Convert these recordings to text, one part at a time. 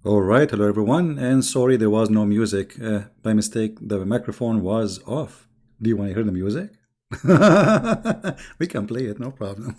All right, hello everyone, and sorry there was no music. By mistake, the microphone was off. Do you want to hear the music? We can play it, no problem.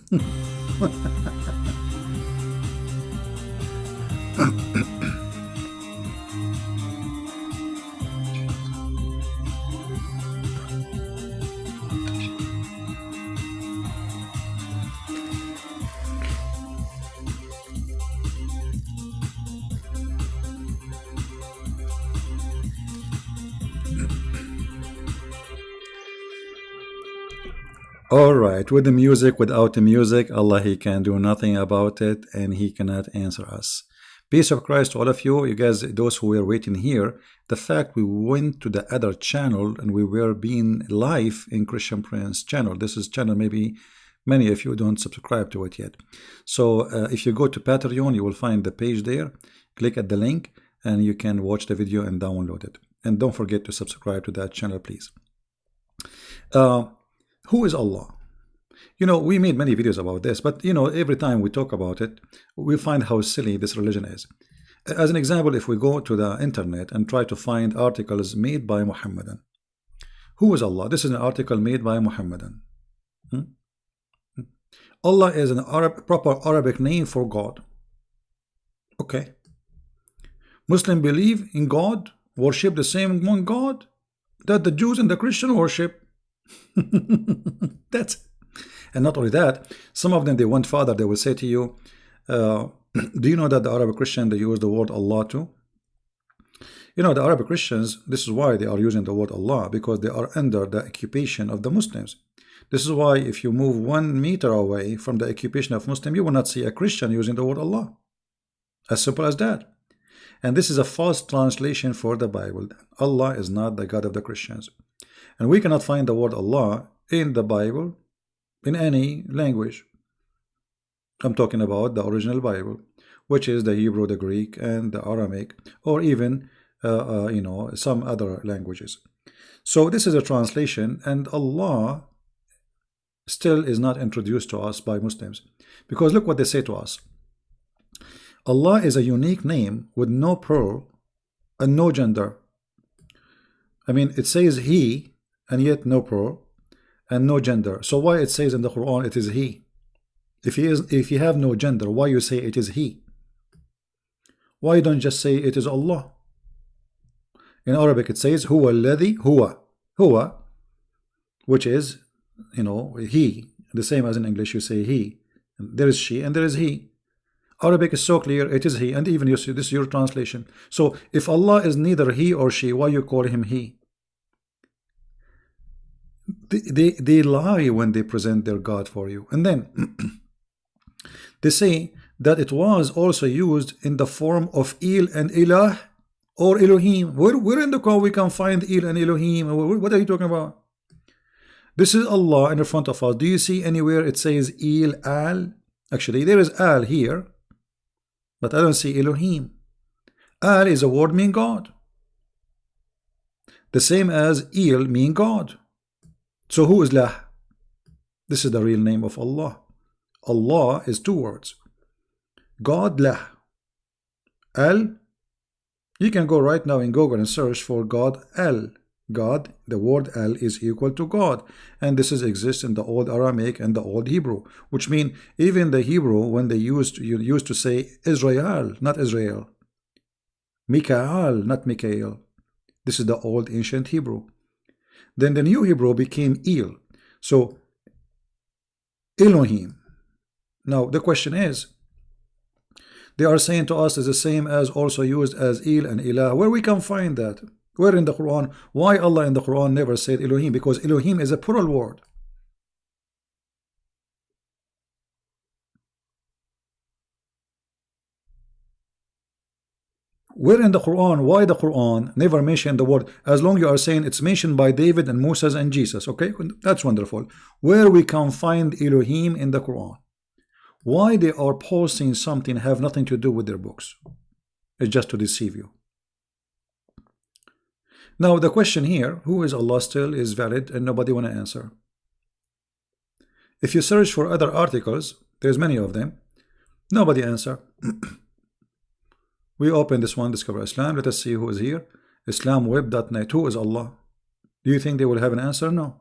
All right, with the music, without the music, Allah, He can do nothing about it, and He cannot answer us. Peace of Christ to all of you. You guys, those who were waiting here, the fact we went to the other channel and we were being live in Christian Prince channel. This is channel maybe many of you don't subscribe to it yet. So if you go to Patreon, you will find the page there. Click at the link and you can watch the video and download it. And don't forget to subscribe to that channel, please. Who is Allah? You know, we made many videos about this, but you know, every time we talk about it, we find how silly this religion is. As an example, if we go to the internet and try to find articles made by Muhammadan, who is Allah? This is an article made by Muhammadan. Allah is an proper Arabic name for God. Okay. Muslims believe in God, worship the same one God that the Jews and the Christian worship. That's, and not only that, some of them, they went further. They will say to you, do you know that the Arab Christian, they use the word Allah too? You know, the Arab Christians, this is why they are using the word Allah, because they are under the occupation of the Muslims. This is why if you move 1 meter away from the occupation of Muslim, you will not see a Christian using the word Allah. As simple as that. And this is a false translation for the Bible. Allah is not the God of the Christians. And we cannot find the word Allah in the Bible in any language. I'm talking about the original Bible, which is the Hebrew, the Greek, and the Aramaic, or even you know, some other languages. So this is a translation, and Allah still is not introduced to us by Muslims, because look what they say to us. Allah is a unique name with no plural and no gender. I mean, it says He, and yet no plural and no gender. So why it says in the Quran it is He? If you have no gender, why you say it is He? Why you don't just say it is Allah? In Arabic it says Huwa alladhi huwa, which is, you know, He, the same as in English you say He. There is she and there is He. Arabic is so clear, it is He, and even you see this is your translation. So if Allah is neither He or she, why you call Him He? They lie when they present their God for you. And then they say that it was also used in the form of Il and Ilah or Elohim. Where in the Quran we can find Il and Elohim? What are you talking about? This is Allah in front of us. Do you see anywhere it says Il, Al? Actually, there is Al here, but I don't see Elohim. Al is a word meaning God. The same as Il mean God. So who is Lah? This is the real name of Allah. Allah is 2 words. God, Lah. Al, you can go right now in Google and search for God, Al. God, the word Al is equal to God. And this exists in the old Aramaic and the old Hebrew, which mean even the Hebrew, when they used to say Israel, not Israel. Mikael, not Mikael. This is the old ancient Hebrew. Then the new Hebrew became Il. So Elohim. Now the question is, they are saying to us is the same as also used as Il and Ilah. Where we can find that? Where in the Quran? Why Allah in the Quran never said Elohim? Because Elohim is a plural word. Where in the Quran? Why the Quran never mentioned the word? As long you are saying it's mentioned by David and Moses and Jesus, okay, that's wonderful. Where we can find Elohim in the Quran? Why they are posting something have nothing to do with their books? It's just to deceive you. Now the question here, who is Allah, still is valid, and nobody want to answer. If you search for other articles, there's many of them, nobody answer. We open this one, Discover Islam. Let us see who is here. Islamweb.net. Who is Allah? Do you think they will have an answer? No.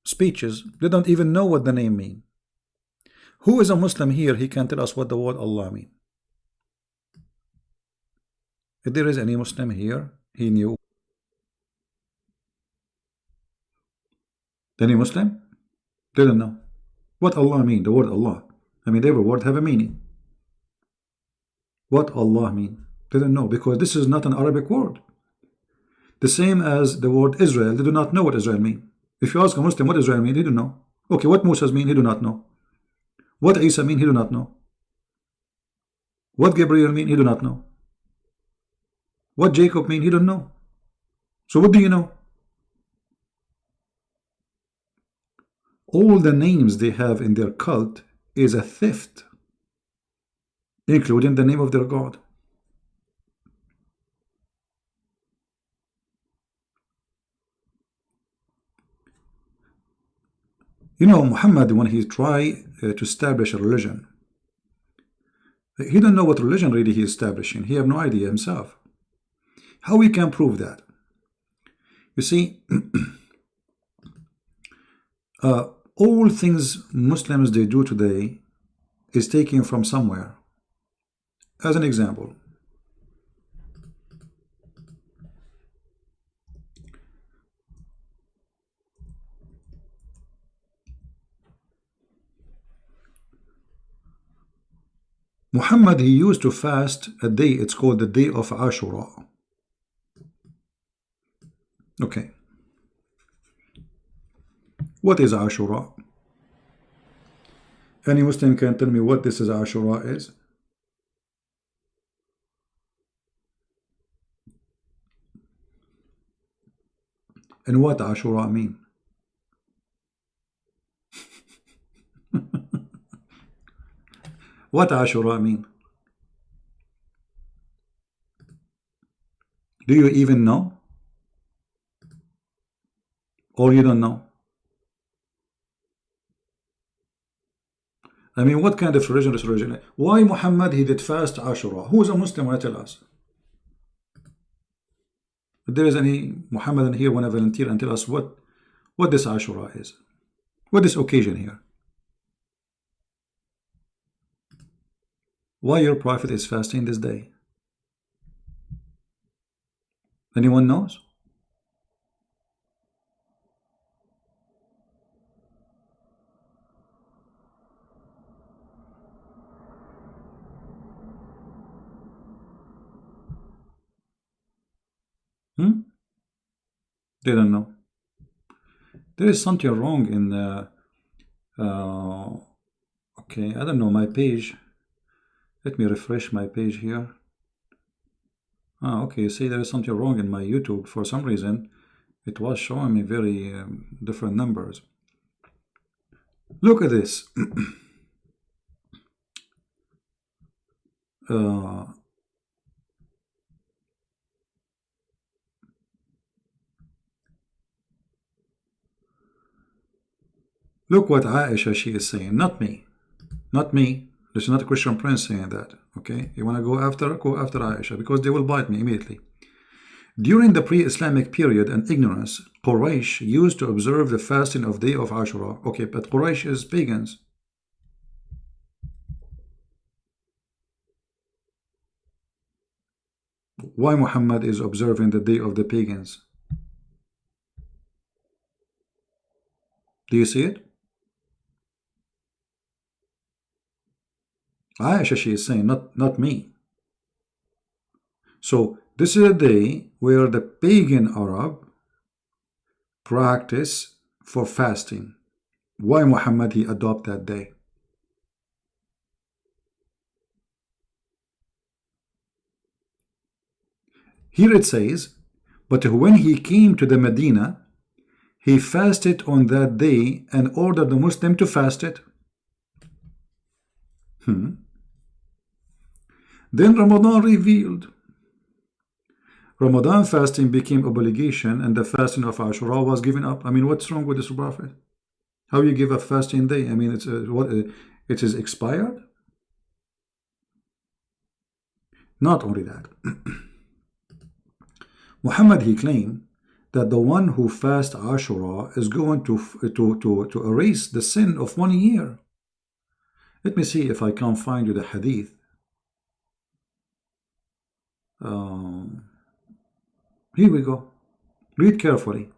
Speeches. They don't even know what the name means. Who is a Muslim here? He can tell us what the word Allah means. If there is any Muslim here, he knew. Any Muslim? Didn't know. What Allah mean? The word Allah. I mean, every word have a meaning. What Allah mean? Didn't know, because this is not an Arabic word. The same as the word Israel. They do not know what Israel mean. If you ask a Muslim what Israel mean, he do not know. Okay, what Moses mean? He do not know. What Isa mean? He do not know. What Gabriel mean? He do not know. What Jacob mean? He don't know. So what do you know? All the names they have in their cult is a theft, including the name of their God. You know, Muhammad, when he tried to establish a religion, he don't know what religion really he is establishing. He have no idea himself. How we can prove that? You see, all things Muslims they do today is taken from somewhere. As an example, Muhammad, he used to fast a day, it's called the day of Ashura. Okay. What is Ashura? Any Muslim can tell me what this is Ashura is? And what Ashura mean? What Ashura mean? Do you even know? Or you don't know? I mean, what kind of religion is religion? Why Muhammad he did fast Ashura? Who is a Muslim? Want to tell us? If there is any Muhammadan here, want to volunteer and tell us what this Ashura is? What this occasion here? Why your prophet is fasting this day? Anyone knows? They don't know. There is something wrong in okay, I don't know, my page. Let me refresh my page here. Okay, you see there is something wrong in my YouTube. For some reason it was showing me very different numbers. Look at this. Look what Aisha she is saying, not me. Not me. This is not a Christian Prince saying that. Okay, you want to go after Aisha, because they will bite me immediately. During the pre-Islamic period and ignorance, Quraysh used to observe the fasting of day of Ashura. Okay, but Quraysh is pagans. Why Muhammad is observing the day of the pagans? Do you see it? Aisha, she is saying, not me. So this is a day where the pagan Arab practice for fasting. Why Muhammad he adopt that day? Here it says, but when he came to the Medina, he fasted on that day and ordered the Muslim to fast it. Then Ramadan revealed. Ramadan fasting became obligation and the fasting of Ashura was given up. I mean, what's wrong with this prophet? How you give a fasting day? I mean, it's what it is expired. Not only that, Muhammad, he claimed that the one who fasts Ashura is going to erase the sin of 1 year. Let me see if I can find you the hadith. Here we go. Read carefully.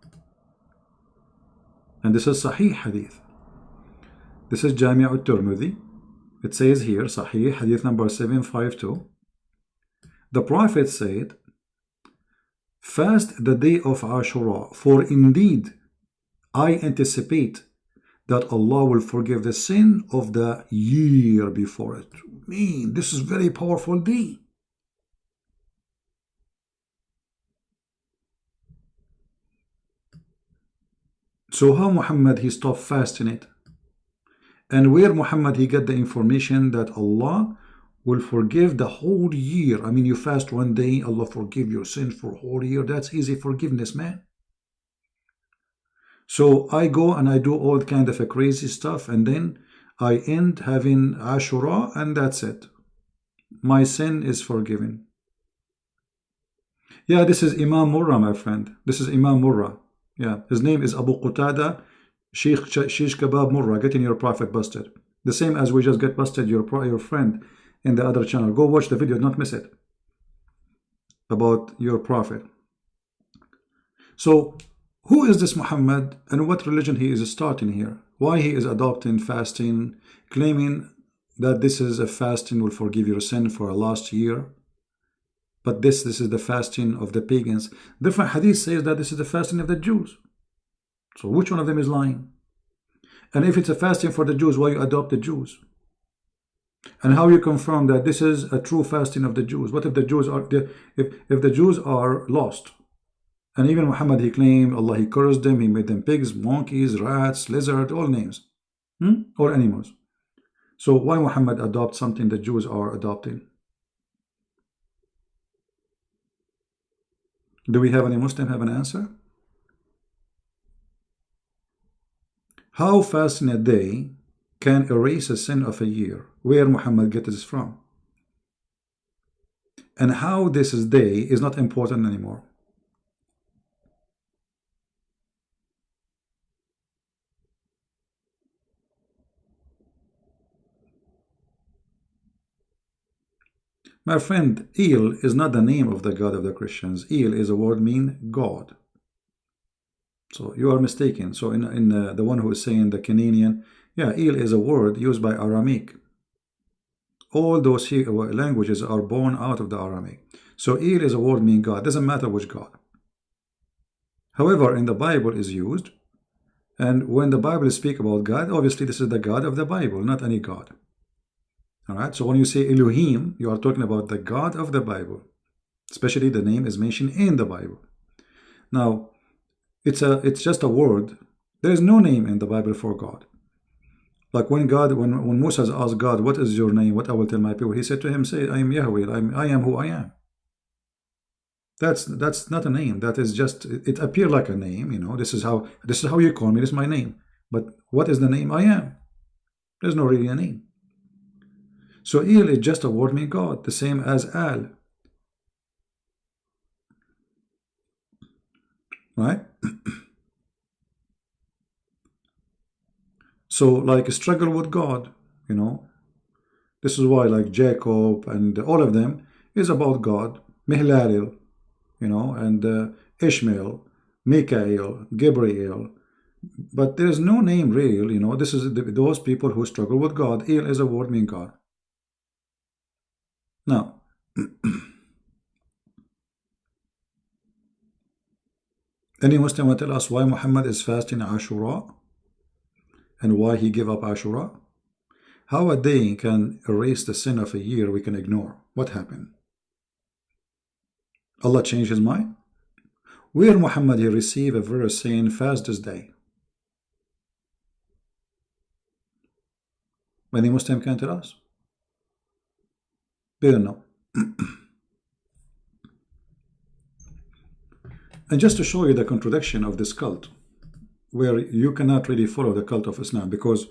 And this is Sahih hadith. This is Jami' al-Tirmidhi. It says here, Sahih, hadith number 752. The Prophet said, fast the day of Ashura, for indeed I anticipate that Allah will forgive the sin of the year before it. Man, this is very powerful day. So how Muhammad he stopped fasting it? And where Muhammad he get the information that Allah will forgive the whole year? I mean, you fast 1 day, Allah forgive your sin for a whole year. That's easy forgiveness, man. So I go and I do all kind of a crazy stuff, and then I end having Ashura, and that's it. My sin is forgiven. Yeah, this is Imam Murrah, my friend. This is Imam Murrah. Yeah, his name is Abu Qatada Shish Kebab Murrah, getting your prophet busted. The same as we just get busted your friend in the other channel. Go watch the video, don't miss it, about your prophet. So who is this Muhammad, and what religion he is starting here? Why he is adopting fasting, claiming that this is a fasting will forgive your sin for a last year? But this is the fasting of the pagans. Different hadith says that this is the fasting of the Jews. So which one of them is lying? And if it's a fasting for the Jews, why you adopt the Jews? And how you confirm that this is a true fasting of the Jews? What if the Jews are if the Jews are lost? And even Muhammad, he claimed Allah, he cursed them, he made them pigs, monkeys, rats, lizards, all names, all animals. So why Muhammad adopt something the Jews are adopting? Do we have any Muslim have an answer? How fasting a day can erase a sin of a year? Where Muhammad get this from? And how this day is not important anymore? My friend, El is not the name of the God of the Christians. El is a word mean God. So you are mistaken. So in the one who is saying the Canadian, yeah, El is a word used by Aramaic. All those languages are born out of the Aramaic. So El is a word mean God. Doesn't matter which God. However, in the Bible is used. And when the Bible speaks about God, obviously this is the God of the Bible, not any God. Alright, so when you say Elohim, you are talking about the God of the Bible. Especially the name is mentioned in the Bible. Now, it's just a word. There is no name in the Bible for God. Like when Moses asked God, what is your name? What I will tell my people? He said to him, say, I am Yahweh, I am who I am. That's not a name. That is just, it appears like a name, you know. This is how you call me, this is my name. But what is the name? I am. There's no really a name. So El is just a word meaning God, the same as Al. Right? So like struggle with God, you know. This is why like Jacob and all of them is about God. Mihlalil, you know, and Ishmael, Mikael, Gabriel. But there is no name real, you know. This is those people who struggle with God. El is a word meaning God. Now, any Muslim will tell us why Muhammad is fasting Ashura and why he gave up Ashura? How a day can erase the sin of a year we can ignore? What happened? Allah changed his mind? Where Muhammad he received a verse saying fast this day? Any Muslim can tell us? They don't know. And just to show you the contradiction of this cult, where you cannot really follow the cult of Islam, because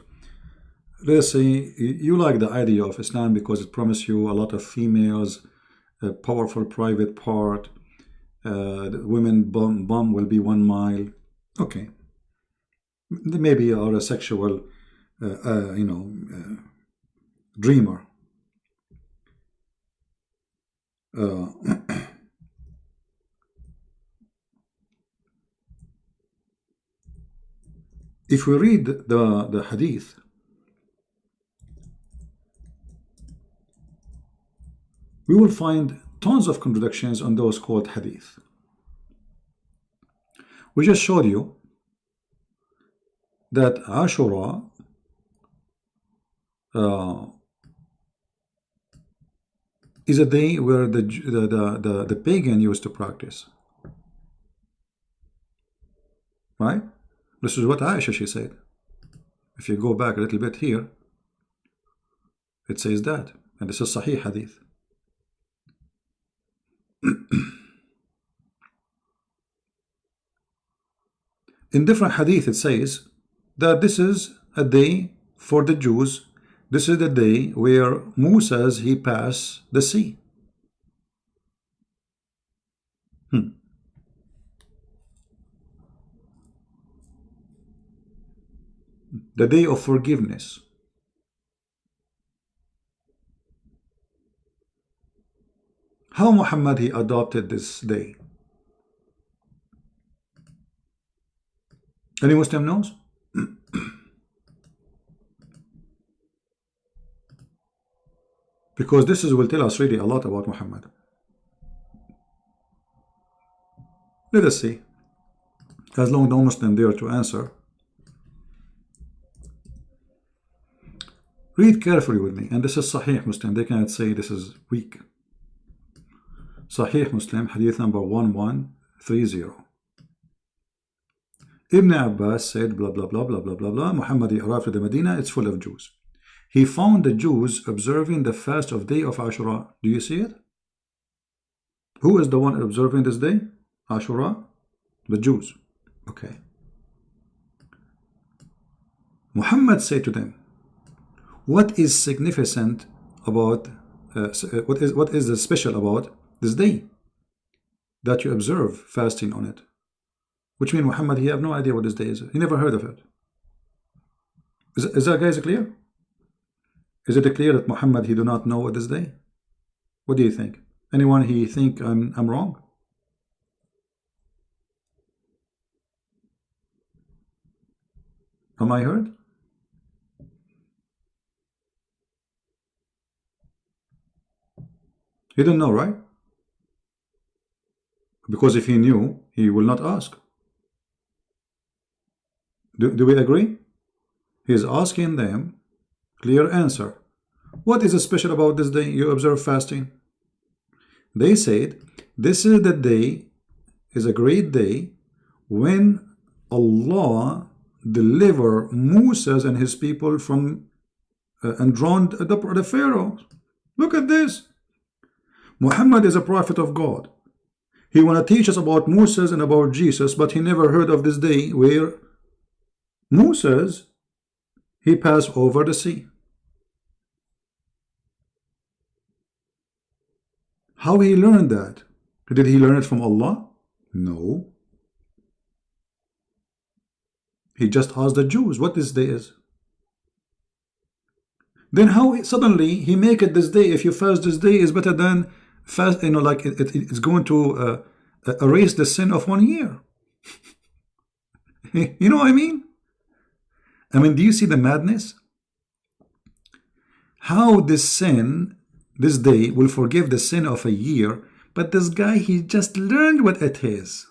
let's say you like the idea of Islam because it promises you a lot of females a powerful private part. The women bum will be 1 mile. Okay, maybe you are a sexual, dreamer. If we read the hadith, we will find tons of contradictions on those quote hadith. We just showed you that Ashura is a day where the pagan used to practice. Right? This is what Aisha, she said. If you go back a little bit here, it says that. And this is Sahih Hadith. In different Hadith, it says that this is a day for the Jews. This is the day where Moses, he passed the sea. The day of forgiveness. How Muhammad he adopted this day? Any Muslim knows? Because this will tell us really a lot about Muhammad. Let us see. As long as no Muslim there to answer. Read carefully with me. And this is Sahih Muslim. They cannot say this is weak. Sahih Muslim, hadith number 1130. Ibn Abbas said, blah, blah, blah, blah, blah, blah, blah. Muhammad arrived to the Medina, it's full of Jews. He found the Jews observing the fast of day of Ashura. Do you see it? Who is the one observing this day? Ashura? The Jews. Okay. Muhammad said to them, what is significant about, what is the special about this day that you observe fasting on it? Which means Muhammad, he have no idea what this day is. He never heard of it. Is that, guys, clear? Is it clear that Muhammad, he do not know what this day? What do you think? Anyone he think I'm wrong? Am I heard? He didn't know, right? Because if he knew, he will not ask. Do we agree? He is asking them clear answer. What is special about this day you observe fasting? They said, this is the day, is a great day when Allah deliver Moses and his people from and drowned the Pharaoh. Look at this. Muhammad is a prophet of God. He want to teach us about Moses and about Jesus, but he never heard of this day where Moses, he passed over the sea. How he learned that? Did he learn it from Allah? No. He just asked the Jews what this day is. Then how suddenly he make it this day, if you fast this day, is better than fast, like it's going to erase the sin of 1 year. You know what I mean? I mean, do you see the madness? How this sin, this day, will forgive the sin of a year, but this guy, he just learned what it is.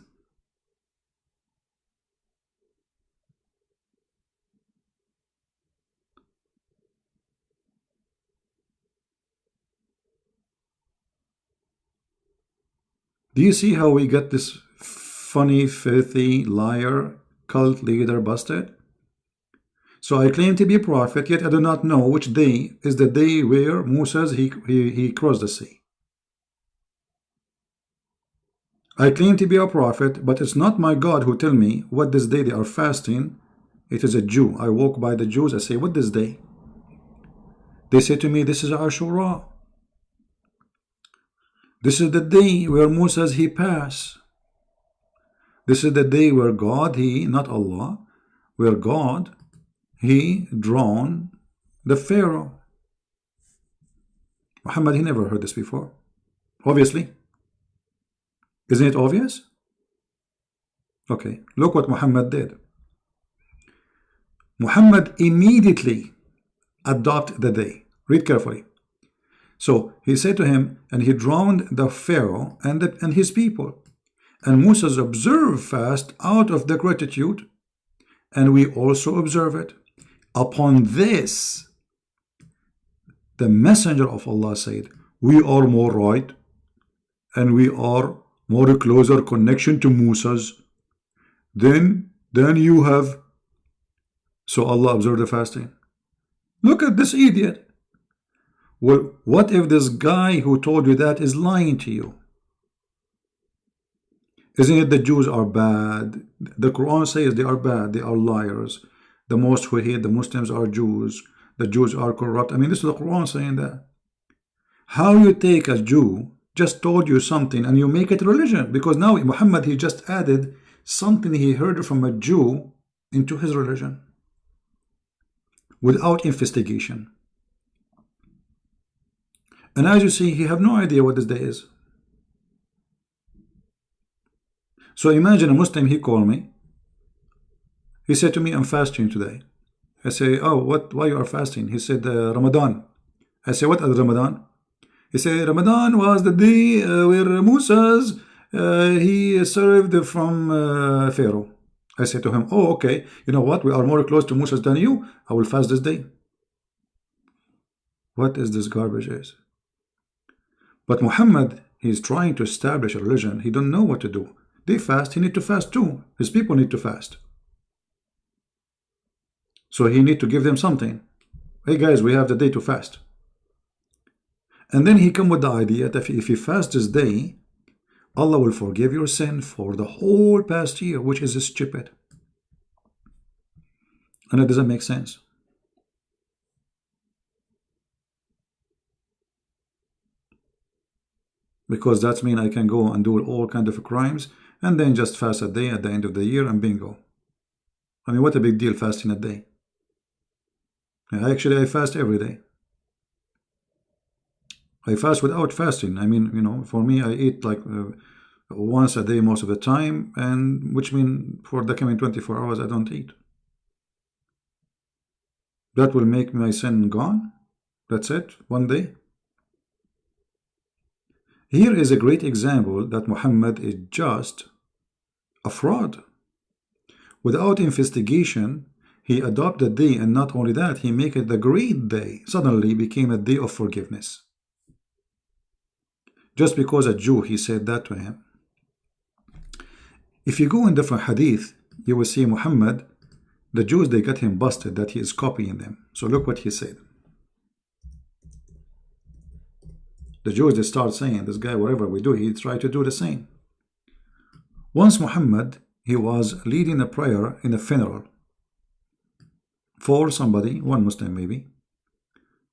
Do you see how we got this funny, filthy, liar, cult leader busted? So I claim to be a prophet, yet I do not know which day is the day where Moses, he crossed the sea. I claim to be a prophet, but it's not my God who tell me what this day they are fasting. It is a Jew. I walk by the Jews, I say, what this day? They say to me, this is Ashura. This is the day where Moses he passed. This is the day where God, he, not Allah, where God, he drawn the Pharaoh. Muhammad, he never heard this before. Obviously. Isn't it obvious? Okay, look what Muhammad did. Muhammad immediately adopted the day. Read carefully. So he said to him, and he drowned the Pharaoh and his people. And Moses observed fast out of the gratitude, and we also observe it. Upon this, the messenger of Allah said, we are more right, and we are more closer connection to Moses than you have. So Allah observed the fasting. Look at this idiot. Well, what if this guy who told you that is lying to you? Isn't it the Jews are bad? The Quran says they are bad, they are liars. The most who hate the Muslims are Jews. The Jews are corrupt. I mean, this is the Quran saying that. How you take a Jew just told you something and you make it religion? Because now Muhammad, he just added something he heard from a Jew into his religion without investigation. And as you see, he have no idea what this day is. So imagine a Muslim, he called me. He said to me, I'm fasting today. I say, oh, why you are fasting? He said, Ramadan. I say, what is Ramadan? He said, Ramadan was the day where Moses, he served from Pharaoh. I said to him, oh, okay. You know what? We are more close to Moses than you. I will fast this day. What is this garbage is? But Muhammad, he is trying to establish a religion. He don't know what to do. They fast, he need to fast too. His people need to fast. So he need to give them something. Hey guys, we have the day to fast. And then he come with the idea that if you fast this day, Allah will forgive your sin for the whole past year, which is stupid. And it doesn't make sense. Because that means I can go and do all kinds of crimes and then just fast a day at the end of the year and bingo. I mean, what a big deal fasting a day. Actually, I fast every day. I fast without fasting. I mean, you know, for me, I eat like once a day most of the time, and which means for the coming 24 hours, I don't eat. That will make my sin gone. That's it, one day. Here is a great example that Muhammad is just a fraud. Without investigation, he adopted the day, and not only that, he make it the great day. Suddenly became a day of forgiveness. Just because a Jew, he said that to him. If you go in different hadith, you will see Muhammad, the Jews, they got him busted that he is copying them. So look what he said. The Jews, they start saying, this guy, whatever we do, he tried to do the same. Once Muhammad, he was leading a prayer in a funeral for somebody, one Muslim maybe,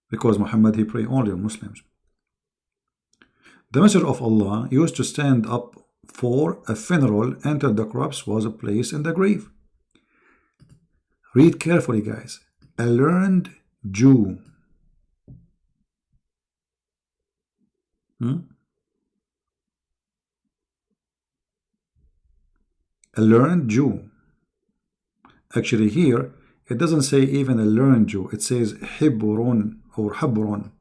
because Muhammad, he pray only on Muslims. The Messenger of Allah used to stand up for a funeral until the corpse was placed in the grave. Read carefully, guys. A learned Jew. A learned Jew. Actually here, it doesn't say even a learned Jew. It says Hibrun or Habron.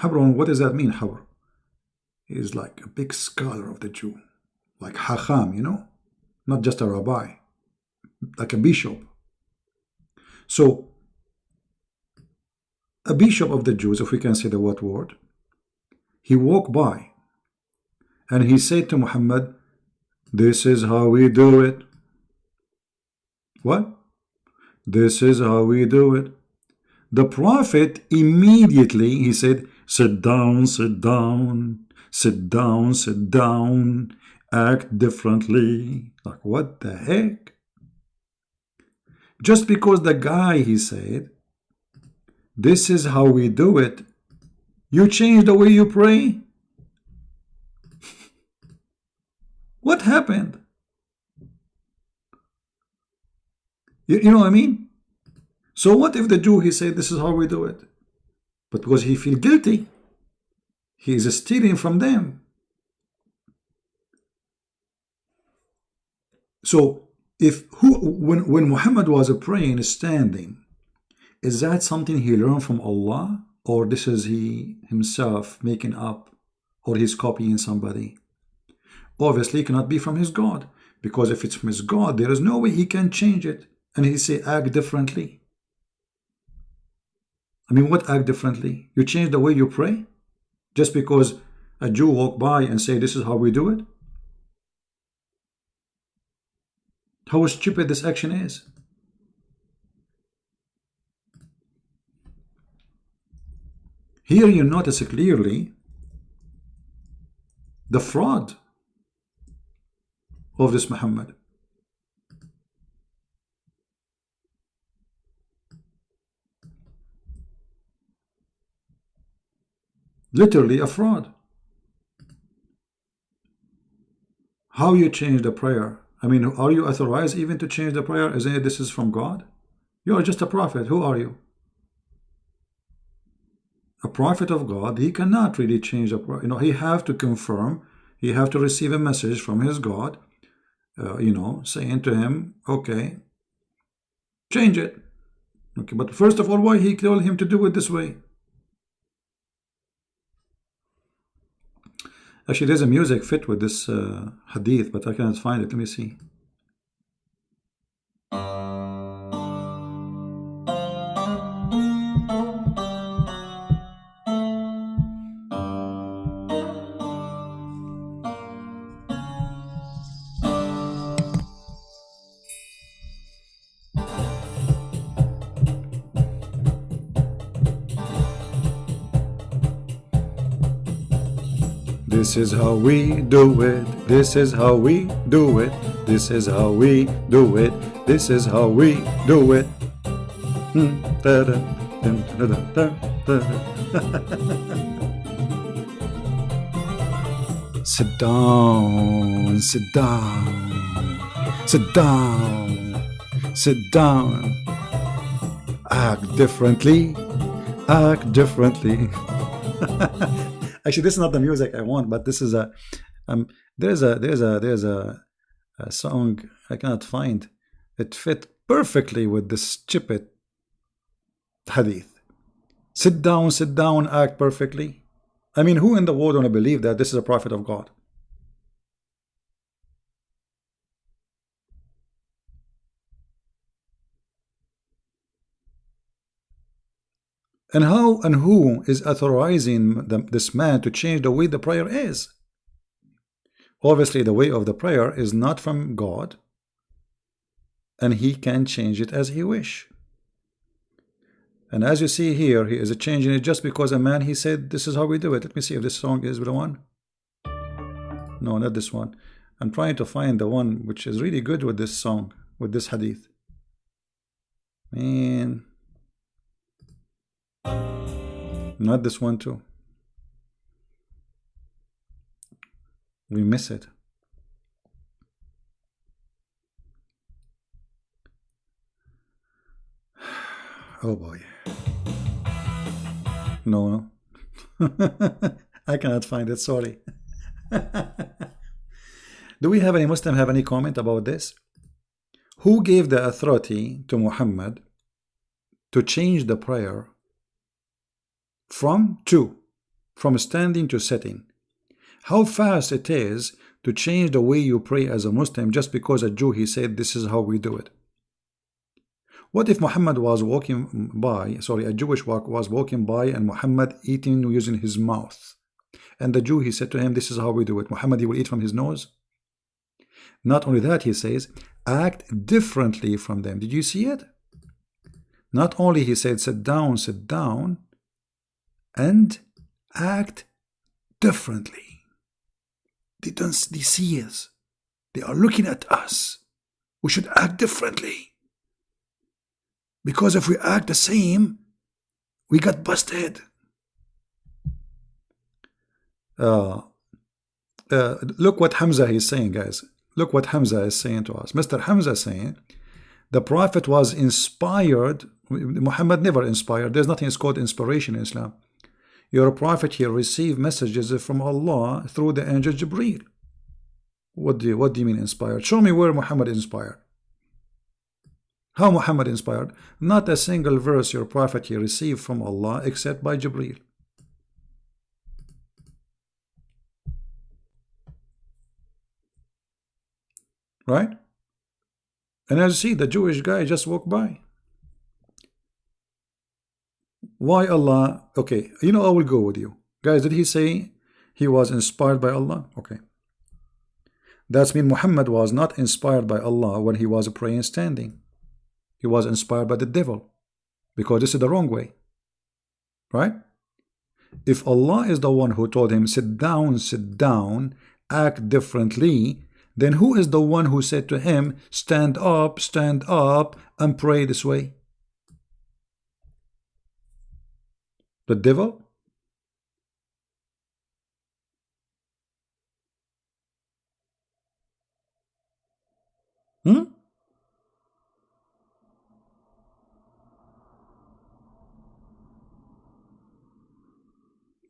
Habron, what does that mean, Habr? He is like a big scholar of the Jew. Like Hacham, you know? Not just a rabbi. Like a bishop. So, a bishop of the Jews, if we can say the word, he walked by and he said to Muhammad, this is how we do it. What? This is how we do it. The Prophet immediately, he said, sit down, sit down, sit down, sit down, act differently. Like, what the heck? Just because the guy, he said, this is how we do it, you change the way you pray? What happened? You know what I mean? So what if the Jew, he said, this is how we do it? But because he feel guilty, he is stealing from them. So if when Muhammad was praying standing, is that something he learned from Allah, or this is he himself making up, or he's copying somebody? Obviously it cannot be from his God, because if it's from his God, there is no way he can change it. And he say act differently. I mean, what act differently? You change the way you pray just because a Jew walk by and say this is how we do it? How stupid this action is. Here you notice clearly the fraud of this Muhammad. Literally a fraud. How you change the prayer? I mean, are you authorized even to change the prayer? Isn't it this is from God? You are just a prophet. Who are you? A prophet of God, he cannot really change the prayer. You know, he have to confirm. He have to receive a message from his God, you know, saying to him, okay, change it. Okay, but first of all, why he told him to do it this way? Actually, there's a music fit with this hadith, but I cannot find it. Let me see. This is how we do it. This is how we do it. This is how we do it. This is how we do it. Sit down, sit down, sit down, sit down. Act differently, act differently. Actually, this is not the music I want, but this is a there's a song I cannot find. It fit perfectly with this stupid hadith. Sit down, act perfectly. I mean, who in the world want to believe that this is a prophet of God? And how and who is authorizing this man to change the way the prayer is? Obviously, the way of the prayer is not from God, and he can change it as he wish. And as you see here, he is changing it just because a man, he said, this is how we do it. Let me see if this song is the one. No, not this one. I'm trying to find the one which is really good with this song, with this hadith. Man. Not this one too. We miss it. Oh boy. No. I cannot find it, sorry. Do we have any Muslim have any comment about this? Who gave the authority to Muhammad to change the prayer from standing to sitting? How fast it is to change the way you pray as a Muslim just because a Jew, he said this is how we do it? What if Muhammad was walking by, sorry, a Jewish was walking by and Muhammad eating using his mouth, and the Jew, he said to him, this is how we do it. Muhammad, he will eat from his nose? Not only that, he says, act differently from them. Did you see it? Not only he said sit down, and act differently. They see us. They are looking at us. We should act differently. Because if we act the same, we got busted. look what Hamza is saying, guys. Look what Hamza is saying to us. Mr. Hamza is saying the Prophet was inspired. Muhammad never inspired. There's nothing is called inspiration in Islam. Your Prophet here received messages from Allah through the angel Jibreel. What do you mean inspired? Show me where Muhammad inspired. How Muhammad inspired? Not a single verse your Prophet here received from Allah except by Jibreel. Right? And as you see, the Jewish guy just walked by. Why Allah? Okay, I will go with you. Guys, did he say he was inspired by Allah? Okay. That means Muhammad was not inspired by Allah when he was praying standing. He was inspired by the devil, because this is the wrong way. Right? If Allah is the one who told him, sit down, act differently, then who is the one who said to him, stand up, and pray this way? The devil?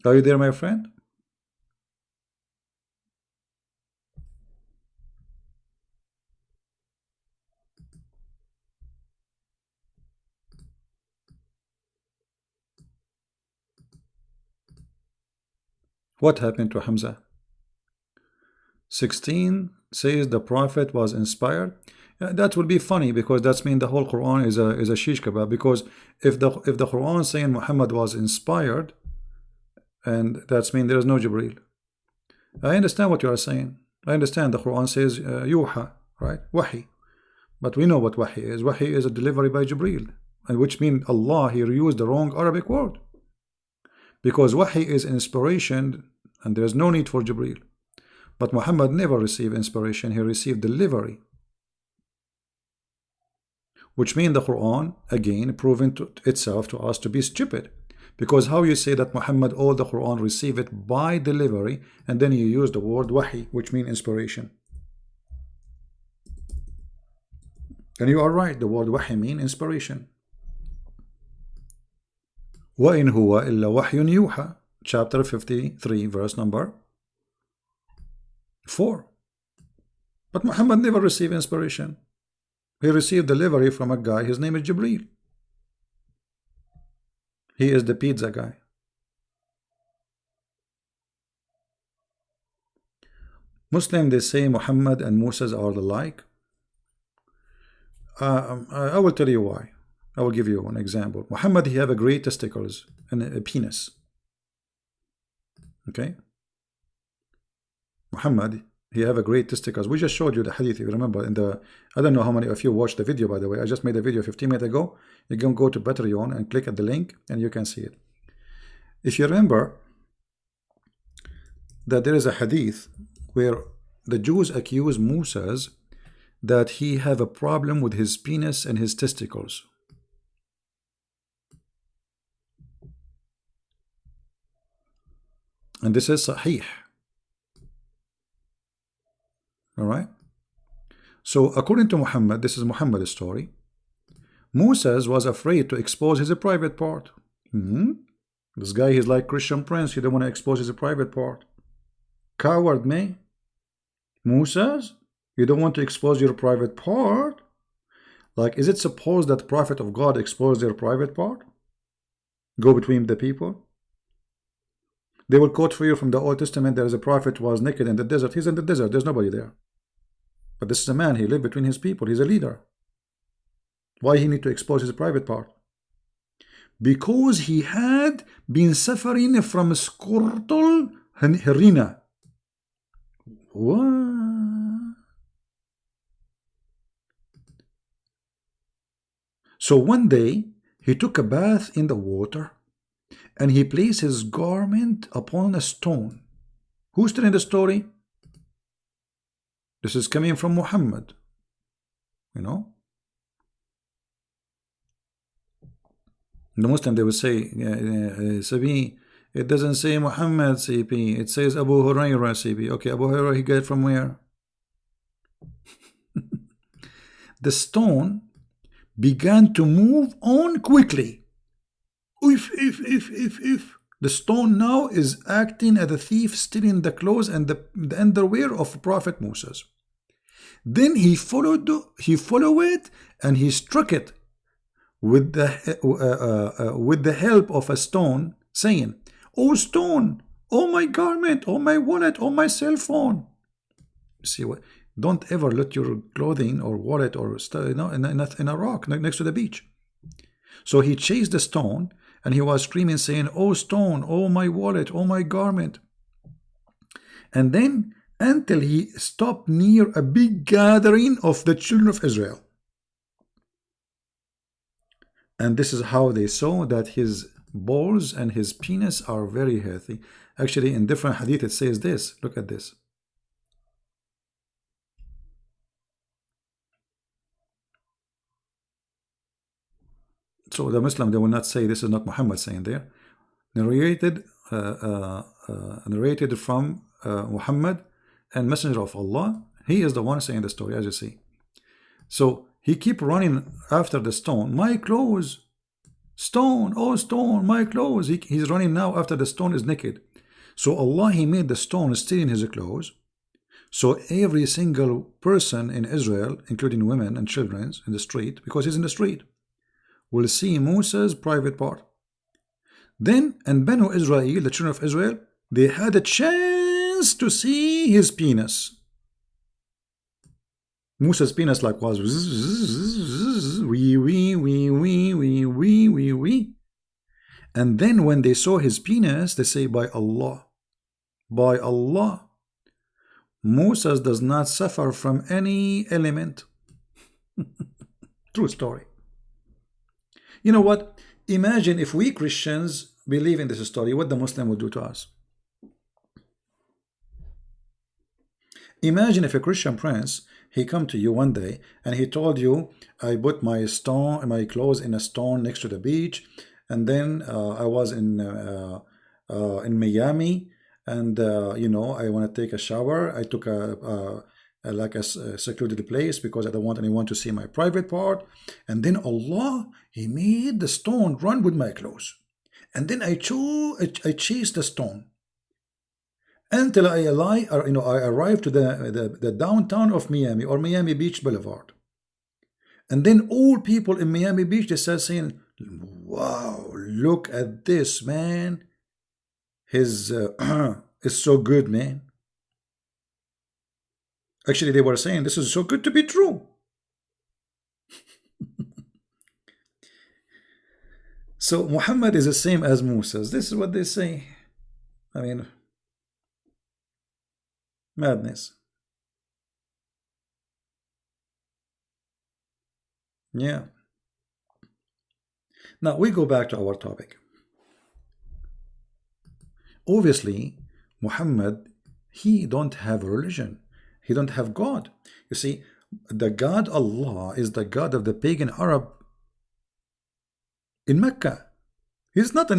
Are you there, my friend? What happened to Hamza? 16 says the Prophet was inspired. That will be funny, because that's mean the whole Quran is a shish kebab. Because if the Quran is saying Muhammad was inspired, and that's mean there is no Jibreel. I understand what you are saying. I understand the Quran says yuha, right? Wahi. But we know what wahi is. Wahi is a delivery by Jibreel, and which means Allah here used the wrong Arabic word. Because wahi is inspiration, and there is no need for Jibreel. But Muhammad never received inspiration, he received delivery. Which means the Quran, again, proven to itself to us to be stupid. Because how you say that Muhammad, all the Quran received it by delivery, and then you use the word wahi, which means inspiration. And you are right, the word wahi means inspiration. وَإِنْ هُوَ إِلَّا وَحْيٌ يُوحَى, chapter 53, verse number 4. But Muhammad never received inspiration. He received delivery from a guy, his name is Jibreel. He is the pizza guy. Muslim, they say Muhammad and Moses are alike. I will tell you why. I will give you an example. Muhammad, he have a great testicles and a penis. Okay? Muhammad, he have a great testicles. We just showed you the hadith, if you remember. In the, I don't know how many of you watched the video, by the way. I just made a video 15 minutes ago. You can go to Patreon and click at the link, and you can see it. If you remember that there is a hadith where the Jews accuse Moses that he have a problem with his penis and his testicles. And this is sahih. Alright? So according to Muhammad, this is Muhammad's story, Moses was afraid to expose his private part. This guy is like Christian Prince, he don't want to expose his private part. Coward me. Moses, you don't want to expose your private part? Like, is it supposed that prophet of God expose their private part? Go between the people? They will quote for you from the Old Testament, there is a prophet who was naked in the desert. He's in the desert, there's nobody there. But this is a man, he lived between his people, he's a leader. Why he need to expose his private part? Because he had been suffering from scortal hernia. What? So one day he took a bath in the water and he placed his garment upon a stone. Who's telling the story? This is coming from Muhammad. You know? The Muslim, they will say, Sabi, It doesn't say Muhammad CP. It says Abu Hurairah CP. Okay, Abu Hurairah, he got it from where? The stone began to move on quickly. If. The stone now is acting as a thief, stealing the clothes and the underwear of Prophet Moses. Then he followed it, and he struck it with the help of a stone, saying, "Oh stone, oh my garment, oh my wallet, oh my cell phone." See what? Don't ever let your clothing or wallet or in a rock next to the beach. So he chased the stone, and he was screaming, saying, "Oh stone, oh my wallet, oh my garment." And then until he stopped near a big gathering of the children of Israel. And this is how they saw that his balls and his penis are very healthy. Actually, in different hadith it says this. Look at this. So the Muslim, they will not say this is not Muhammad saying there. Narrated from Muhammad and Messenger of Allah. He is the one saying the story, as you see. So he keep running after the stone. My clothes, stone, oh stone, my clothes. He's running now after the stone is naked. So Allah, he made the stone stealing his clothes. So every single person in Israel, including women and children in the street, because he's in the street, will see Moses' private part. Then, and Banu Israel, the children of Israel, they had a chance to see his penis. Moses' penis like was wee. And then when they saw his penis, they say, by Allah, Moses does not suffer from any element. True story. You know what? Imagine if we Christians believe in this story, what the Muslim would do to us. Imagine if a Christian prince, he come to you one day and he told you, I put my clothes in a stone next to the beach, and then I was in Miami, and you know, I want to take a shower. I took a secluded place because I don't want anyone to see my private part. And then Allah, he made the stone run with my clothes, and then I chased the stone until I arrived to the downtown of Miami, or Miami Beach Boulevard. And then all people in Miami Beach, they start saying, wow, look at this, man. His is so good, man. Actually, they were saying, this is so good to be true. So Muhammad is the same as Moses. This is what they say. I mean, madness. Yeah. Now we go back to our topic. Obviously, Muhammad, he don't have a religion. He don't have God. You see, the God Allah is the God of the pagan Arab in Mecca. He's not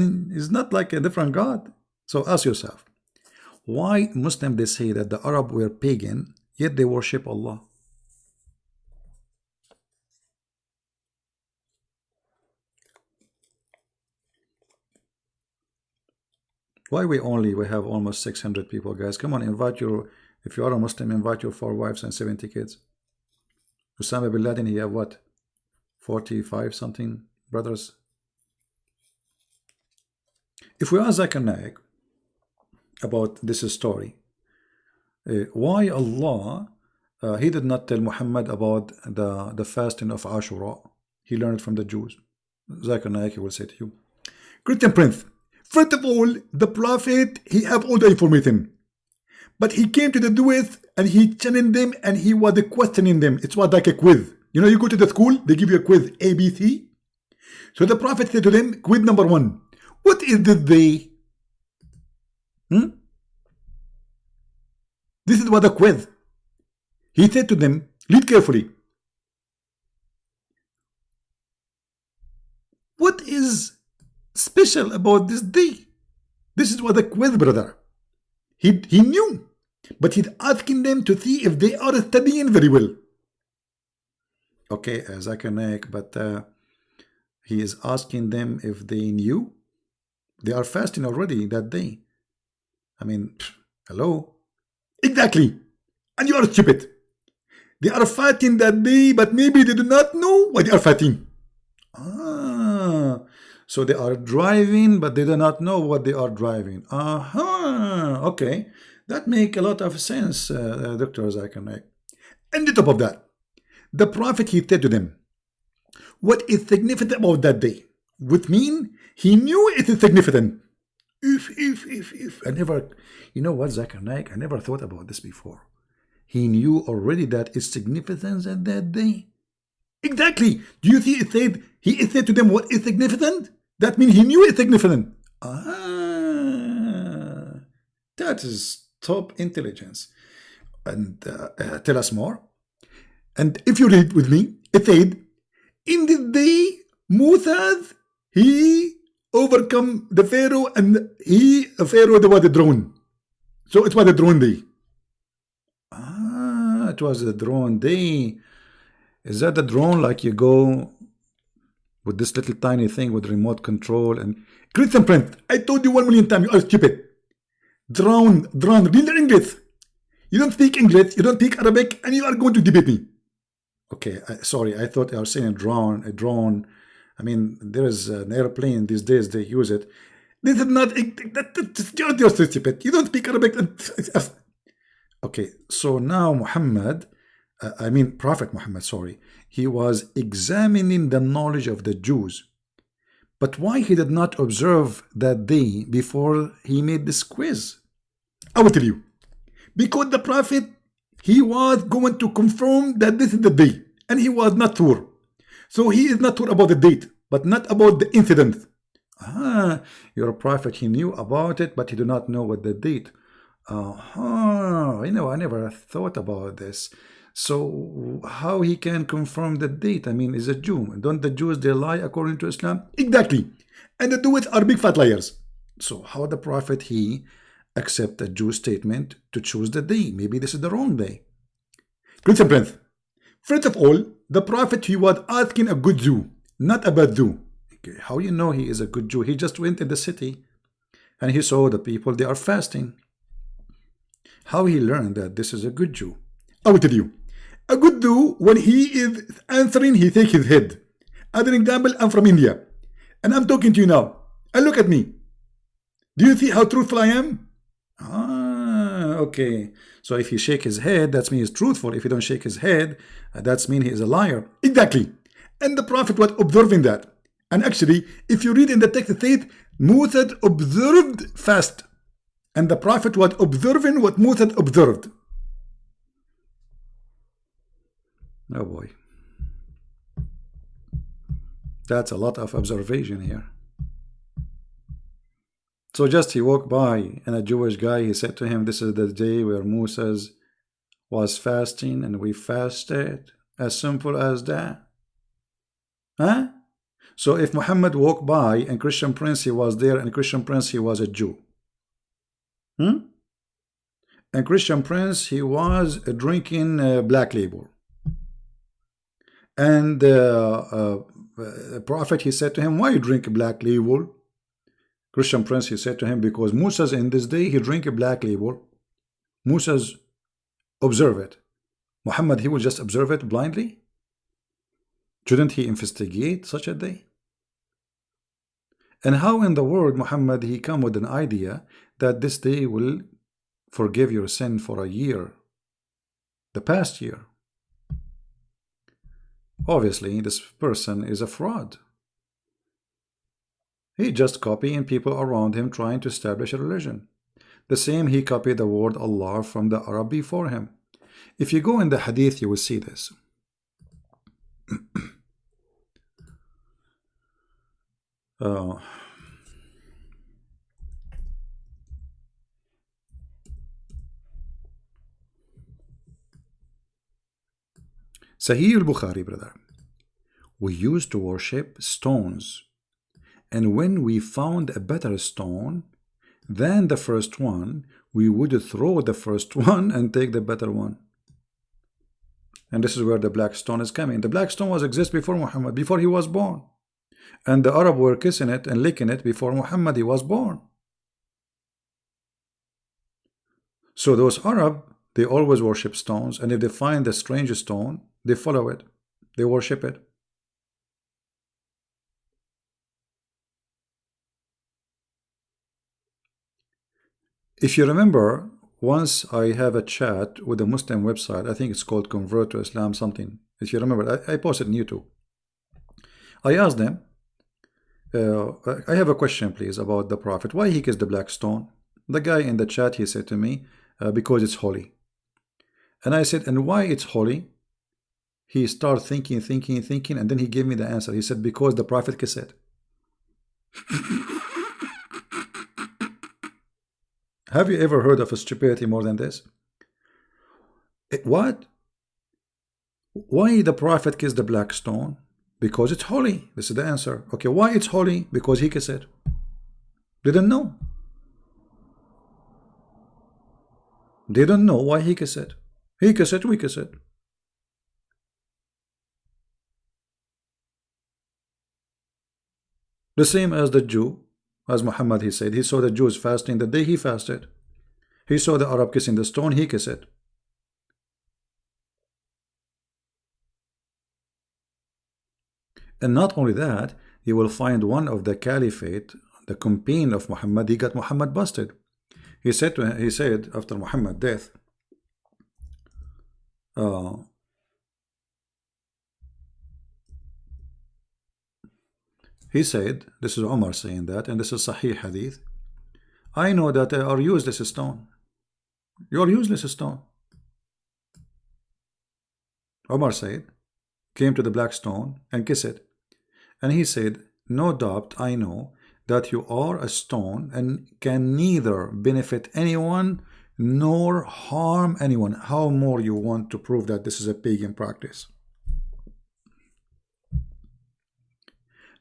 like a different God. So ask yourself, why Muslims, they say that the Arab were pagan, yet they worship Allah? Why we have almost 600 people, guys? Come on, if you are a Muslim, invite your 4 wives and 70 kids. Osama bin Laden, he have what? 45 something brothers. If we ask Zakir Naik about this story, why Allah, he did not tell Muhammad about the fasting of Ashura? He learned it from the Jews. Zakir Naik, he will say to you, Christian Prince, first of all, the Prophet, he have all the information. But he came to the Jews and he challenged them and he was questioning them. It was like a quiz. You know, you go to the school, they give you a quiz, A, B, C. So the Prophet said to them, quiz number 1. What is this day? This is what the quiz. He said to them, read carefully. What is special about this day? This this was a quiz, brother. He knew, but he's asking them to see if they are studying very well. Okay, Zakir Naik, but he is asking them if they knew. They are fasting already that day. I mean, hello? Exactly. And you are stupid. They are fasting that day, but maybe they do not know why they are fasting. So they are driving, but they do not know what they are driving. Okay. That makes a lot of sense, Dr. Zakir Naik. And on top of that, the Prophet, he said to them, what is significant about that day? Which means he knew it is significant. If. I never, you know what, Zakir Naik, I never thought about this before. He knew already that it's significant at that day. Exactly. Do you see it said, he said to them what is significant? That means he knew it's significant. That is top intelligence. And tell us more. And if you read with me, it said, in this day, Moses, he overcome the Pharaoh, and Pharaoh was a drone. So it was a drone day. It was a drone day. Is that the drone like you go with this little tiny thing with remote control? And Christian Prince, I told you 1,000,000 times, you are stupid. Drone, read English. You don't speak English, you don't speak Arabic, and you are going to debate me. Okay, sorry, I thought I was saying a drone. I mean, there is an airplane these days, they use it. This is not, you're stupid. You don't speak Arabic. Okay, so now Prophet Muhammad, sorry, he was examining the knowledge of the Jews. But why he did not observe that day before he made this quiz? I will tell you. Because the Prophet, he was going to confirm that this is the day, and he was not sure. So he is not sure about the date, but not about the incident. Your Prophet, he knew about it, but he did not know what the date. I never thought about this. So how he can confirm the date? I mean, is a Jew. Don't the Jews, they lie according to Islam? Exactly. And the Jews are big fat liars. So how the Prophet, he accept a Jew statement to choose the day? Maybe this is the wrong day. Christian Prince, first of all, the Prophet, he was asking a good Jew, not a bad Jew. Okay, how you know he is a good Jew? He just went in the city and he saw the people, they are fasting. How he learned that this is a good Jew? I will tell you. A good Jew, when he is answering, he takes his head. As an example, I'm from India, and I'm talking to you now. And look at me. Do you see how truthful I am? Okay. So if he shake his head, that means he's truthful. If he don't shake his head, that means he is a liar. Exactly. And the Prophet was observing that. And actually, if you read in the text, it says, Moses observed fast. And the Prophet was observing what Moses observed. Oh boy. That's a lot of observation here. So just he walked by, and a Jewish guy, he said to him, this is the day where Moses was fasting and we fasted. As simple as that. Huh? So if Muhammad walked by and Christian Prince, he was there, and Christian Prince, he was a Jew. And Christian Prince, he was drinking Black Label. And Prophet, he said to him, why you drink Black Label? Christian Prince, he said to him, because Moses in this day, he drink a Black Label. Moses observe it. Muhammad, he will just observe it blindly? Shouldn't he investigate such a day? And how in the world Muhammad, he come with an idea that this day will forgive your sin for a year, the past year? Obviously, this person is a fraud. He just copying people around him trying to establish a religion. The same, he copied the word Allah from the Arab before him. If you go in the Hadith, you will see this. Sahih al-Bukhari, brother. We used to worship stones, and when we found a better stone, than the first one, we would throw the first one and take the better one. And this is where the black stone is coming. The black stone was exist before Muhammad, before he was born. And the Arab were kissing it and licking it before Muhammad he was born. So those Arab, they always worship stones, and if they find the strange stone, they follow it, they worship it. If you remember, once I have a chat with a Muslim website, I think it's called Convert to Islam something. If you remember, I posted on YouTube. I asked them, I have a question please about the Prophet. Why he kissed the black stone? The guy in the chat, he said to me, because it's holy. And I said, and why it's holy? He started thinking, and then he gave me the answer. He said, because the Prophet kissed it. Have you ever heard of a stupidity more than this? What? Why the Prophet kissed the black stone? Because it's holy. This is the answer. Okay, why it's holy? Because he kissed it. Didn't know. Didn't know why he kissed it. He kissed it, we kiss it. The same as the Jew, as Muhammad, he said, he saw the Jews fasting the day he fasted. He saw the Arab kissing the stone, he kissed it. And not only that, you will find one of the caliphate, the companion of Muhammad, he got Muhammad busted. He said after Muhammad's death, he said, this is Omar saying that, and this is Sahih Hadith, I know that they are useless stone. You're useless stone. Omar said, came to the black stone and kissed it. And he said, no doubt I know that you are a stone and can neither benefit anyone nor harm anyone. How more you want to prove that this is a pagan practice?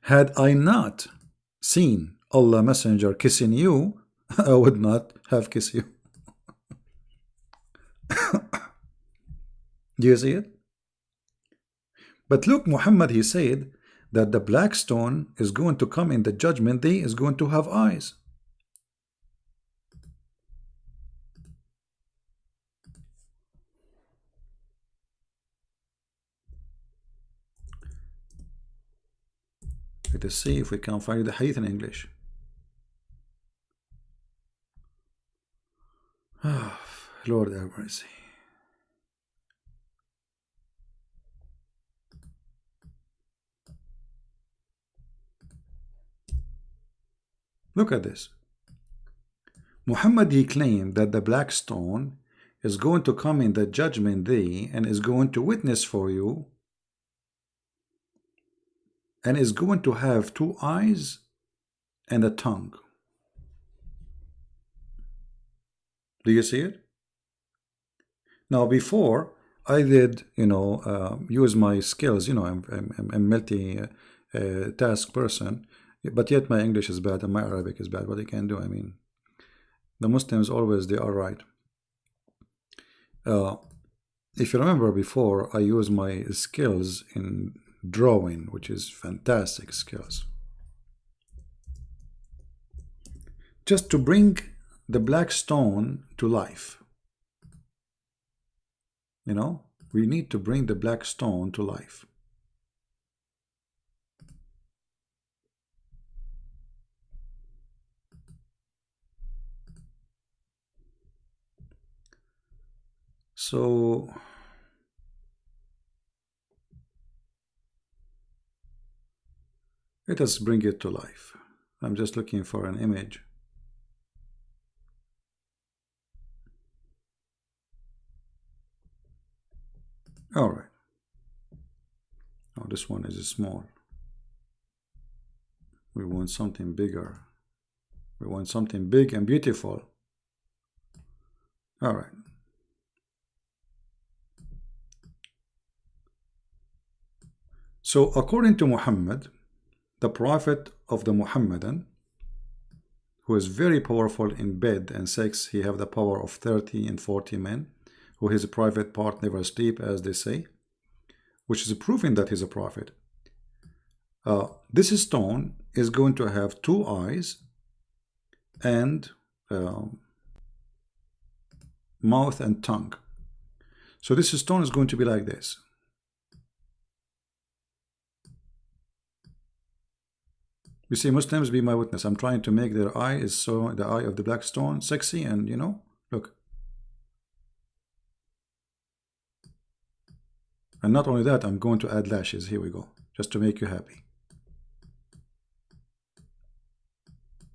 Had I not seen Allah Messenger kissing you, I would not have kissed you. Do you see it? But look, Muhammad, he said that the black stone is going to come in the judgment day, is going to have eyes. Let us see if we can find the hadith in English. Oh, Lord have mercy. Look at this. Muhammad, he claimed that the black stone is going to come in the judgment day and is going to witness for you and is going to have 2 eyes and a tongue. Do you see it? Now before I did, use my skills, I'm a multi-task person, but yet my English is bad and my Arabic is bad. What I can do, I mean, the Muslims always, they are right. If you remember before, I used my skills in drawing, which is fantastic skills, just to bring the black stone to life. We need to bring the black stone to life. So let us bring it to life. I'm just looking for an image. All right. Oh, this one is small. We want something bigger. We want something big and beautiful. All right. So according to Muhammad, the prophet of the Muhammadan, who is very powerful in bed and sex. He have the power of 30 and 40 men, who his private part never sleep, as they say, which is proving that he's a prophet. This stone is going to have 2 eyes and mouth and tongue. So this stone is going to be like this. You see, Muslims, be my witness. I'm trying to make their eye is so the eye of the black stone sexy, and you know, look. And not only that, I'm going to add lashes. Here we go, just to make you happy.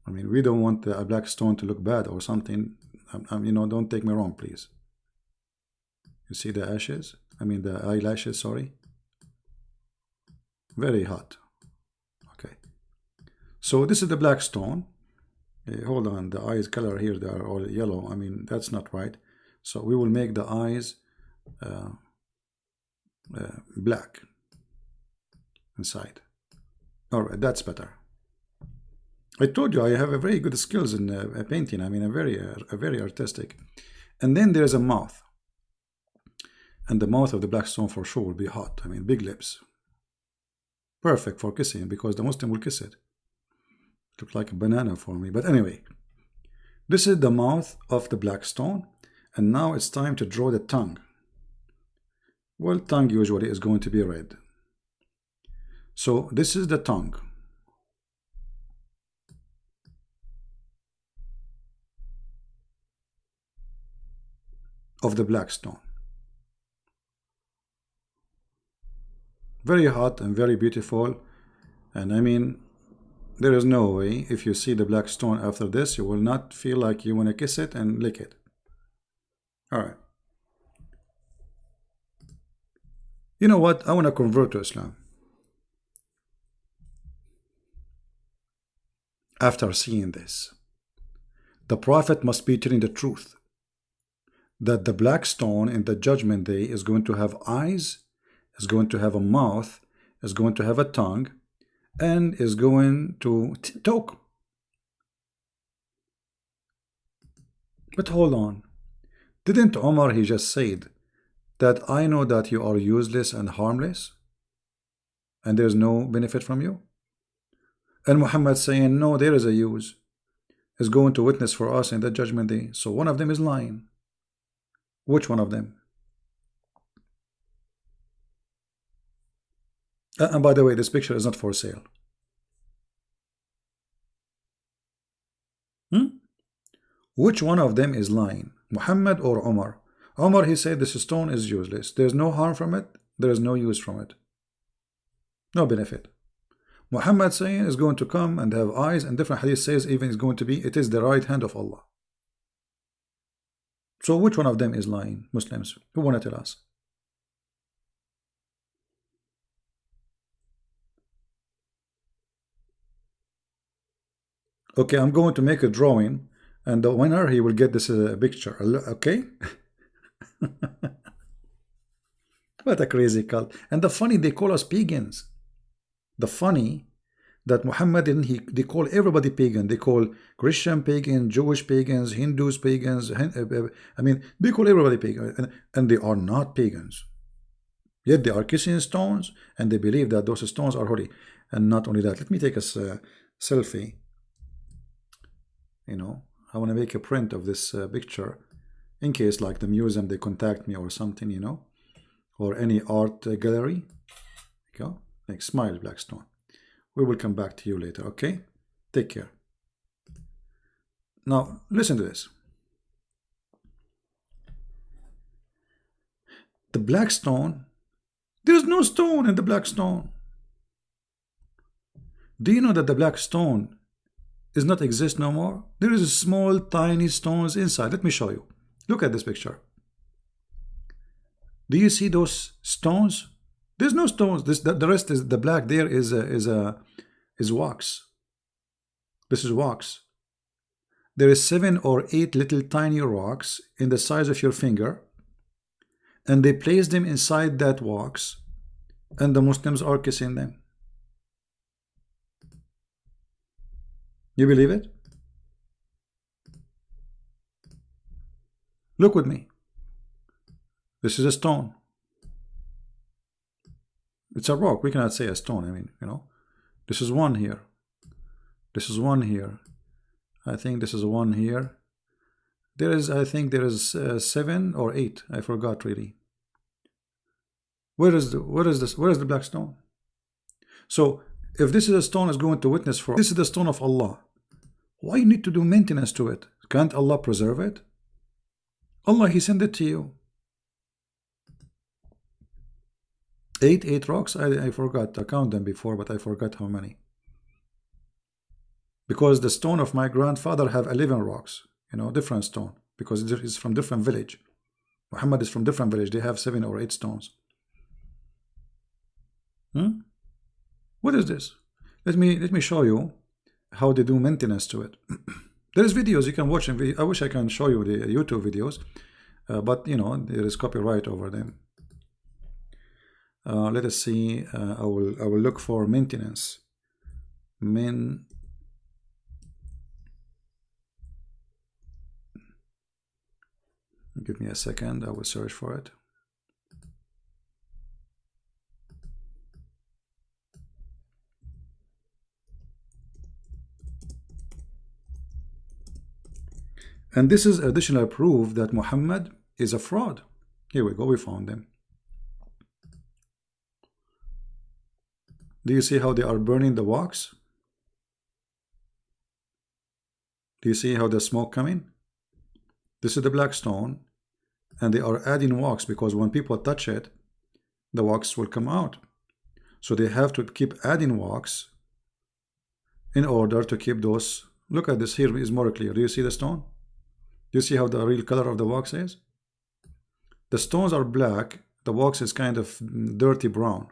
I mean, we don't want the black stone to look bad or something. You know, don't take me wrong, please. You see the ashes? I mean, the eyelashes, sorry. Very hot. Okay. So this is the black stone. Hold on, the eyes color here, they are all yellow. I mean, that's not right. So we will make the eyes black inside. All right, that's better. I told you I have a very good skills in painting. I mean, a very artistic. And then there's a mouth, and the mouth of the black stone for sure will be hot. I mean, big lips, perfect for kissing, because the Muslim will kiss it. Looks like a banana for me, but anyway, this is the mouth of the black stone, and now it's time to draw the tongue. Well, tongue usually is going to be red. So this is the tongue. Of the black stone. Very hot and very beautiful. And I mean, there is no way, if you see the black stone after this, you will not feel like you want to kiss it and lick it. All right. You know what? I want to convert to Islam. After seeing this, the Prophet must be telling the truth, that the black stone in the judgment day is going to have eyes, is going to have a mouth, is going to have a tongue, and is going to talk. But hold on, didn't Omar, he just said that I know that you are useless and harmless and there's no benefit from you? And Muhammad saying no, there is a use, is going to witness for us in the judgment day. So one of them is lying. Which one of them? And by the way, this picture is not for sale. Which one of them is lying? Muhammad or Omar? Omar, he said this stone is useless. There's no harm from it. There is no use from it. No benefit. Muhammad saying is going to come and have eyes, and different hadith says even is going to be, it is the right hand of Allah. So which one of them is lying? Muslims, who want to tell us? Okay, I'm going to make a drawing, and the winner, he will get this picture. Okay. What a crazy cult. And the funny, they call us pagans. The funny that Muhammad they call everybody pagan. They call Christian pagan, Jewish pagans, Hindus pagans. I mean, they call everybody pagan, and they are not pagans. Yet they are kissing stones, and they believe that those stones are holy. And not only that, let me take a selfie. You know, I want to make a print of this picture, in case like the museum they contact me or something, you know, or any art gallery. Go, like smile, Blackstone. We will come back to you later, okay? Take care. Now, listen to this. The black stone, there is no stone in the black stone. Do you know that the black stone does not exist no more? There is a small, tiny stones inside. Let me show you. Look at this picture. Do you see those stones? There's no stones. The rest is the black. There is wax. This is wax. There is 7 or 8 little tiny rocks in the size of your finger, and they place them inside that wax, and the Muslims are kissing them. You believe it? Look with me. This is a stone. It's a rock. We cannot say a stone. I mean, you know, this is one here. This is one here. I think this is one here. There is, I think there is 7 or 8. I forgot really. Where is this? Where is the black stone? So if this is a stone is going to witness for, this is the stone of Allah. Why you need to do maintenance to it? Can't Allah preserve it? Allah, He sent it to you. 8 rocks. I forgot to count them before, but I forgot how many. Because the stone of my grandfather have 11 rocks, you know, different stone, because it's from different village. Muhammad is from different village. They have 7 or 8 stones. What is this? Let me show you how they do maintenance to it. There is videos you can watch. I wish I can show you the YouTube videos, but you know there is copyright over them. Let us see. I will look for maintenance. Give me a second. I will search for it. And this is additional proof that Muhammad is a fraud. Here we go. We found them. Do you see how they are burning the wax? Do you see how the smoke coming? This is the black stone, and they are adding wax because when people touch it, the wax will come out. So they have to keep adding wax in order to keep those. Look at this here is more clear. Do you see the stone? Do you see how the real color of the wax is? The stones are black. The wax is kind of dirty brown.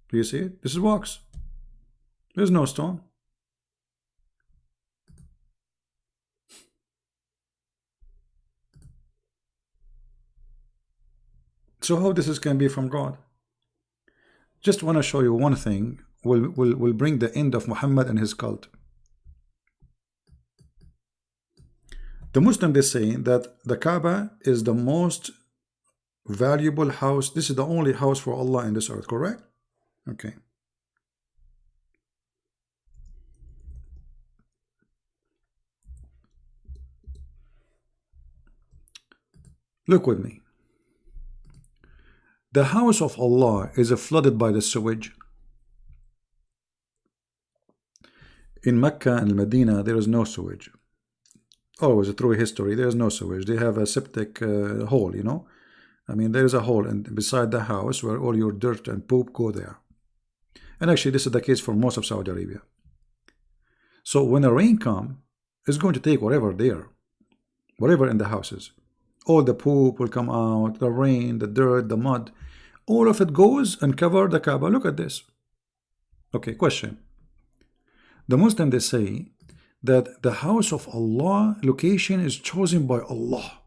Do you see it? This is wax. There's no stone. So how this can be from God? Just want to show you one thing will bring the end of Muhammad and his cult. The Muslim, they say that the Kaaba is the most valuable house. This is the only house for Allah in this earth, correct? Okay. Look with me. The house of Allah is flooded by the sewage. In Mecca and Medina, there is no sewage. Always through history, there is no sewage. They have a septic hole, you know. I mean, there is a hole beside the house where all your dirt and poop go there. And actually, this is the case for most of Saudi Arabia. So when the rain comes, it's going to take whatever there, whatever in the houses. All the poop will come out, the rain, the dirt, the mud. All of it goes and cover the Kaaba. Look at this. Okay, question. The Muslim, they say that the house of Allah location is chosen by Allah.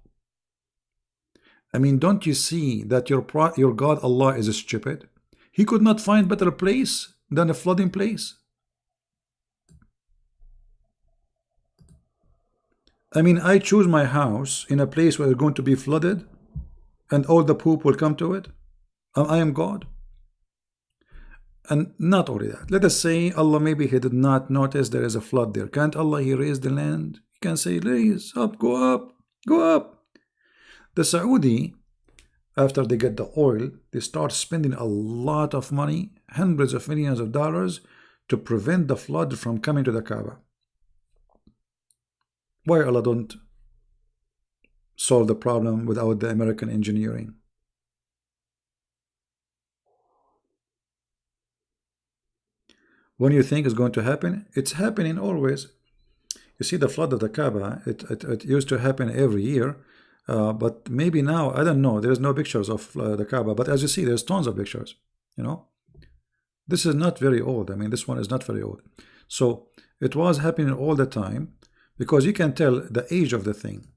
I mean, don't you see that your God Allah is stupid? He could not find better place than a flooding place. I mean, I choose my house in a place where it's going to be flooded and all the poop will come to it. I am God. And not only that, let us say Allah maybe He did not notice there is a flood there. Can't Allah He raise the land? He can say, raise up, go up, go up. The Saudi, after they get the oil, they start spending a lot of money, hundreds of millions of dollars, to prevent the flood from coming to the Kaaba. Why Allah don't solve the problem without the American engineering? When you think it's going to happen, it's happening always. You see the flood of the Kaaba, it used to happen every year, but maybe now, I don't know, there's no pictures of the Kaaba, but as you see, there's tons of pictures, you know. This is not very old. I mean, this one is not very old. So it was happening all the time, because you can tell the age of the thing.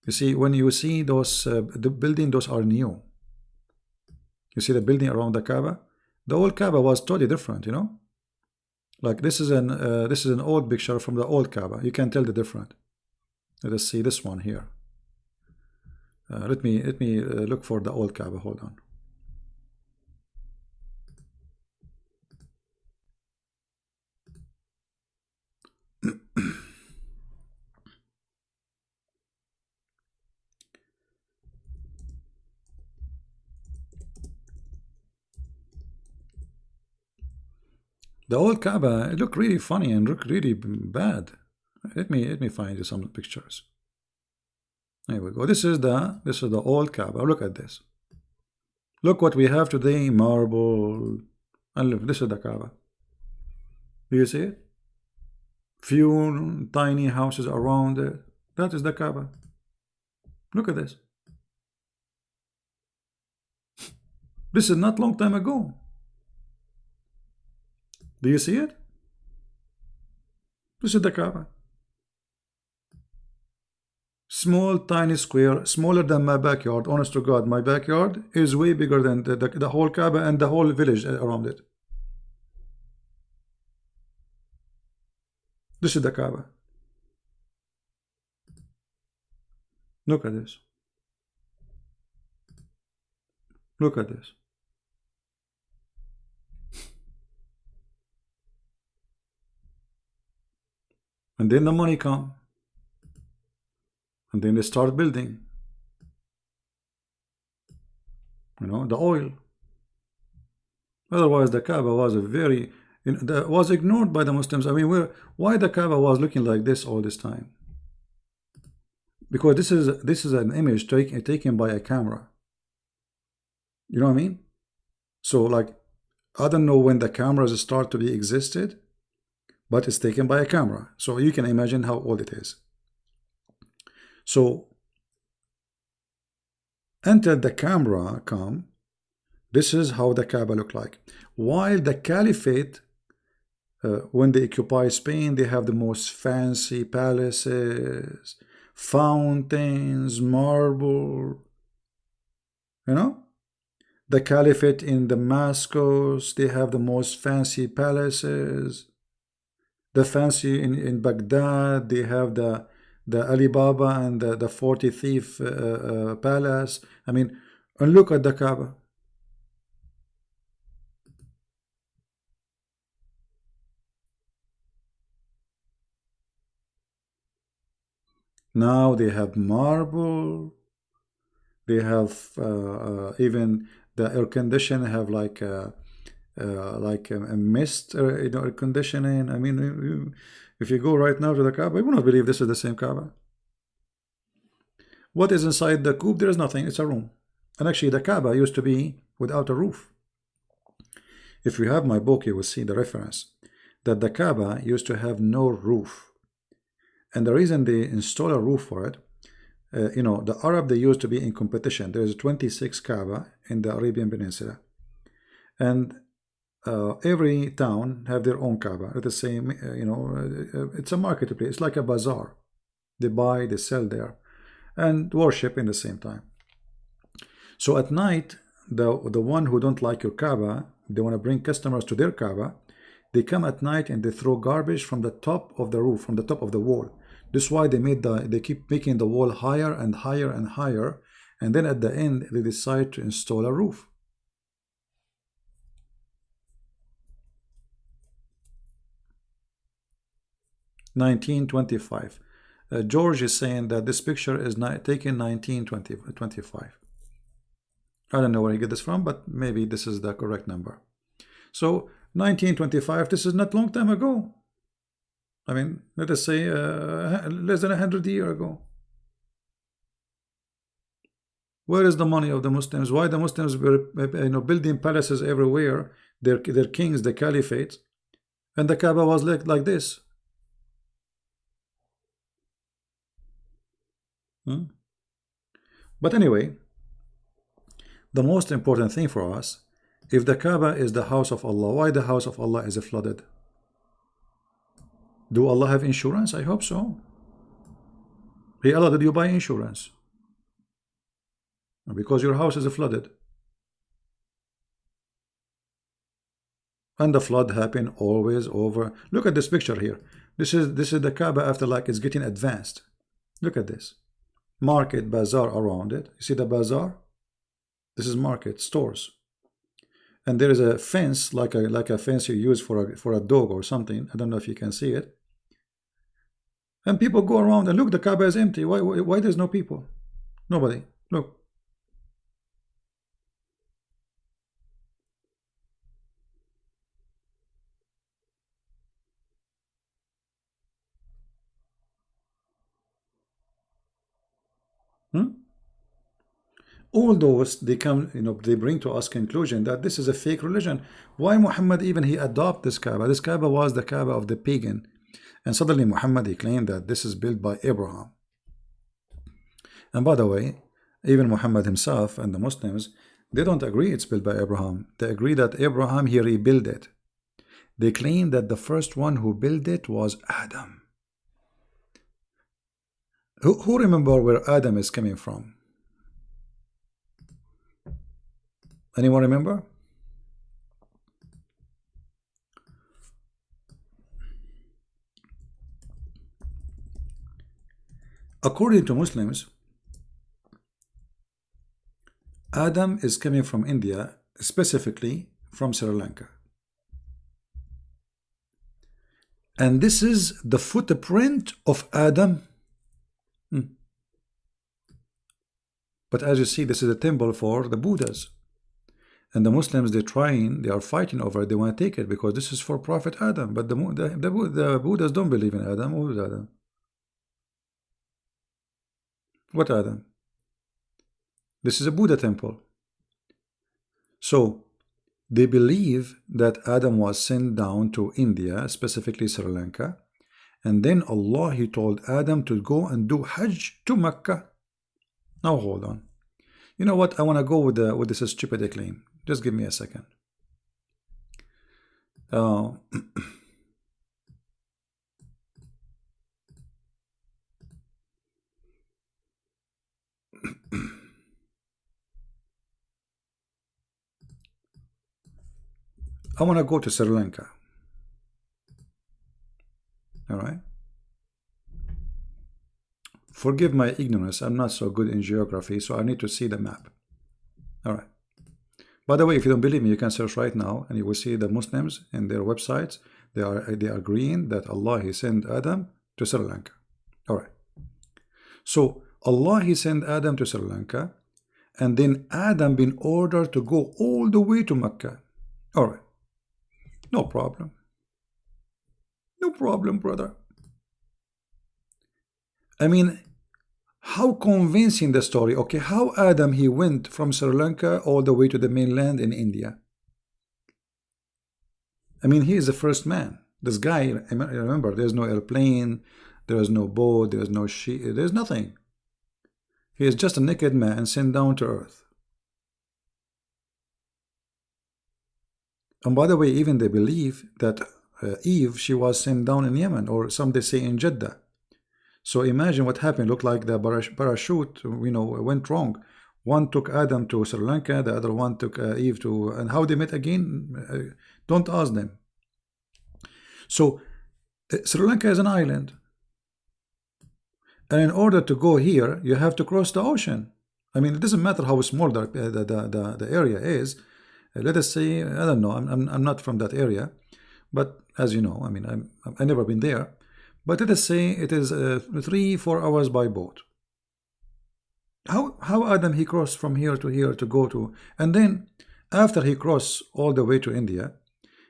You see, when you see those, the building, those are new. You see the building around the Kaaba? The old Kaaba was totally different, you know. Like this is an old picture from the old Kaaba. You can tell the difference. Let us see this one here. Let me look for the old Kaaba. Hold on. The old Kaaba, it looked really funny and looked really bad. Let me find you some pictures. There we go. This is the old Kaaba. Look at this. Look what we have today, marble. And look, this is the Kaaba. Do you see it? Few tiny houses around it. That is the Kaaba. Look at this. This is not long time ago. Do you see it? This is the Kaaba. Small, tiny square, smaller than my backyard. Honest to God, my backyard is way bigger than the whole Kaaba and the whole village around it. This is the Kaaba. Look at this. Look at this. And then the money come. And then they start building. You know, the oil. Otherwise, the Kaaba was was ignored by the Muslims. I mean, why the Kaaba was looking like this all this time? Because this is an image taken by a camera. You know what I mean? So, like, I don't know when the cameras start to be existed, but it's taken by a camera. So you can imagine how old it is. So until the camera come, this is how the Kaaba look like. While the Caliphate, when they occupy Spain, they have the most fancy palaces, fountains, marble. You know, the Caliphate in Damascus, they have the most fancy palaces. The fancy in Baghdad, they have the Alibaba and the 40 thief palace. I mean, and look at the Kaaba. Now they have marble. They have even the air conditioning have like a mist air conditioning. I mean, if you go right now to the Kaaba, you will not believe this is the same Kaaba. What is inside the coop? There is nothing. It's a room. And actually, the Kaaba used to be without a roof. If you have my book, you will see the reference that the Kaaba used to have no roof. And the reason they install a roof for it, you know, the Arab, they used to be in competition. There is 26 Kaaba in the Arabian Peninsula. And every town have their own Kaaba. It's the same, you know, it's a marketplace. It's like a bazaar. They buy, they sell there, and worship in the same time. So at night, the one who don't like your Kaaba, they want to bring customers to their Kaaba. They come at night and they throw garbage from the top of the roof, from the top of the wall. This is why they keep making the wall higher and higher and higher, and then at the end they decide to install a roof. (1925). George is saying that this picture is taken 1925. I don't know where he get this from, but maybe this is the correct number. So 1925, this is not long time ago. I mean, let us say less than 100 years ago. Where is the money of the Muslims? Why the Muslims were building palaces everywhere, their kings, the caliphate, and the Kaaba was like this? But anyway, the most important thing for us, if the Kaaba is the house of Allah, why the house of Allah is flooded? Do Allah have insurance? I hope so. Hey Allah, did you buy insurance? Because your house is flooded. And the flood happened always over. Look at this picture here. This is the Kaaba after, like, it's getting advanced. Look at this. market, bazaar around it. You see the bazaar? This is market, stores. And there is a fence, like a fence you use for a dog or something. I don't know if you can see it. And people go around and look, the Kaaba is empty. Why there's no people? Nobody. Look. All those, they come, they bring to us conclusion that this is a fake religion. Why Muhammad even he adopt this Kaaba? This Kaaba was the Kaaba of the pagan, and suddenly Muhammad he claimed that this is built by Abraham. And by the way, even Muhammad himself and the Muslims, they don't agree it's built by Abraham. They agree that Abraham he rebuilt it. They claim that the first one who built it was Adam. Who remember where Adam is coming from? Anyone remember? According to Muslims, Adam is coming from India, specifically from Sri Lanka. And this is the footprint of Adam. But as you see, this is a temple for the Buddhas. And the Muslims, they are fighting over it. They want to take it because this is for Prophet Adam. But the Buddhas don't believe in Adam. Who is Adam? What Adam? This is a Buddha temple. So they believe that Adam was sent down to India, specifically Sri Lanka. And then Allah, he told Adam to go and do Hajj to Mecca. Now hold on. You know what? I want to go with this stupid claim. Just give me a second. I want to go to Sri Lanka. All right. Forgive my ignorance. I'm not so good in geography, so I need to see the map. All right. By the way, if you don't believe me, you can search right now, and you will see the Muslims in their websites. They are agreeing that Allah he sent Adam to Sri Lanka. All right. So Allah he sent Adam to Sri Lanka, and then Adam been ordered to go all the way to Mecca. All right. No problem. No problem, brother. I mean, how convincing the story. Okay, how Adam he went from Sri Lanka all the way to the mainland in India. I mean, he is the first man. This guy, remember, there's no airplane, there is no boat, there's no ship, there's nothing. He is just a naked man sent down to earth. And by the way, even they believe that Eve, she was sent down in Yemen, or some they say in Jeddah. So imagine what happened. Looked like the parachute, went wrong. One took Adam to Sri Lanka, the other one took Eve to, and how they met again, don't ask them. So Sri Lanka is an island, and in order to go here, you have to cross the ocean. I mean, it doesn't matter how small the area is. Let us say, I don't know, I'm not from that area, but as you know, I mean, I've never been there. But let us say it is 3-4 hours by boat. How Adam he crossed from here to go to, and then after he crossed all the way to India,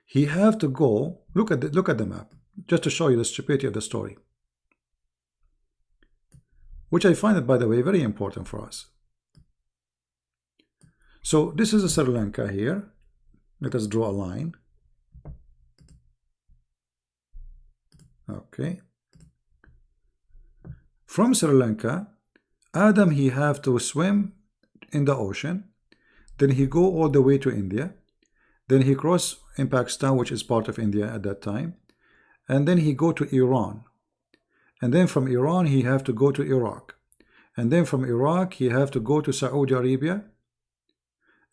he have to go. Look at the map, just to show you the stupidity of the story, which I find it, by the way, very important for us. So this is Sri Lanka here. Let us draw a line. Okay. From Sri Lanka, Adam he have to swim in the ocean, then he go all the way to India, then he cross in Pakistan, which is part of India at that time, and then he go to Iran, and then from Iran he have to go to Iraq, and then from Iraq he have to go to Saudi Arabia,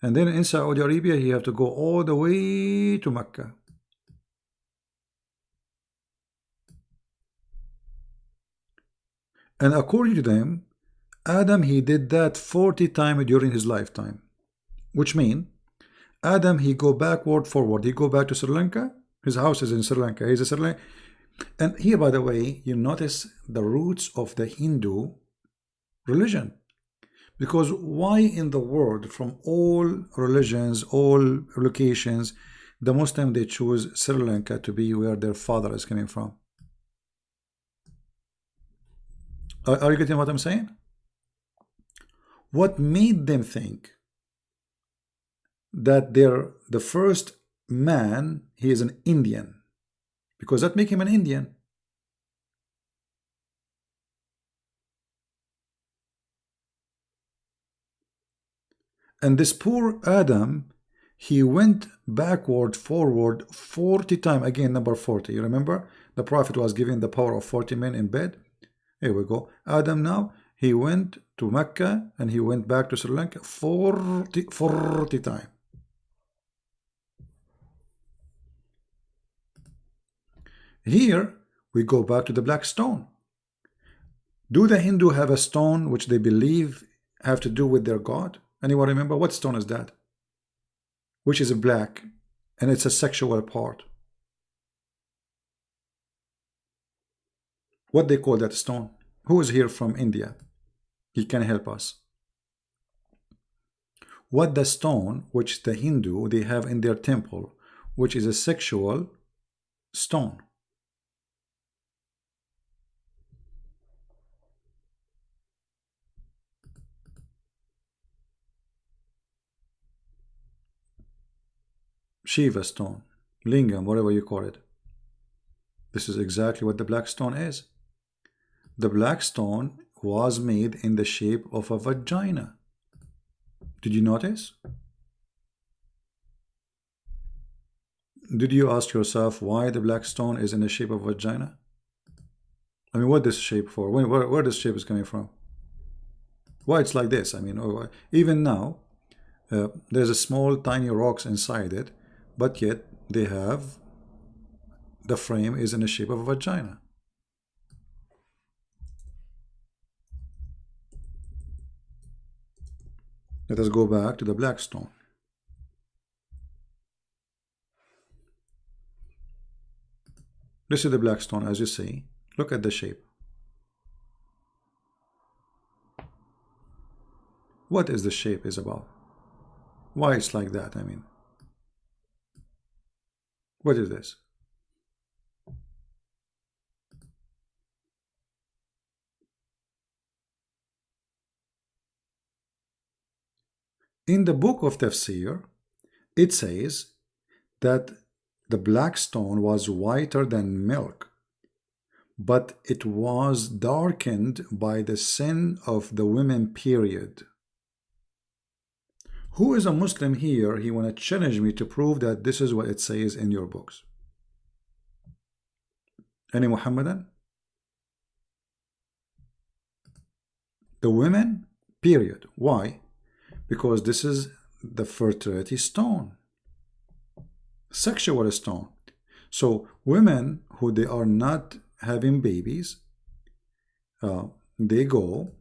and then in Saudi Arabia he have to go all the way to Mecca. And according to them, Adam, he did that 40 times during his lifetime, which means Adam, he go backward, forward. He go back to Sri Lanka. His house is in Sri Lanka. He's a Sri Lanka. And here, by the way, you notice the roots of the Hindu religion. Because why in the world, from all religions, all locations, the Muslim, they choose Sri Lanka to be where their father is coming from? Are you getting what I'm saying? What made them think that the first man, he is an Indian? Because that make him an Indian. And this poor Adam, he went backward, forward 40 times. Again, number 40. You remember? The Prophet was given the power of 40 men in bed. Here we go. Adam now, he went to Mecca and he went back to Sri Lanka 40 times. Here, we go back to the black stone. Do the Hindu have a stone which they believe have to do with their God? Anyone remember? What stone is that? Which is black, and it's a sexual part. What they call that stone? Who is here from India? He can help us. What the stone which the Hindu, they have in their temple, which is a sexual stone? Shiva stone, lingam, whatever you call it. This is exactly what the black stone is. The black stone was made in the shape of a vagina. Did you notice? Did you ask yourself why the black stone is in the shape of a vagina? I mean, what this shape for? Where this shape is coming from? Why it's like this? I mean, even now, there's a small tiny rocks inside it, but yet they have, the frame is in the shape of a vagina. Let us go back to the black stone. This is the black stone, as you see. Look at the shape. What is the shape is about? Why it's like that? I mean, what is this? In the book of Tafsir, it says that the black stone was whiter than milk, but it was darkened by the sin of the women, period. Who is a Muslim here? He want to challenge me to prove that this is what it says in your books. Any Muhammadan? The women, period. Why? Because this is the fertility stone, sexual stone. So women who they are not having babies, they go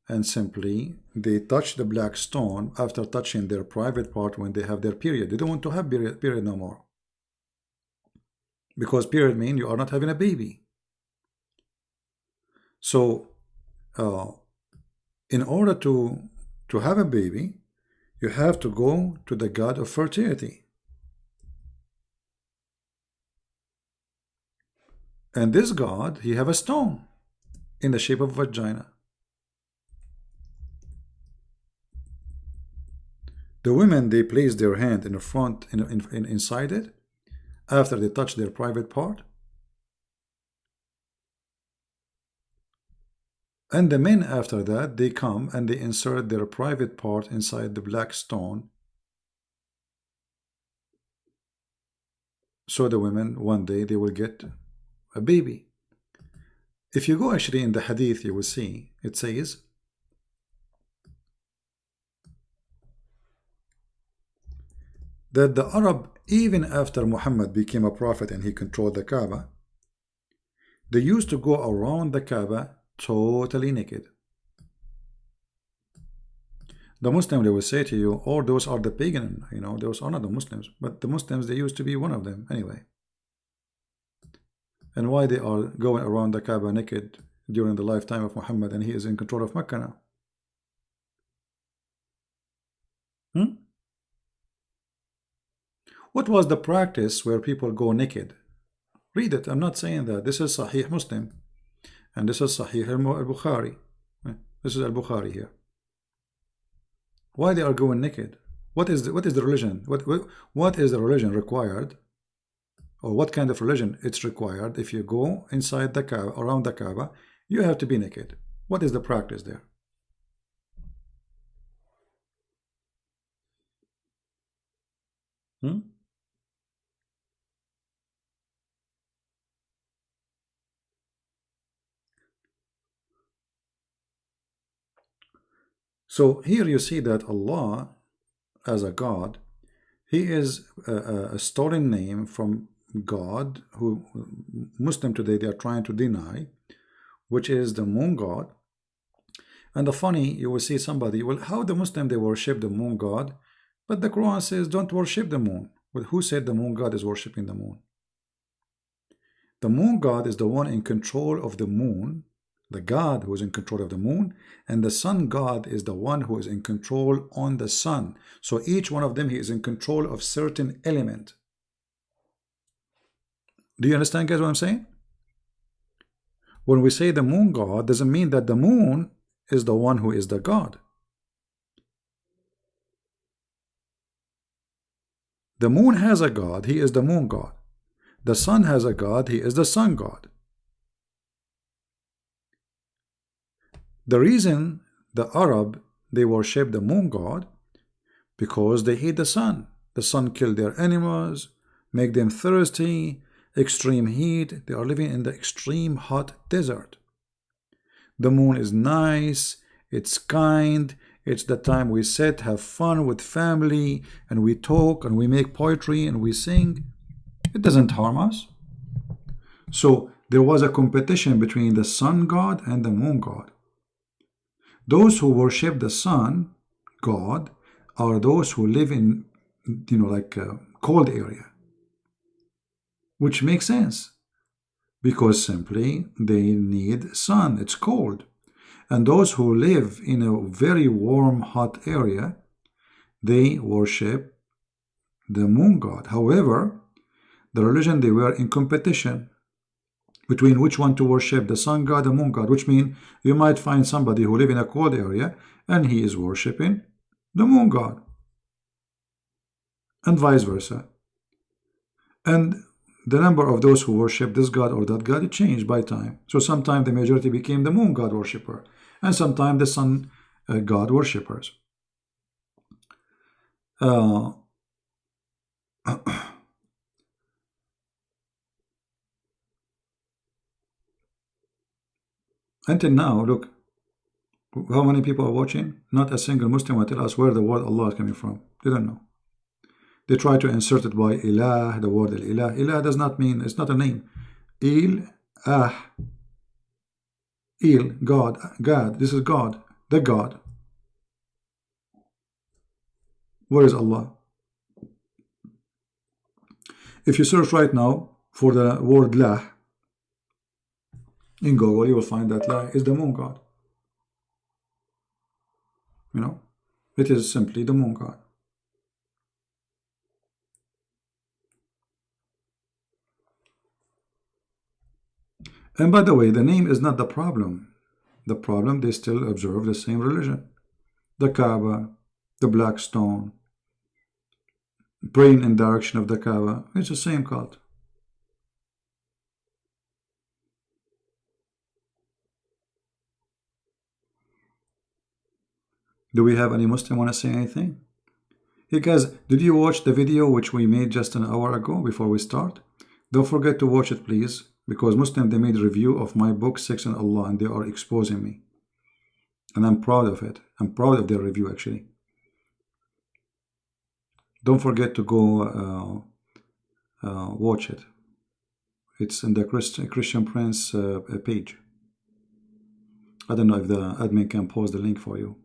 and simply they touch the black stone after touching their private part when they have their period. They don't want to have period no more, because period means you are not having a baby. So in order to have a baby, you have to go to the god of fertility. And this god, he have a stone in the shape of a vagina. The women, they place their hand in the front, inside it, after they touch their private part. And the men, after that, they come and they insert their private part inside the black stone. So the women, one day, they will get a baby. If you go actually in the hadith, you will see, it says, that the Arab, even after Muhammad became a prophet and he controlled the Kaaba, they used to go around the Kaaba totally naked. The Muslim, they will say to you, oh, those are the pagan, those are not the Muslims. But the Muslims, they used to be one of them anyway. And why they are going around the Kaaba naked during the lifetime of Muhammad, and he is in control of Mecca now? What was the practice where people go naked? Read it. I'm not saying that. This is Sahih Muslim, and this is Sahih al-Bukhari. This is al-Bukhari here. Why they are going naked? What is the religion? What is the religion required, or what kind of religion it's required? If you go inside the Kaaba, around the Kaaba, you have to be naked. What is the practice there? So here you see that Allah, as a God, He is a stolen name from God, who Muslim today they are trying to deny, which is the moon god. And the funny, you will see somebody, well, how the Muslim they worship the moon god, but the Quran says don't worship the moon. Well, who said the moon god is worshiping the moon? The moon god is the one in control of the moon, the God who is in control of the moon, and the sun god is the one who is in control on the sun. So each one of them, he is in control of certain element. Do you understand, guys, what I'm saying? When we say the moon god, doesn't mean that the moon is the one who is the God. The moon has a God, he is the moon god. The sun has a God, he is the sun god. The reason the Arab, they worship the moon god, because they hate the sun. The sun killed their animals, make them thirsty, extreme heat. They are living in the extreme hot desert. The moon is nice, it's kind, it's the time we sit, have fun with family, and we talk, and we make poetry, and we sing. It doesn't harm us. So there was a competition between the sun god and the moon god. Those who worship the sun god are those who live in, like a cold area, which makes sense, because simply they need sun, it's cold. And those who live in a very warm, hot area, they worship the moon god. However, the religion, they were in competition between which one to worship, the sun god, the moon god, which means you might find somebody who live in a cold area and he is worshiping the moon god, and vice versa. And the number of those who worship this god or that god, it changed by time. So sometimes the majority became the moon god worshipper, and sometimes the sun god worshippers. Until now, look, how many people are watching? Not a single Muslim will tell us where the word Allah is coming from. They don't know. They try to insert it by ilah, the word ilah. Ilah does not mean, it's not a name. God, God, this is God, the God. Where is Allah? If you search right now for the word lah in Google, you will find that lah is the moon god. It is simply the moon god. And by the way, the name is not the problem. The problem, they still observe the same religion. The Kaaba, the black stone, praying in direction of the Kaaba, it's the same cult. Do we have any Muslim want to say anything? Hey guys, did you watch the video which we made just an hour ago before we start? Don't forget to watch it, please, because Muslim, they made a review of my book, Sex and Allah, and they are exposing me. And I'm proud of it. I'm proud of their review, actually. Don't forget to go watch it. It's in the Christian Prince page. I don't know if the admin can post the link for you.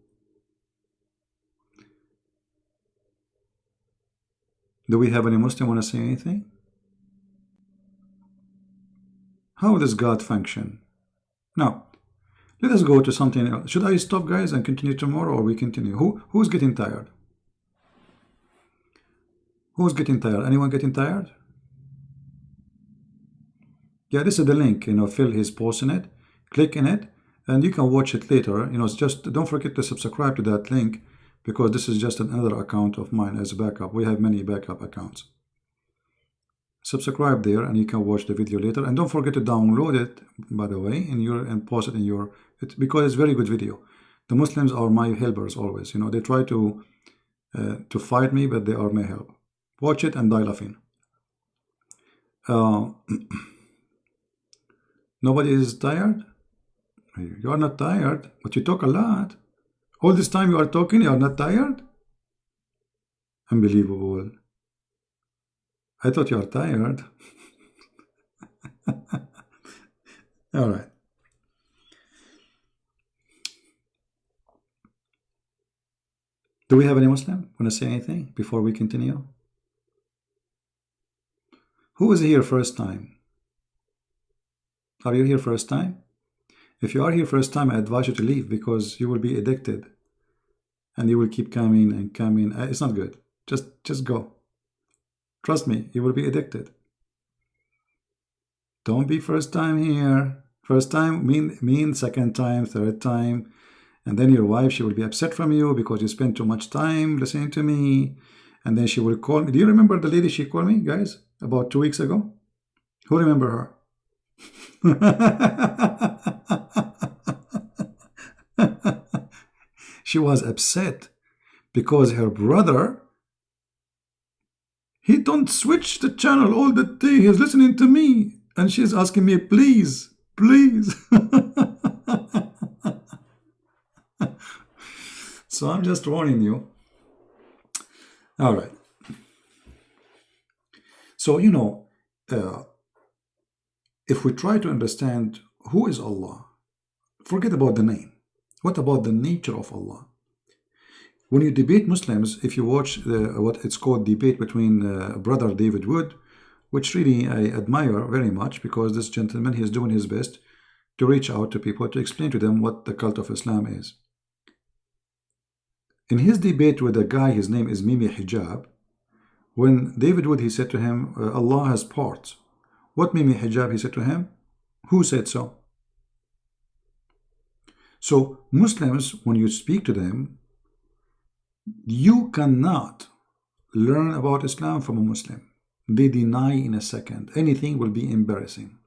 Do we have any Muslim want to say anything? How does God function? Now, let us go to something else. Should I stop, guys, and continue tomorrow, or we continue? Who's getting tired? Who's getting tired? Anyone getting tired? Yeah, this is the link. Phil is posting it. Click in it, and you can watch it later. It's just, don't forget to subscribe to that link, because this is just another account of mine as a backup. We have many backup accounts. Subscribe there, and you can watch the video later. And don't forget to download it, by the way, and post it in your, because it's very good video. The Muslims are my helpers always. They try to fight me, but they are my help. Watch it and die laughing. Nobody is tired? You are not tired, but you talk a lot. All this time you are talking, you are not tired? Unbelievable. I thought you are tired. All right. Do we have any Muslim want to say anything before we continue? Who is here first time? Are you here first time? If you are here first time, I advise you to leave, because you will be addicted and you will keep coming and coming. It's not good. Just go. Trust me, you will be addicted. Don't be first time here. First time mean second time, third time, and then your wife, she will be upset from you because you spend too much time listening to me, and then she will call me. Do you remember the lady she called me, guys, about 2 weeks ago? Who remember her? She was upset because her brother, he don't switch the channel all the day. He's listening to me, and she's asking me, please, please. So I'm just warning you. All right. So, if we try to understand who is Allah, forget about the name. What about the nature of Allah? When you debate Muslims, if you watch what it's called debate between brother David Wood, which really I admire very much, because this gentleman, he is doing his best to reach out to people, to explain to them what the cult of Islam is. In his debate with a guy, his name is Mimi Hijab, when David Wood, he said to him, Allah has parts. What Mimi Hijab, he said to him? Who said so? So Muslims, when you speak to them, you cannot learn about Islam from a Muslim. They deny in a second. Anything will be embarrassing.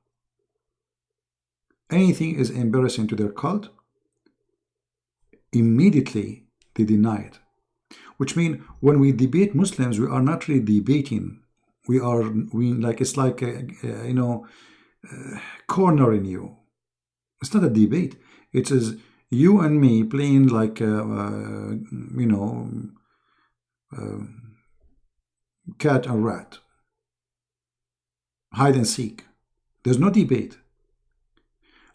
Anything is embarrassing to their cult, immediately they deny it. Which means when we debate Muslims, we are not really debating. It's like cornering you. It's not a debate. It is you and me playing like cat and rat, hide and seek. There's no debate.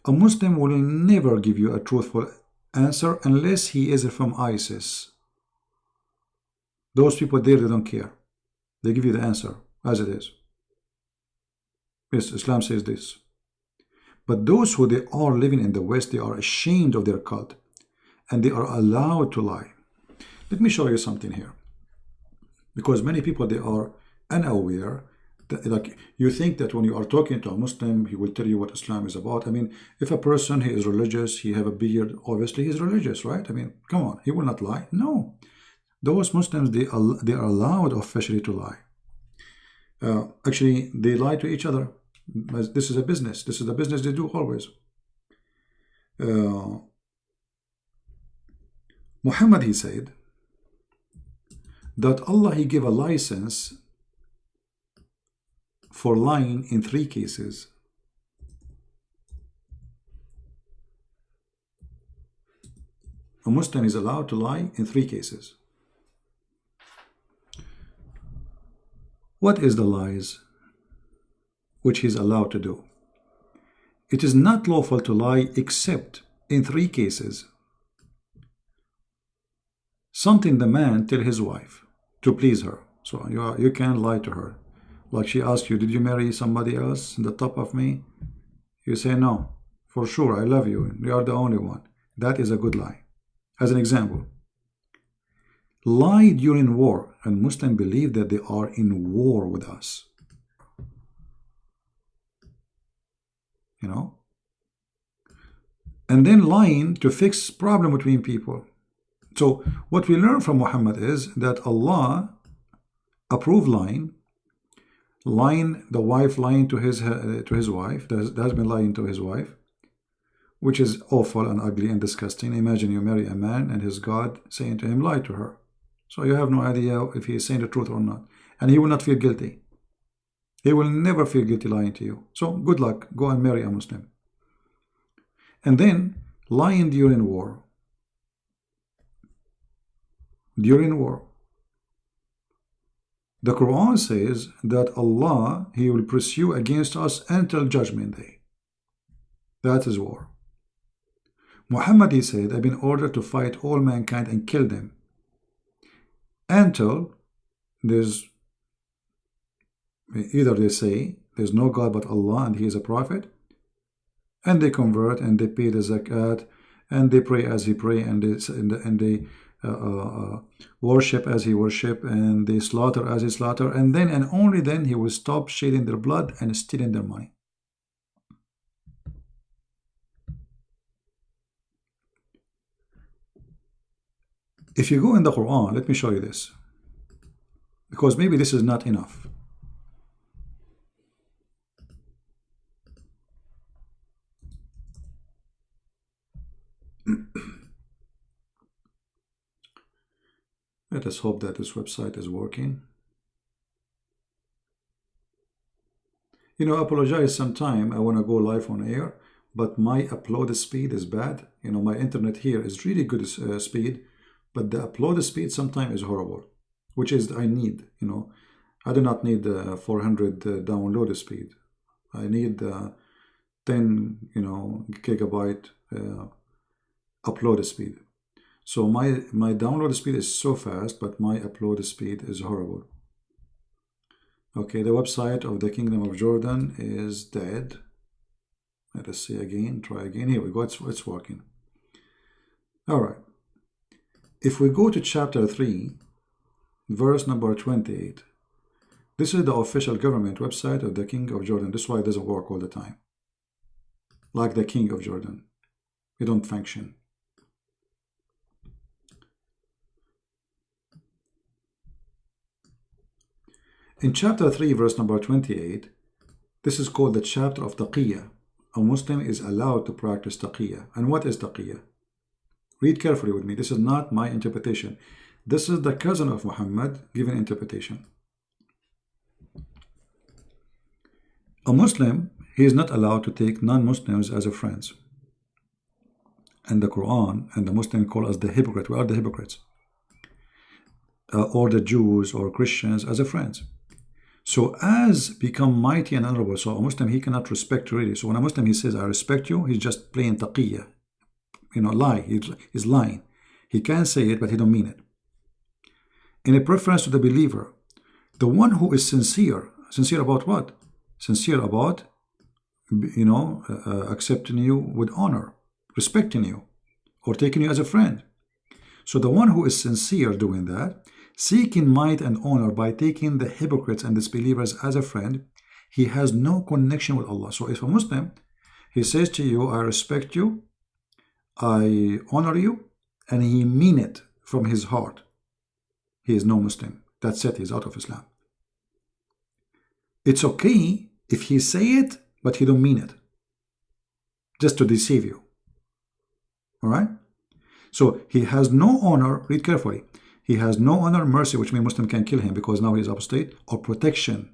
A Muslim will never give you a truthful answer unless he is from ISIS. Those people there, they don't care. They give you the answer as it is. Yes, Islam says this. But those who they are living in the West, they are ashamed of their cult, and they are allowed to lie. Let me show you something here, because many people, they are unaware that, like, you think that when you are talking to a Muslim, he will tell you what Islam is about. I mean, if a person, he is religious, he have a beard, obviously he's religious, right? I mean, come on, he will not lie. No, those Muslims, they are allowed officially to lie. Actually, they lie to each other. This is a business. This is the business they do always. Muhammad, he said that Allah, he gave a license for lying in 3 cases. A Muslim is allowed to lie in 3 cases. What is the lies which he is allowed to do? It is not lawful to lie except in 3 cases. Something the man tell his wife to please her. So you can lie to her. Like she asks you, did you marry somebody else on the top of me? You say no. For sure, I love you. You are the only one. That is a good lie. As an example, lie during war, and Muslims believe that they are in war with us. You know? And then lying to fix problem between people. So what we learn from Muhammad is that Allah approved lying, the wife lying to his wife, the husband lying to his wife, which is awful and ugly and disgusting. Imagine you marry a man and his God saying to him, lie to her. So you have no idea if he is saying the truth or not. And he will not feel guilty. He will never feel guilty lying to you. So good luck. Go and marry a Muslim. And then lying during war. During war. The Quran says that Allah, He will pursue against us until Judgment Day. That is war. Muhammad, he said, I've been ordered to fight all mankind and kill them until there's either they say there's no God but Allah and He is a prophet, and they convert and they pay the zakat and they pray as He pray and they worship as He worship and they slaughter as He slaughter, and then and only then He will stop shedding their blood and stealing their money. If you go in the Quran, let me show you this, because maybe this is not enough. Let us hope that this website is working. You know, I apologize sometime. I want to go live on air, but my upload speed is bad. You know, my internet here is really good speed, but the upload speed sometimes is horrible, which is I need. You know, I do not need 400 download speed. I need 10 gigabyte upload speed. So my download speed is so fast, but my upload speed is horrible. Okay, the website of the Kingdom of Jordan is dead. Let us see again, try again. Here we go, it's working. All right. If we go to chapter 3, verse number 28, this is the official government website of the King of Jordan. This is why it doesn't work all the time. Like the King of Jordan. It don't function. In chapter 3, verse number 28, this is called the chapter of Taqiyya. A Muslim is allowed to practice Taqiyya. And what is Taqiyya? Read carefully with me. This is not my interpretation. This is the cousin of Muhammad giving interpretation. A Muslim, he is not allowed to take non-Muslims as friends. And the Quran and the Muslim call us the hypocrite. We are the hypocrites. Or the Jews or Christians as friends. So as become mighty and honorable, so a Muslim, he cannot respect really. So when a Muslim, he says, I respect you, he's just playing taqiyya. You know, lie. He's lying. He can say it, but he don't mean it. In a preference to the believer, the one who is sincere. Sincere about what? Sincere about, accepting you with honor, respecting you, or taking you as a friend. So the one who is sincere doing that, seeking might and honor by taking the hypocrites and disbelievers as a friend, he has no connection with Allah. So if a Muslim, he says to you, I respect you, I honor you, and he mean it from his heart, he is no Muslim. That's it, he's out of Islam. It's okay if he say it, but he don't mean it, just to deceive you. All right? So he has no honor, read carefully, he has no honor, mercy, which means Muslim can kill him because now he is apostate, or protection.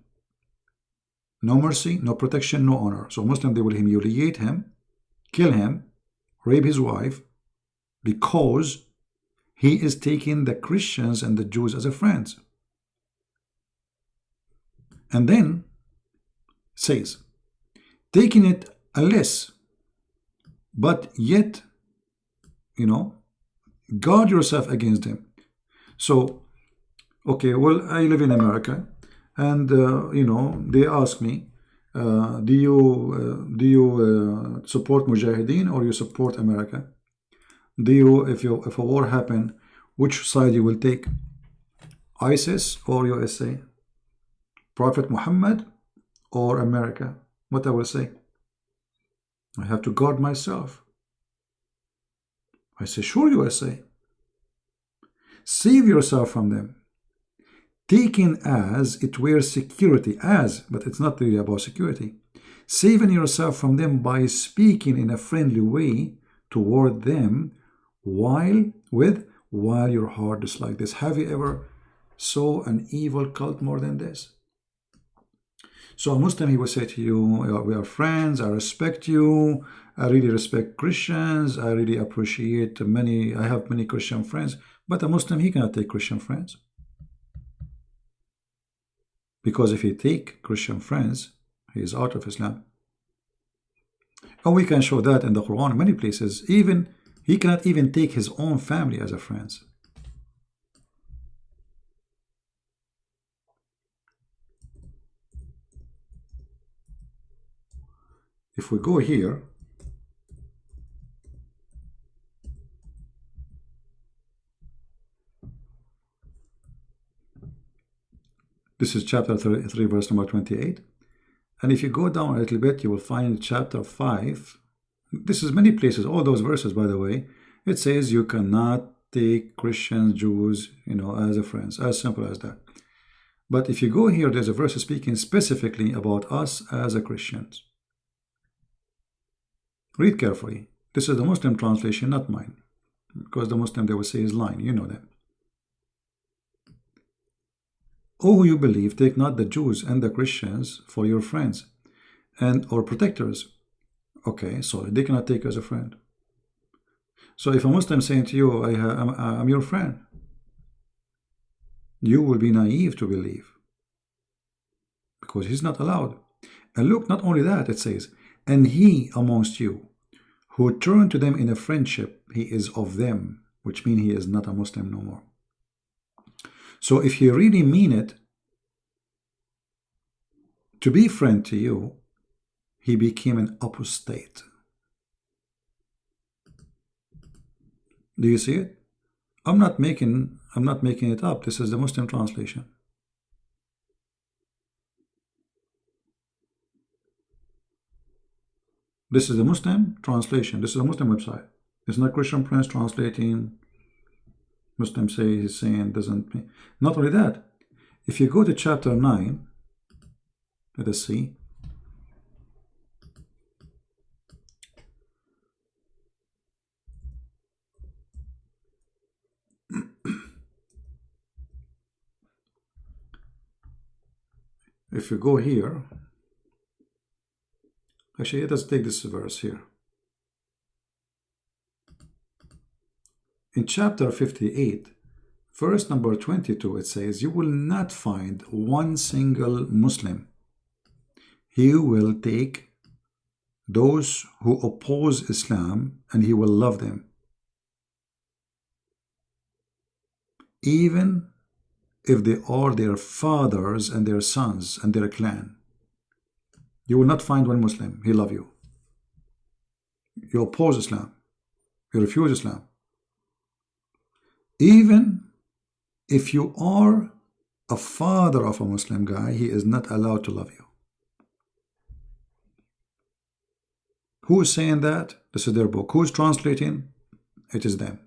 No mercy, no protection, no honor. So Muslim, they will humiliate him, kill him, rape his wife, because he is taking the Christians and the Jews as friends. And then says, taking it less, but yet, guard yourself against them. So Okay, well, I live in America, and you know, they ask me, do you support Mujahideen or you support America? Do you, if a war happen, which side you will take? ISIS or USA? Prophet Muhammad or America? What I will say? I have to guard myself. I say, sure, USA. Save yourself from them. Taken as it were security, as, but it's not really about security. Saving yourself from them by speaking in a friendly way toward them while your heart is like this. Have you ever saw an evil cult more than this? So a Muslim, he will say to you, we are friends, I respect you, I really respect Christians, I really appreciate I have many Christian friends, but a Muslim, he cannot take Christian friends. Because if he take Christian friends, he is out of Islam. And we can show that in the Quran in many places. Even he cannot even take his own family as a friends. If we go here, this is chapter 3 verse number 28. And if you go down a little bit, you will find chapter 5. This is many places, all those verses, by the way. It says you cannot take Christians, Jews, you know, as a friends. As simple as that. But if you go here, there's a verse speaking specifically about us as a Christians. Read carefully. This is the Muslim translation, not mine. Because the Muslim, they will say, is lying. You know that. O who you believe, take not the Jews and the Christians for your friends and or protectors. Okay, so they cannot take you as a friend. So if a Muslim saying to you, I'm your friend, you will be naive to believe. Because he's not allowed. And look, not only that, it says, and he amongst you who turn to them in a friendship, he is of them, which means he is not a Muslim no more. So if he really mean it to be friend to you, he became an apostate. Do you see it? I'm not making it up. This is the Muslim translation. This is the Muslim translation. This is a Muslim website. It's not Christian Prince translating. Muslim say he's saying doesn't mean. Not only that, if you go to chapter 9, let us see. If you go here, actually, let us take this verse here. In chapter 58, verse number 22, it says, you will not find one single Muslim. He will take those who oppose Islam and he will love them. Even if they are their fathers and their sons and their clan. You will not find one Muslim, he love you. You oppose Islam. You refuse Islam. Even if you are a father of a Muslim guy, he is not allowed to love you. Who is saying that? This is their book. Who is translating? It is them.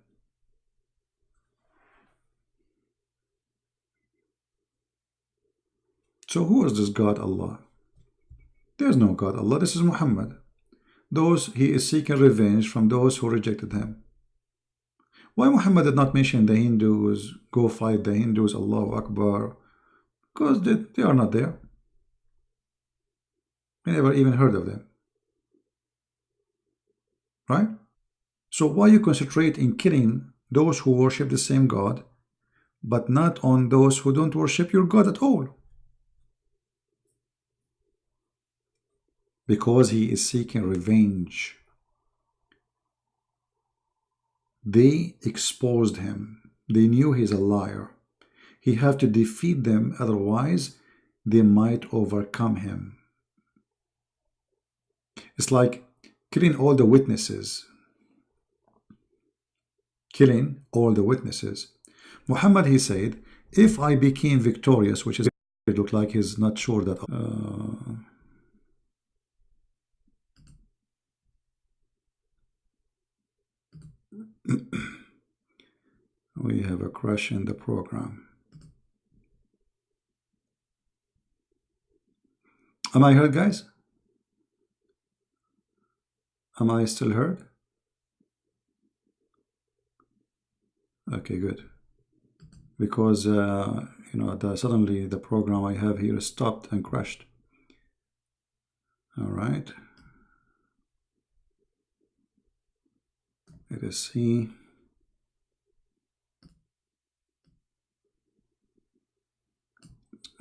So who is this God Allah? There is no God Allah. This is Muhammad. He is seeking revenge from those who rejected him. Why Muhammad did not mention the Hindus, go fight the Hindus, Allahu Akbar? Because they are not there. We never even heard of them. Right? So why you concentrate in killing those who worship the same God, but not on those who don't worship your God at all? Because he is seeking revenge. They exposed him. They knew he's a liar. He have to defeat them, otherwise they might overcome him. It's like killing all the witnesses. Killing all the witnesses. Muhammad, he said, if I became victorious, which is, it looked like he's not sure that we have a crash in the program. Am I heard, guys? Am I still heard? Okay, good. Because you know, suddenly the program I have here stopped and crashed. All right. Let us see.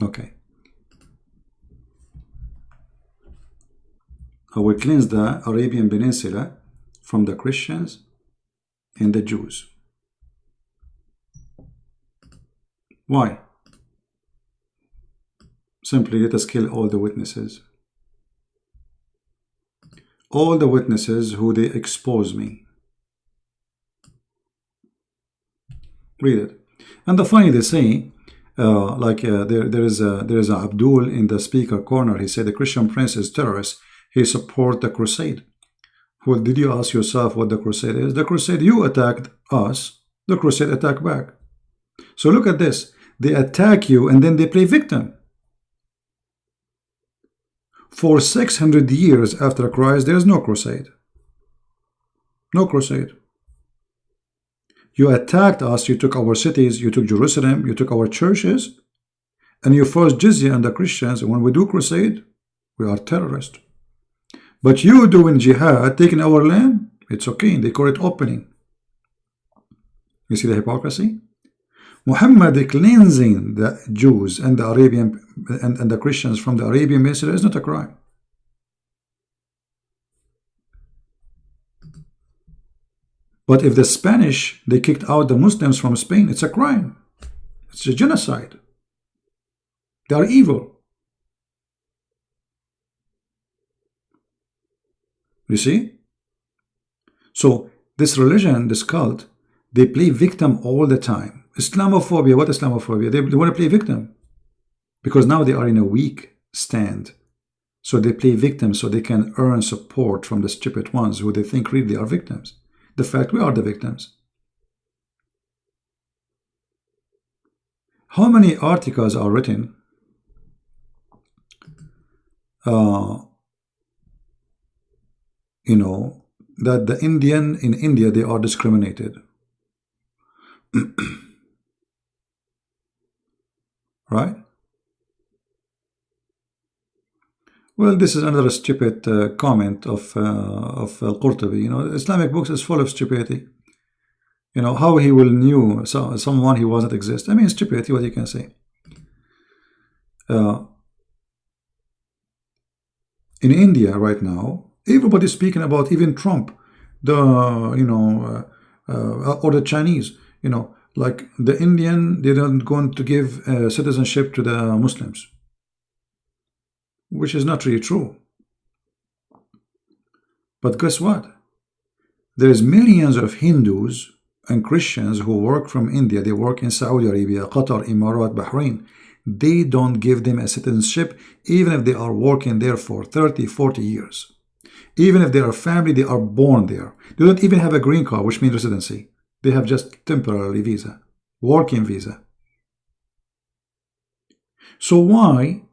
Okay. I will cleanse the Arabian Peninsula from the Christians and the Jews. Why? Simply let us kill all the witnesses. All the witnesses who they expose me. Read it. And the funny they say, there is a Abdul in the speaker corner. He said the Christian prince is terrorist. He support the crusade. Well, did you ask yourself what the crusade is? The crusade, you attacked us. The crusade attacked back. So look at this. They attack you and then they play victim. For 600 years after Christ, there is no crusade. No crusade. You attacked us, you took our cities, you took Jerusalem, you took our churches, and you forced jizya on the Christians. And when we do crusade, we are terrorists. But you doing jihad, taking our land, it's okay. They call it opening. You see the hypocrisy? Muhammad cleansing the Jews and the Arabian and the Christians from the Arabian Peninsula is not a crime. But if the Spanish, they kicked out the Muslims from Spain, it's a crime. It's a genocide. They are evil. You see? So this religion, this cult, they play victim all the time. Islamophobia, what Islamophobia? They want to play victim because now they are in a weak stand. So they play victim so they can earn support from the stupid ones who they think really are victims. The fact we are the victims. How many articles are written you know, that the Indian in India, they are discriminated. Right? Well, this is another stupid comment of Al-Qurtubi. You know, Islamic books is full of stupidity. You know, how he will knew someone he wasn't exist. I mean, stupidity, what you can say. In India right now, everybody's speaking about even Trump, or the Chinese, you know, like the Indian, they don't going to give citizenship to the Muslims, which is not really true. But guess what? There's millions of Hindus and Christians who work from India. They work in Saudi Arabia, Qatar, Emirat, Bahrain. They don't give them a citizenship even if they are working there for 30, 40 years. Even if they are family, they are born there. They don't even have a green card, which means residency. They have just temporary visa, working visa. So why,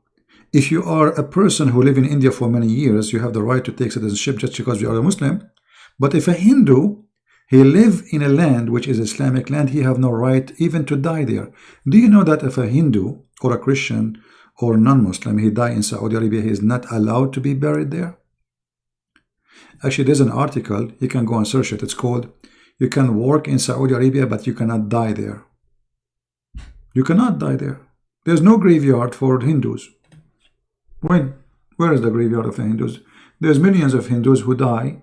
if you are a person who live in India for many years, you have the right to take citizenship just because you are a Muslim? But if a Hindu, he live in a land which is Islamic land, he have no right even to die there. Do you know that if a Hindu or a Christian or non-Muslim, he die in Saudi Arabia, he is not allowed to be buried there? Actually, there's an article, you can go and search it. It's called, you can work in Saudi Arabia, but you cannot die there. You cannot die there. There's no graveyard for Hindus. When? Where is the graveyard of the Hindus? There's millions of Hindus who die,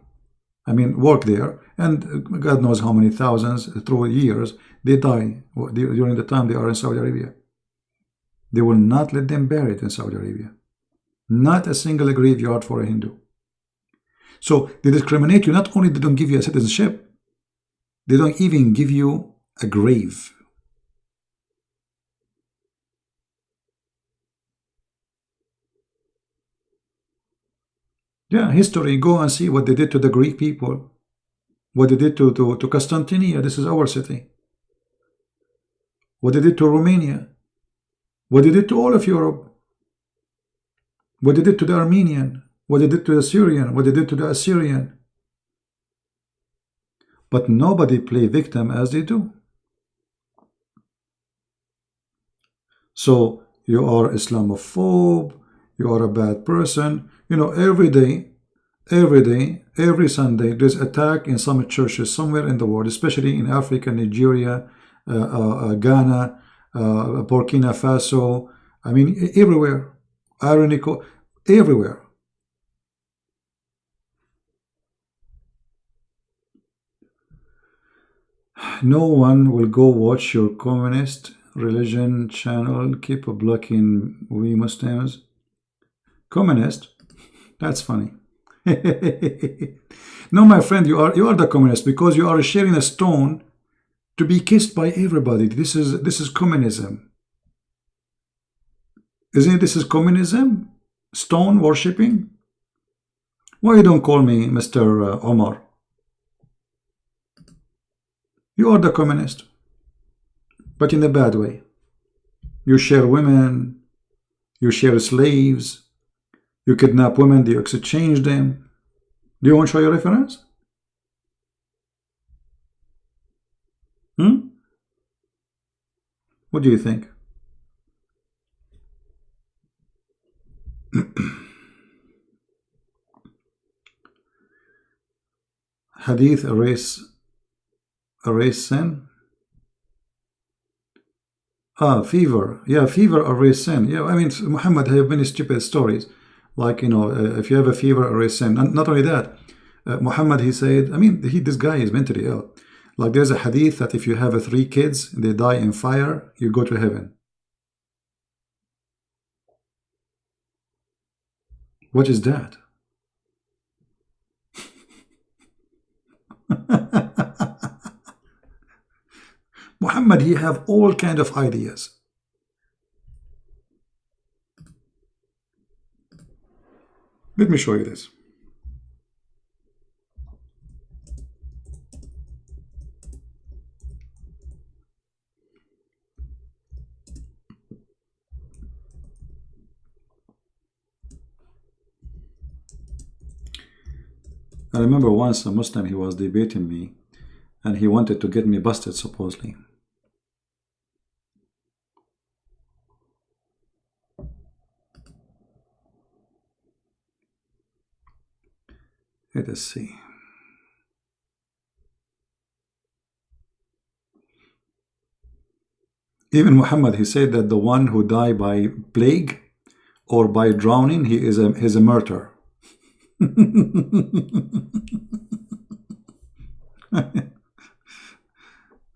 I mean, work there, And God knows how many thousands through years they die during the time they are in Saudi Arabia. They will not let them bury it in Saudi Arabia. Not a single graveyard for a Hindu. So they discriminate you. Not only they don't give you a citizenship, they don't even give you a grave. Yeah, history. Go and see what they did to the Greek people. What they did to Constantinia. This is our city. What they did to Romania. What they did to all of Europe. What they did to the Armenian. What they did to the Syrian. What they did to the Assyrian. But nobody play victim as they do. So you are Islamophobe. You are a bad person. You know, every day, every Sunday, there's attack in some churches somewhere in the world, especially in Africa, Nigeria, Ghana, Burkina Faso. I mean, everywhere. Ironical, everywhere. No one will go watch your communist religion channel. Keep blocking we Muslims. Communist? That's funny. No, my friend, you are the communist because you are sharing a stone to be kissed by everybody. This is communism. Isn't it? This is communism? Stone worshipping? Why you don't call me Mr. Omar? You are the communist, but in a bad way. You share women, you share slaves, you kidnap women, you exchange them. Do you want to show your reference? What do you think? Hadith erase sin? Fever. Yeah, fever erase sin. Yeah, I mean, Muhammad have many stupid stories. Like, you know, if you have a fever, erase sin. And not only that, Muhammad, he said, I mean, this guy is mentally ill. Like, there's a hadith that if you have 3 kids, they die in fire, you go to heaven. What is that? Muhammad, he have all kind of ideas. Let me show you this. I remember once a Muslim, he was debating me and he wanted to get me busted supposedly. Let us see. Even Muhammad, he said that the one who died by plague or by drowning, he is a martyr.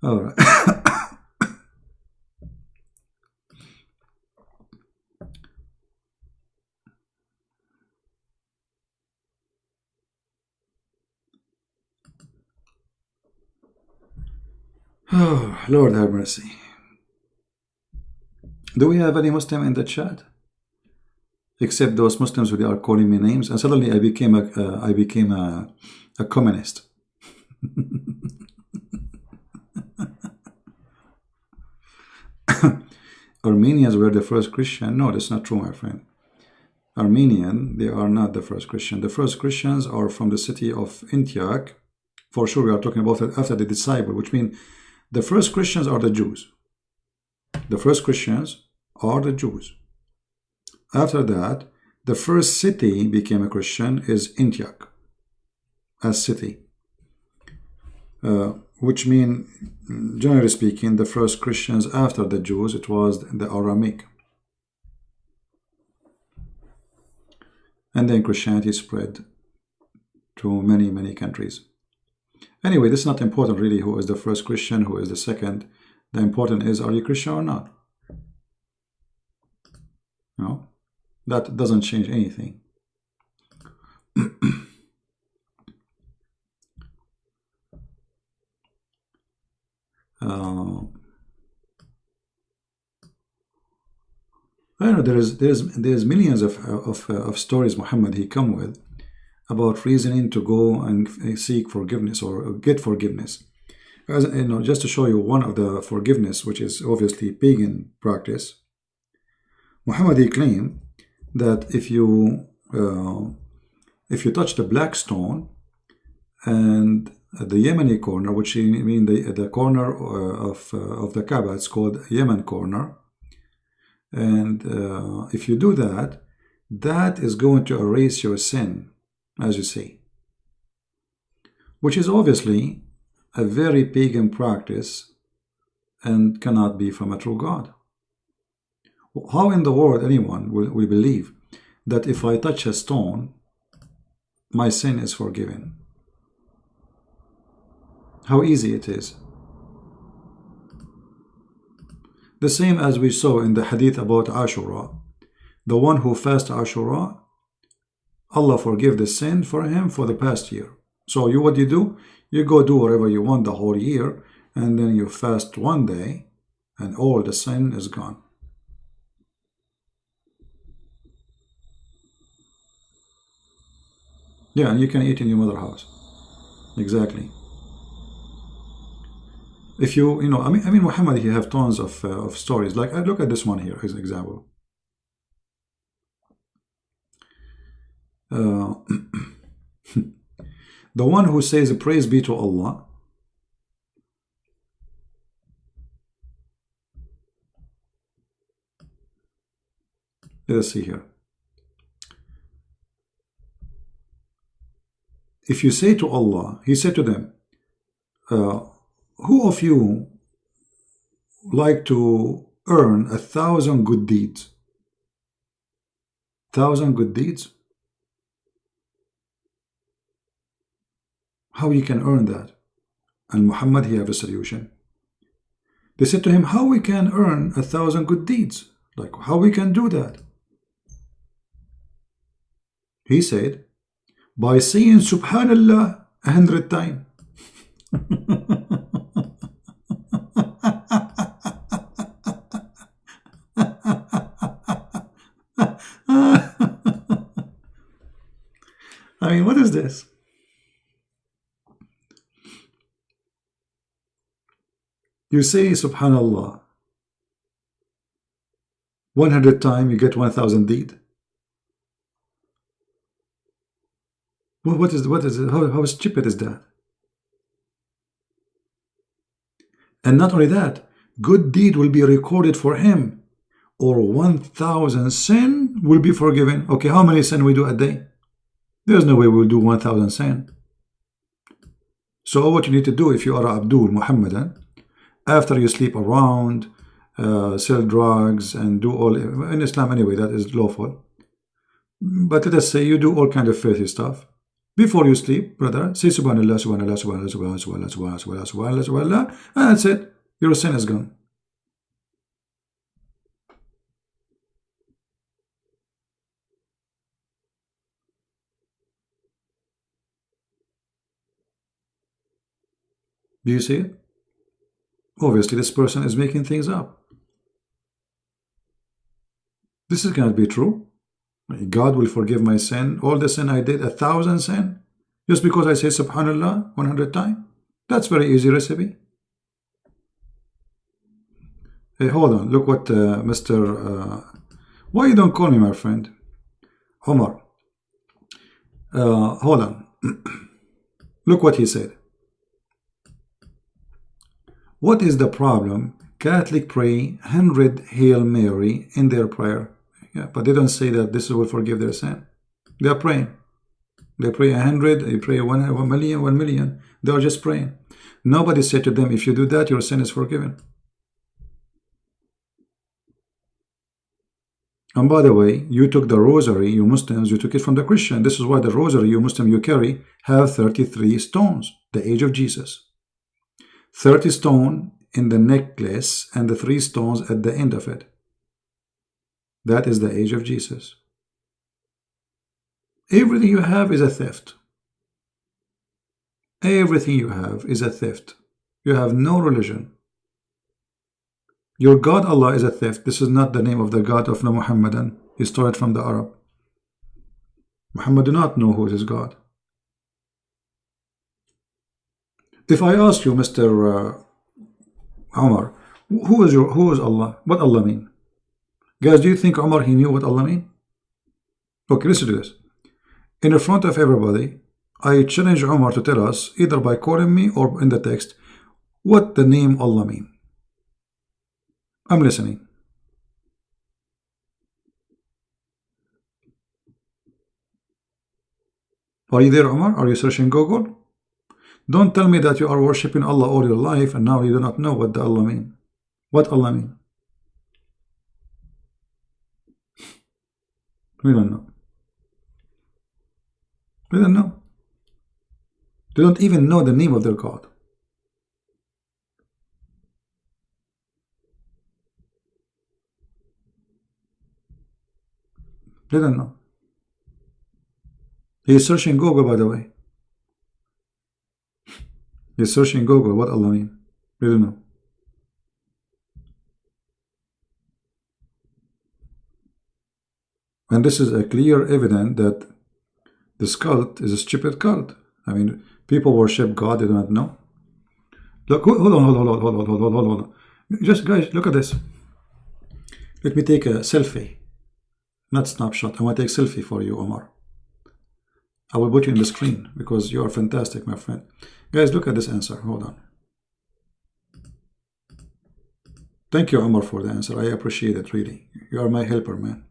All right. Oh, Lord have mercy. Do we have any Muslim in the chat? Except those Muslims who are calling me names, and suddenly I became a communist. Armenians were the first Christian. No, that's not true, my friend. Armenian, they are not the first Christian. The first Christians are from the city of Antioch. For sure, we are talking about it after the disciple, which means the first Christians are the Jews. The first Christians are the Jews. After that, the first city became a Christian is Antioch, as city. Which means, generally speaking, the first Christians after the Jews, it was the Aramaic. And then Christianity spread to many, many countries. Anyway, this is not important really, who is the first Christian, who is the second. The important is, are you Christian or not? No, that doesn't change anything. I know there's millions of stories Muhammad he come with about reasoning to go and seek forgiveness or get forgiveness. As you know, just to show you one of the forgiveness, which is obviously pagan practice. Muhammad he claimed that if you touch the black stone and the Yemeni corner, which I mean the corner of the Kaaba, it's called Yemen corner, and if you do that, that is going to erase your sin, as you say, which is obviously a very pagan practice and cannot be from a true God. How in the world anyone will believe that if I touch a stone, my sin is forgiven? How easy it is. The same as we saw in the hadith about Ashura. The one who fasts Ashura, Allah forgive the sin for him for the past year. So what do? You go do whatever you want the whole year, and then you fast one day, and all the sin is gone. Yeah, and you can eat in your mother's house. Exactly. If you know, I mean, Muhammad, he have tons of stories. Like, I look at this one here as an example. The one who says, praise be to Allah. Let us see here. If you say to Allah, he said to them, who of you like to earn 1,000 good deeds? 1,000 good deeds? How you can earn that? And Muhammad, he have a solution. They said to him, how we can earn 1,000 good deeds? Like, how we can do that? He said, by saying Subhanallah 100 times. I mean, what is this? You say Subhanallah 100 times, you get 1,000 deed. What is it? How stupid is that? And not only that, good deed will be recorded for him, or 1,000 sin will be forgiven. Okay, how many sin we do a day? There's no way we'll do 1,000 sin. So what you need to do if you are Abdul Muhammadan, after you sleep around, sell drugs, and do all, in Islam anyway, that is lawful. But let us say you do all kind of filthy stuff. Before you sleep, brother, say Subhanallah, Subhanallah, Subhanallah, Subhanallah, Subhanallah, Subhanallah, Subhanallah, Subhanallah, and that's it. Your sin is gone. Do you see it? Obviously, this person is making things up. This is going to be true. God will forgive my sin, all the sin I did, 1,000 sin, just because I say Subhanallah 100 times. That's very easy recipe. Hey, hold on. Look what Mr. Why you don't call me my friend? Omar. Hold on. Look what he said. What is the problem? Catholic pray 100 Hail Mary in their prayer. Yeah, but they don't say that this will forgive their sin. They are praying. They pray 100, they pray 1 million, 1 million. They are just praying. Nobody said to them, if you do that, your sin is forgiven. And by the way, you took the rosary, you Muslims, you took it from the Christian. This is why the rosary, you Muslim, you carry, have 33 stones. the age of Jesus. 30 stone in the necklace and the 3 stones at the end of it. That is the age of Jesus. Everything you have is a theft. Everything you have is a theft. You have no religion. Your God Allah is a theft. This is not the name of the God of the Muhammadan. He stole it from the Arab. Muhammad do not know who is his God. If I ask you, Mr. Umar, who is Allah? What Allah mean? Guys, do you think Umar he knew what Allah mean? Okay, listen to this. In the front of everybody, I challenge Umar to tell us, either by quoting me or in the text, what the name Allah mean. I'm listening. Are you there, Umar? Are you searching Google? Don't tell me that you are worshipping Allah all your life and now you do not know what the Allah mean. What Allah mean? We don't know. We don't know. They don't even know the name of their God. They don't know. He is searching Google, by the way. He is searching Google what Allah mean. We don't know. And this is a clear evidence that this cult is a stupid cult. I mean, people worship God they do not know. Look, hold on. Just guys, look at this. Let me take a selfie, not snapshot. I want to take a selfie for you, Omar. I will put you in the screen because you are fantastic, my friend. Guys, look at this answer. Hold on. Thank you, Omar, for the answer. I appreciate it, really. You are my helper, man.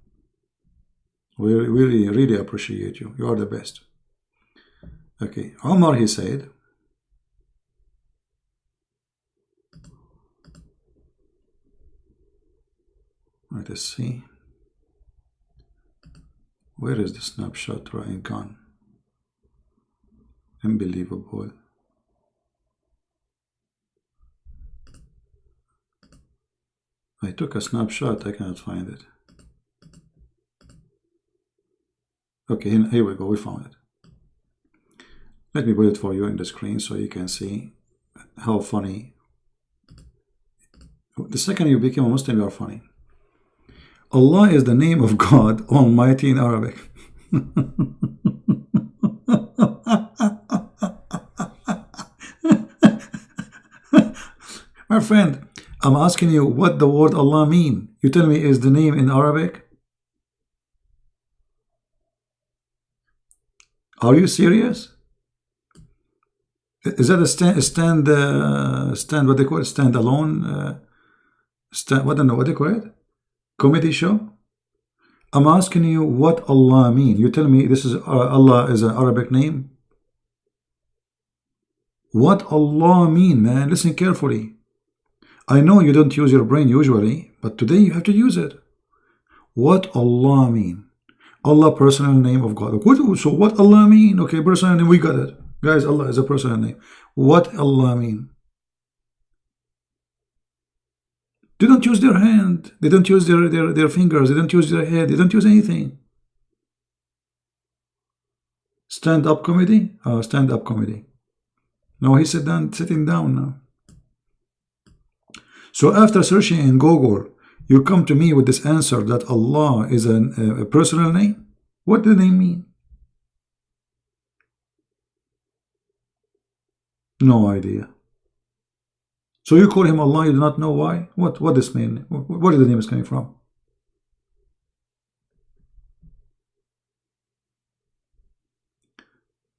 We really appreciate you. You are the best. Okay, Omar, he said, let us see. Where is the snapshot right gone? Unbelievable. I took a snapshot, I cannot find it. Okay, here we go, we found it. Let me put it for you in the screen so you can see how funny. The second you became a Muslim, you are funny. Allah is the name of God Almighty in Arabic. My friend, I'm asking you what the word Allah mean. You tell me is the name in Arabic? Are you serious? Is that a stand what they call it, stand alone what do you call it, comedy show? I'm asking you what Allah mean. You tell me this is Allah is an Arabic name. What Allah mean, man? Listen carefully. I know you don't use your brain usually, but today you have to use it. What Allah mean? Allah, personal name of God. So what Allah mean? Okay, personal name, we got it. Guys, Allah is a personal name. What Allah mean? They don't use their hand. They don't use their fingers. They don't use their head. They don't use anything. Stand-up comedy? Stand-up comedy. No, he's sitting down now. So after searching in Google, you come to me with this answer that Allah is a personal name? What do they mean? No idea. So you call him Allah, you do not know why? What this mean? Where the name is coming from?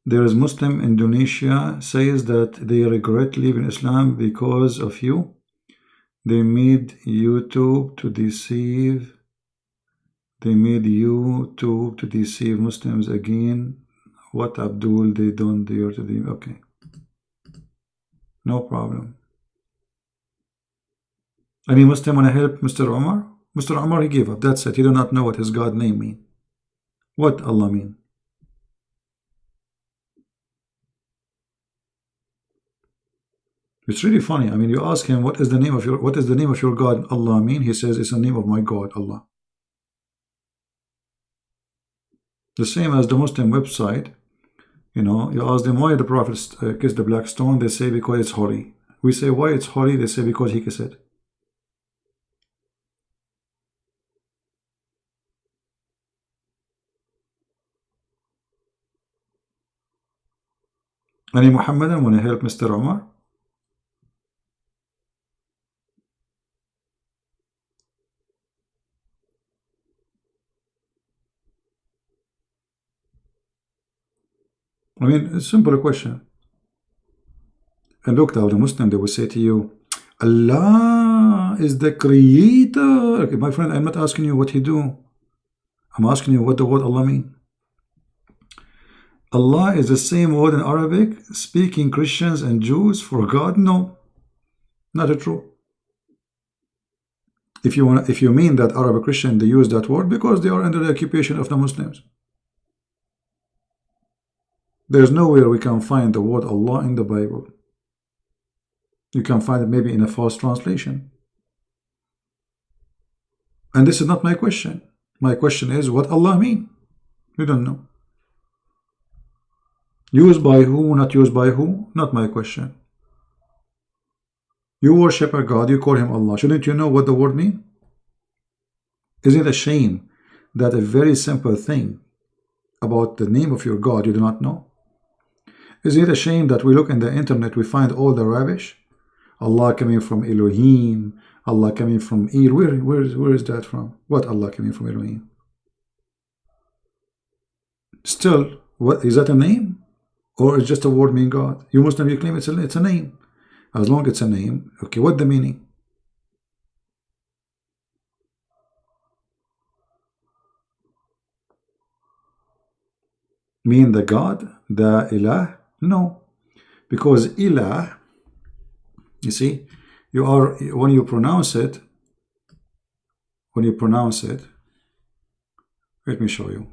There is Muslim Indonesia says that they regret leaving Islam because of you. They made YouTube to deceive. They made YouTube to deceive Muslims again. What Abdul they don't dare to do. Okay. No problem. Any Muslim want to help Mr. Omar? Mr. Omar, he gave up. That's it. He do not know what his God name mean. What Allah mean? It's really funny. I mean, you ask him, what is the name of your God, Allah mean? He says, it's the name of my God, Allah. The same as the Muslim website. You know, you ask them why the Prophet kissed the black stone. They say because it's holy. We say why it's holy. They say because he kissed it. Any Muhammadan want to help Mr. Omar? I mean, it's a simple question. And look, now the Muslim, they will say to you, Allah is the creator. Okay, my friend, I'm not asking you what he do. I'm asking you what the word Allah mean. Allah is the same word in Arabic speaking Christians and Jews for God? No, not true. If you mean that Arab Christian, they use that word because they are under the occupation of the Muslims. There's nowhere we can find the word Allah in the Bible. You can find it maybe in a false translation. And this is not my question. My question is what Allah mean? You don't know. Used by who, not used by who? Not my question. You worship a God, you call him Allah. Shouldn't you know what the word mean? Isn't it a shame that a very simple thing about the name of your God you do not know? Is it a shame that we look in the internet, we find all the rubbish? Allah coming from Elohim, Allah coming from El. Where is that from? What Allah coming from Elohim? Still, what is that a name? Or is just a word mean God? You Muslim, you claim it's a name. As long as it's a name, okay, what the meaning? Mean the God, the Ilah? No, because Ilah, you see, you are, when you pronounce it, let me show you.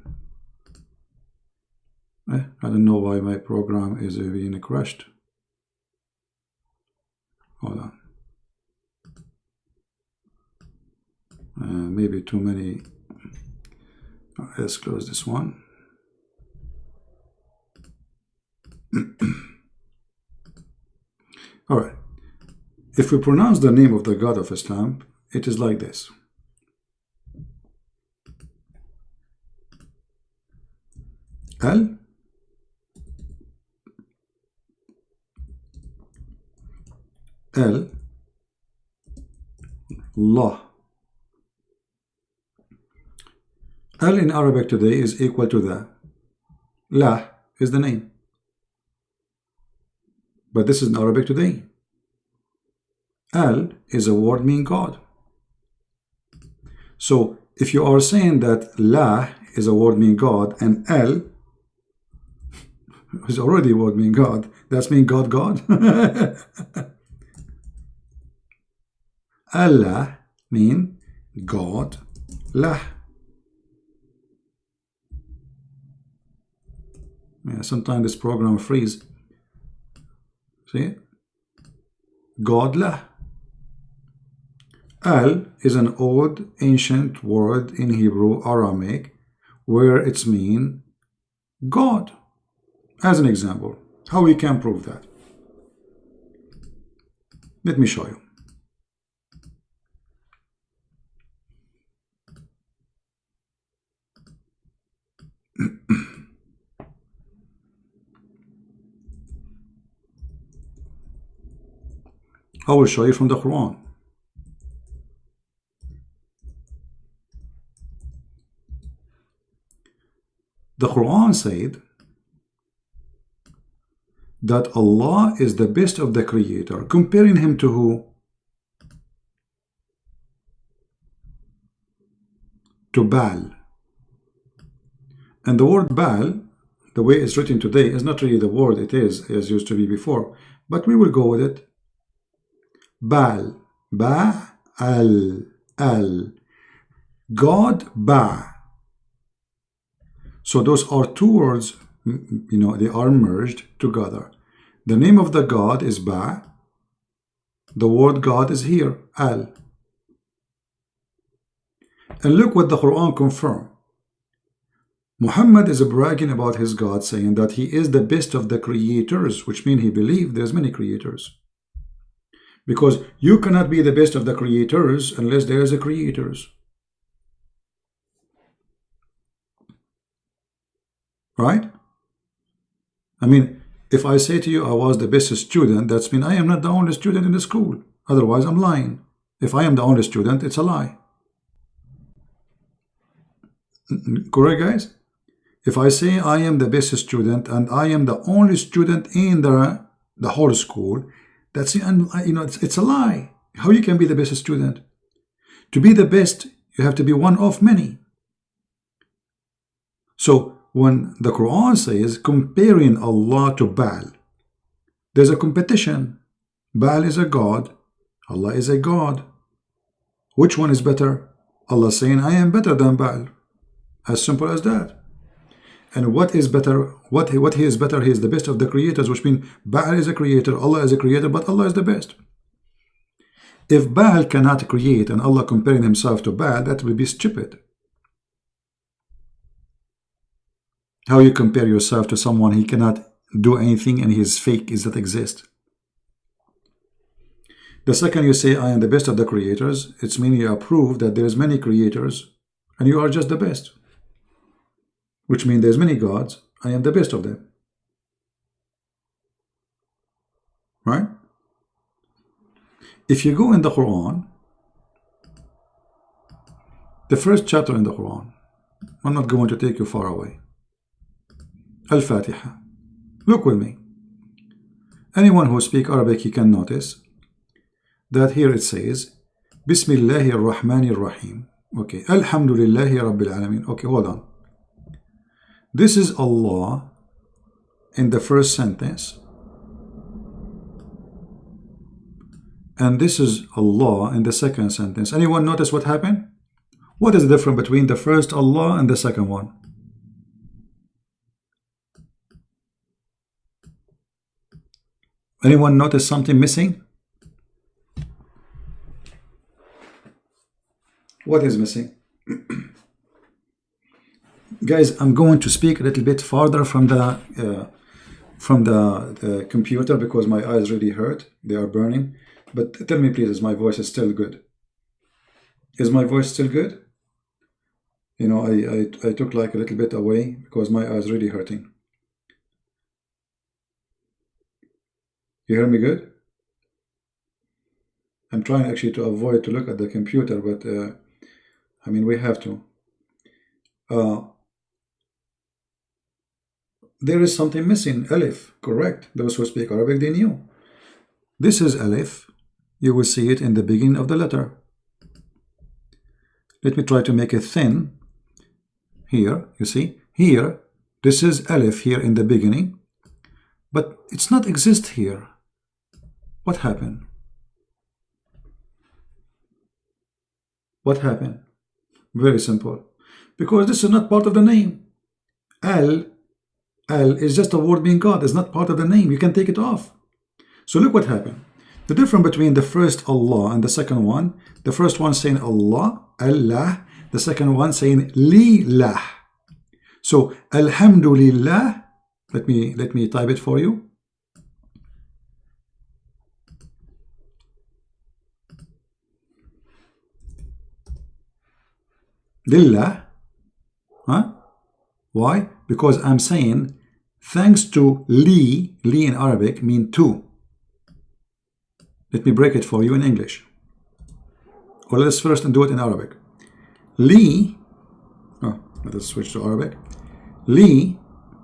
I don't know why my program is being crashed. Hold on. Maybe too many. Let's close this one. All right. If we pronounce the name of the God of Islam, it is like this. Al Allah. Al in Arabic today is equal to the. La is the name. But this is in Arabic today. Al is a word meaning God. So if you are saying that La is a word meaning God and Al is already a word meaning God, that's mean God. Allah mean God. La. Yeah, sometimes this program freeze. See? God La. Al is an old ancient word in Hebrew Aramaic where it's mean God. As an example, how we can prove that? Let me show you. I will show you from the Quran. The Quran said that Allah is the best of the creator, comparing him to who? To Baal. And the word Baal, the way it's written today, is not really the word it is as used to be before, but we will go with it. Baal, Ba-al, Al, God, Ba. So those are two words, you know, they are merged together. The name of the God is Ba, The word God is here, Al. And look what the Quran confirms. Muhammad is bragging about his God, saying that he is the best of the creators, which means he believes there's many creators. Because you cannot be the best of the creators unless there is a creators. Right? I mean, if I say to you I was the best student, that's mean I am not the only student in the school. Otherwise, I'm lying. If I am the only student, it's a lie. Correct, guys? If I say I am the best student and I am the only student in the whole school, that's, you know, it's a lie. How you can be the best student? To be the best, you have to be one of many. So when the Quran says comparing Allah to Baal, there's a competition. Baal is a god, Allah is a god. Which one is better? Allah saying I am better than Baal. As simple as that. And what is better? What he is better? He is the best of the creators, which means Baal is a creator, Allah is a creator, but Allah is the best. If Baal cannot create and Allah comparing himself to Baal, that would be stupid. How you compare yourself to someone he cannot do anything and he is fake, is that exist? The second you say I am the best of the creators, it's meaning you approve that there is many creators and you are just the best. Which means there's many gods, I am the best of them. Right? If you go in the Quran, the first chapter in the Quran, I'm not going to take you far away. Al-Fatiha. Look with me. Anyone who speaks Arabic, he can notice that here it says, Bismillahir Rahmanir Rahim. Okay. Alhamdulillahi Rabbil Alameen. Okay, hold on. This is Allah in the first sentence. And this is Allah in the second sentence. Anyone notice what happened? What is the difference between the first Allah and the second one? Anyone notice something missing? What is missing? Guys, I'm going to speak a little bit farther from the computer because my eyes really hurt. They are burning. But tell me please, is my voice still good? Is my voice still good? You know, I took like a little bit away because my eyes really hurting. You hear me good? I'm trying actually to avoid to look at the computer, but I mean, we have to. There is something missing. Alif, correct. Those who speak Arabic, they knew. This is Alif. You will see it in the beginning of the letter. Let me try to make it thin. Here, you see, here, this is Alif here in the beginning, but it's not exist here. What happened? What happened? Very simple. Because this is not part of the name. Al is just a word meaning God. It's not part of the name. You can take it off. So look what happened. The difference between the first Allah and the second one, the first one saying Allah, Allah, the second one saying Lillah. So Alhamdulillah, let me type it for you. Lillah. Huh? Why? Because I'm saying thanks to Li in Arabic mean to. Let me break it for you in English. Or let's first do it in Arabic. Li, let us switch to Arabic. Li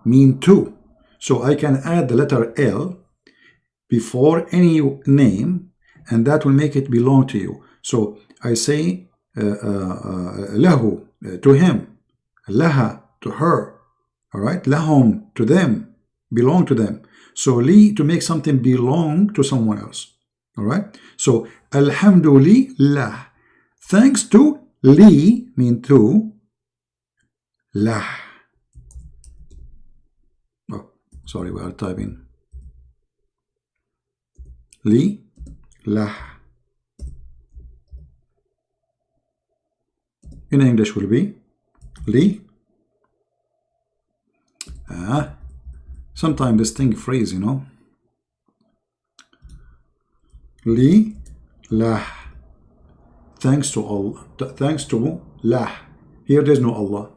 mean to. So I can add the letter L before any name and that will make it belong to you. So I say lahu, to him, laha, to her, all right, lahum, to them, belong to them. So li, to make something belong to someone else. All right, so alhamdulillah, thanks to li mean to, lah. Oh, sorry, we are typing li, lah. In English will be li. Sometimes this thing freeze, you know. Li lah. Thanks to Allah. Thanks to lah. Here there's no Allah.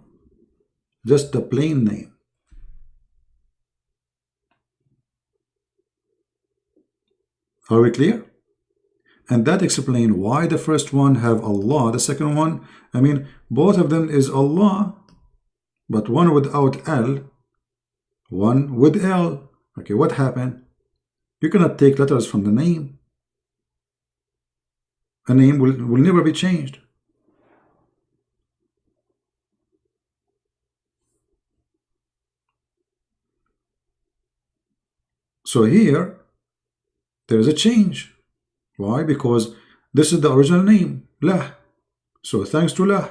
Just the plain name. Are we clear? And that explains why the first one have Allah, the second one, I mean, both of them is Allah, but one without L, one with L. Okay, what happened? You cannot take letters from the name. A name will never be changed. So here, there is a change. Why? Because this is the original name, lah. So thanks to lah.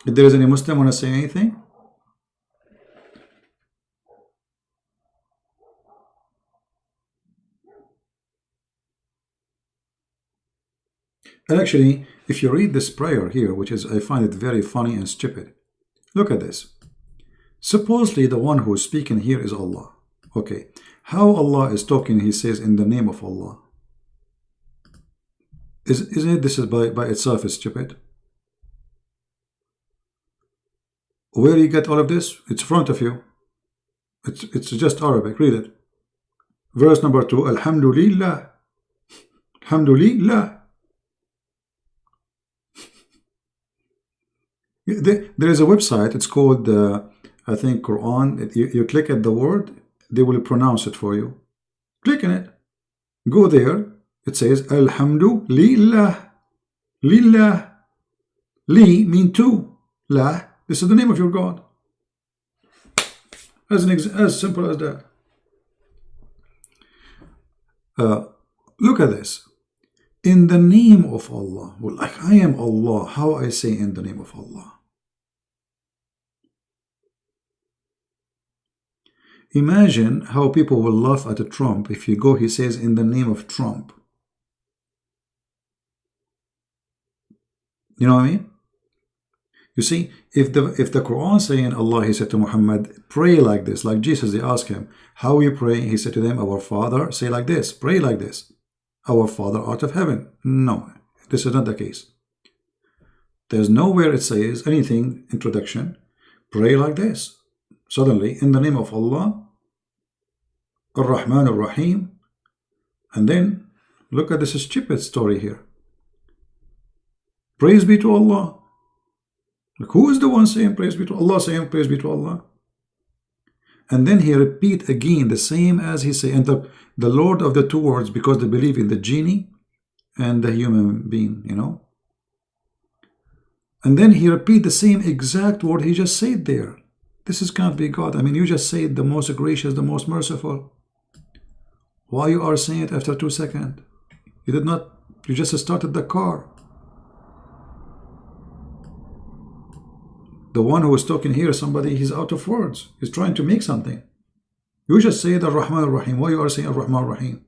If there is any Muslim want to say anything? And actually, if you read this prayer here, which is, I find it very funny and stupid. Look at this. Supposedly the one who is speaking here is Allah. Okay. How Allah is talking, he says, in the name of Allah. Isn't it this is by itself is stupid? Where you get all of this? It's in front of you. It's just Arabic. Read it. Verse number 2. Alhamdulillah. Alhamdulillah. There is a website. It's called, I think, Quran. You click at the word, they will pronounce it for you. Click on it. Go there. It says Alhamdulillah. Lillah. Li mean to. La. This is the name of your God. As simple as that. Look at this. In the name of Allah. Well, like I am Allah. How I say in the name of Allah? Imagine how people will laugh at Trump if you go, he says, in the name of Trump. You know what I mean? You see, if the Quran saying Allah, he said to Muhammad, pray like this, like Jesus, they asked him, how you pray? He said to them, our Father, say like this, pray like this. Our Father art of heaven. No, this is not the case. There's nowhere it says anything, introduction, pray like this. Suddenly, in the name of Allah, Ar-Rahman Ar-Rahim, and then look at this stupid story here. Praise be to Allah. Like, who is the one saying praise be to Allah, saying praise be to Allah? And then he repeat again the same as he say, and the Lord of the two words, because they believe in the genie and the human being, you know. And then he repeat the same exact word he just said there. This can't be God. I mean, you just said the most gracious, the most merciful. Why you are saying it after 2 seconds? You did not, you just started the car. The one who is talking here, somebody, he's out of words. He's trying to make something. You just say the Rahman Ar-Rahim. Why you are saying Ar-Rahman Ar-Rahim?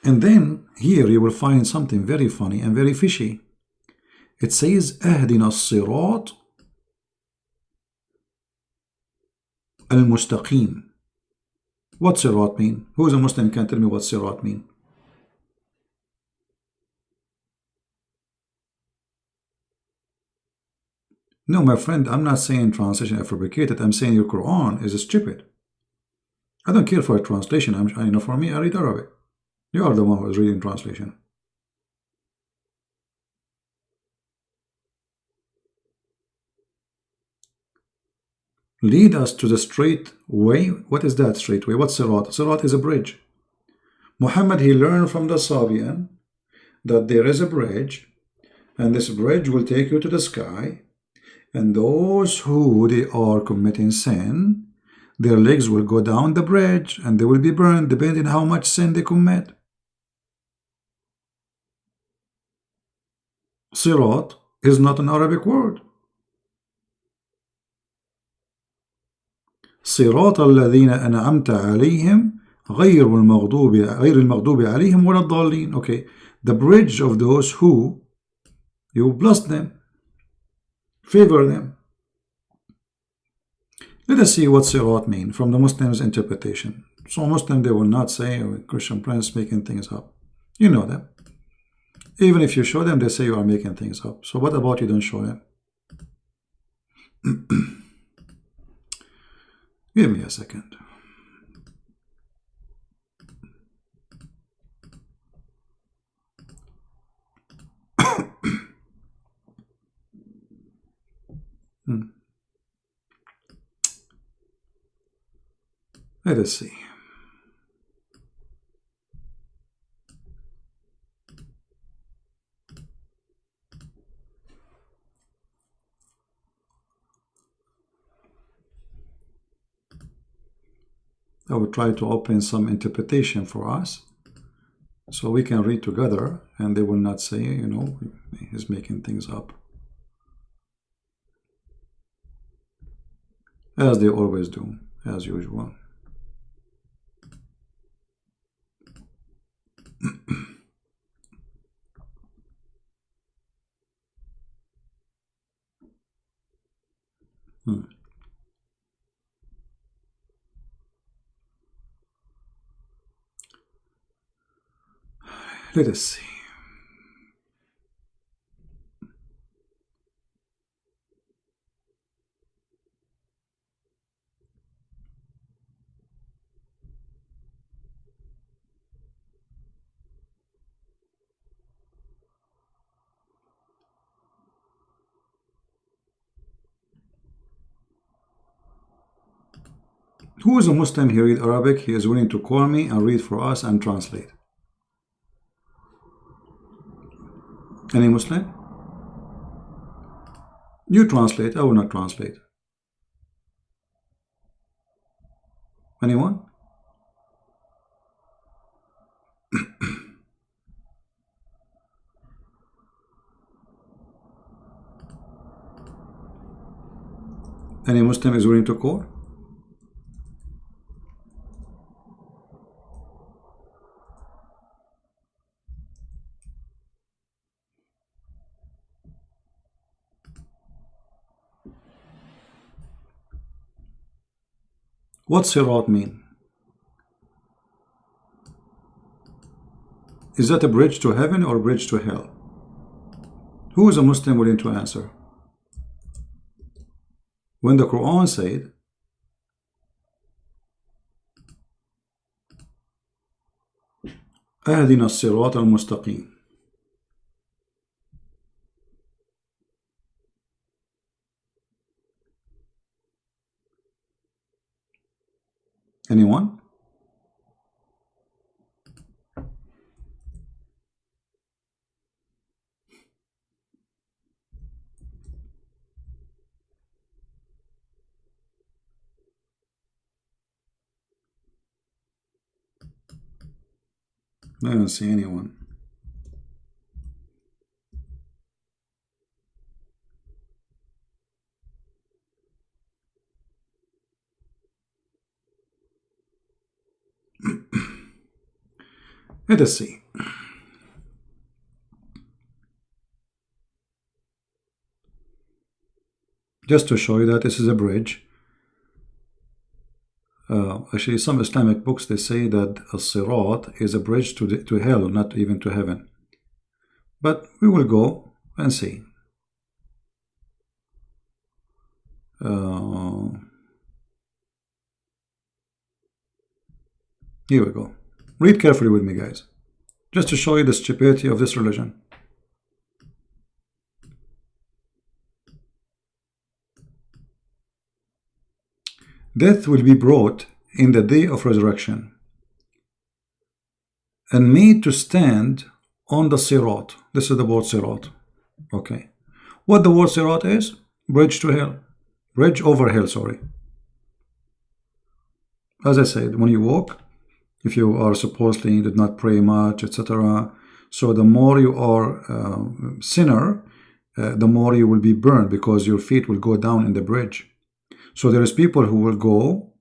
And then here you will find something very funny and very fishy. It says Ahdina as-sirat al-mustaqim. What sirat mean? Who is a Muslim can tell me what sirat mean? No, my friend, I'm not saying translation is fabricated. I'm saying your Quran is stupid. I don't care for a translation. You know, for me, I read Arabic. You are the one who is reading translation. Lead us to the straight way. What is that straight way? What's Sirat? Sirat is a bridge. Muhammad, he learned from the Sabian that there is a bridge, and this bridge will take you to the sky. And those who they are committing sin, their legs will go down the bridge and they will be burned depending how much sin they commit. Sirat is not an Arabic word. صراط الذين أنعمت عليهم غير المغضوب عليهم ولا الضالين. Okay, the bridge of those who you bless them, favor them. Let us see what sirat mean from the Muslims' interpretation. So Muslim, they will not say, oh, Christian Prince making things up. You know them. Even if you show them, they say you are making things up. So what about you don't show them? Give me a second. Let us see. I will try to open some interpretation for us so we can read together and they will not say, you know, he's making things up. As they always do, as usual. Let us see. Who is a Muslim? He read Arabic. He is willing to call me and read for us and translate. Any Muslim? You translate. I will not translate. Anyone? Any Muslim is willing to call? What sirat mean? Is that a bridge to heaven or a bridge to hell? Who is a Muslim willing to answer? When the Quran said, أهدنا الصراط المستقيم. Anyone? I don't see anyone. Let us see. Just to show you that this is a bridge. Actually, some Islamic books, they say that a sirat is a bridge to hell, not even to heaven. But we will go and see. Here we go. Read carefully with me, guys, just to show you the stupidity of this religion. Death will be brought in the day of resurrection and made to stand on the sirat. This is the word sirat. Okay. What the word sirat is? Bridge to hell. Bridge over hell, sorry. As I said, when you walk, if you are supposedly did not pray much, etc., so the more you are sinner, the more you will be burned, because your feet will go down in the bridge. So there is people who will go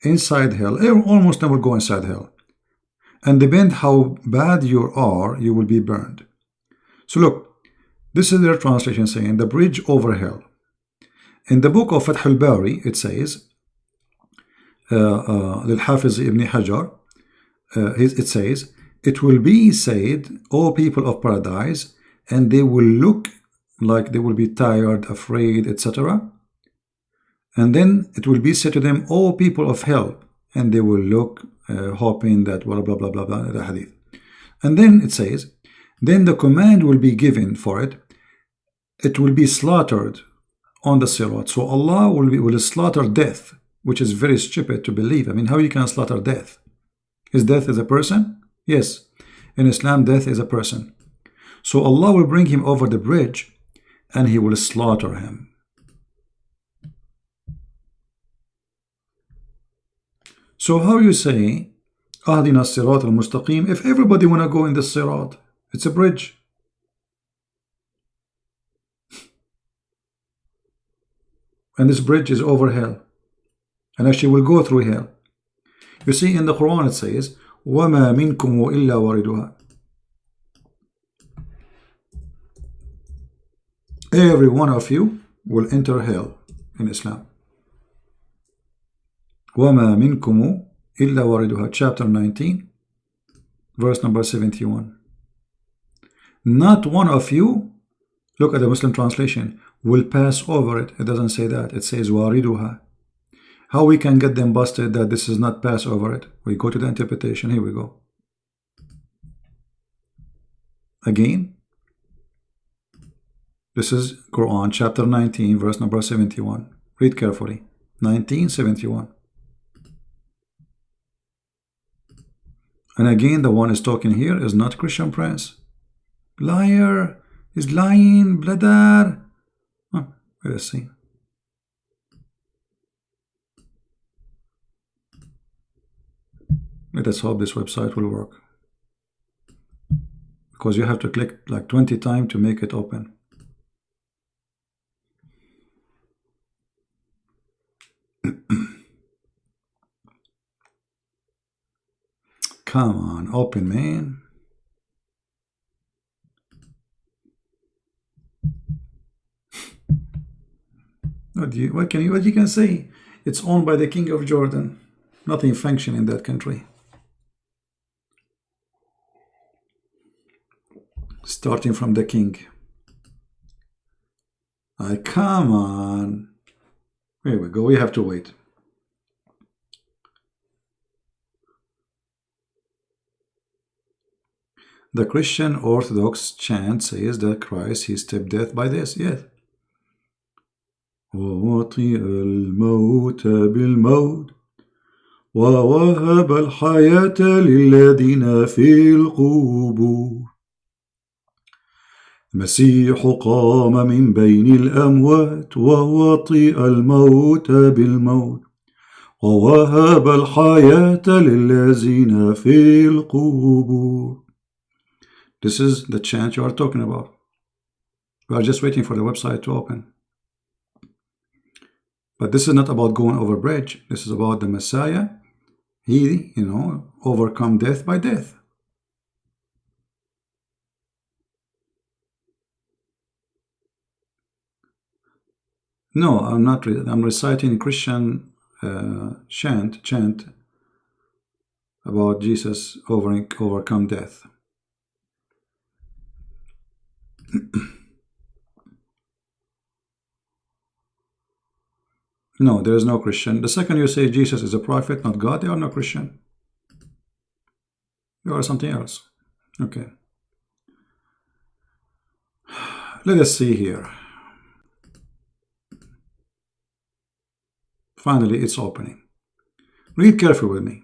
inside hell. All Muslims will go inside hell, and depend how bad you are, you will be burned. So look, this is their translation saying the bridge over hell. In the book of Fath al-Bari, it says, Lil-Hafiz ibn Hajar, it says, it will be said, O people of paradise, and they will look like they will be tired, afraid, etc. And then it will be said to them, O people of hell, and they will look hoping that blah blah blah blah blah, the hadith. And then it says, then the command will be given for it. It will be slaughtered on the sirat. So Allah will slaughter death, which is very stupid to believe. I mean, how you can slaughter death? Is death is a person? Yes. In Islam, death is a person. So Allah will bring him over the bridge and he will slaughter him. So how you say, Ahdina as-sirat al-mustaqim, if everybody want to go in the sirat? It's a bridge. And this bridge is over hell. And actually will go through hell. You see, in the Quran it says, وَمَا مِنْكُمْ وَإِلَّا وَارِدُهَا. Every one of you will enter hell in Islam. وَمَا مِنْكُمْ إِلَّا وَارِدُهَا. Chapter 19, verse number 71. Not one of you, look at the Muslim translation, will pass over it. It doesn't say that. It says wariduha. How we can get them busted that this is not pass over it? We go to the interpretation. Here we go. Again, this is Quran chapter 19, verse number 71. Read carefully. 1971. And again, the one is talking here is not Christian Prince. Liar is lying, bladder. Let's see. Let us hope this website will work, because you have to click like 20 times to make it open. Come on, open, man. What you can say? It's owned by the King of Jordan. Nothing function in that country. Starting from the king. Come on. Here we go. We have to wait. The Christian Orthodox chant says that Christ, he stepped death by this. Yes. ووطئ الموت بالموت ووهب الحياة للذين في القبور. المسيح قام من بين الأموات ووطئ الموت بالموت ووهب الحياة للذين في القبور. This is the chant you are talking about. We are just waiting for the website to open. But this is not about going over bridge. This is about the Messiah. He, overcome death by death. No, I'm not. I'm reciting Christian chant about Jesus overcome death. No, there is no Christian. The second you say Jesus is a prophet, not God, they are no Christian. You are something else. Okay. Let us see here. Finally, it's opening. Read carefully with me.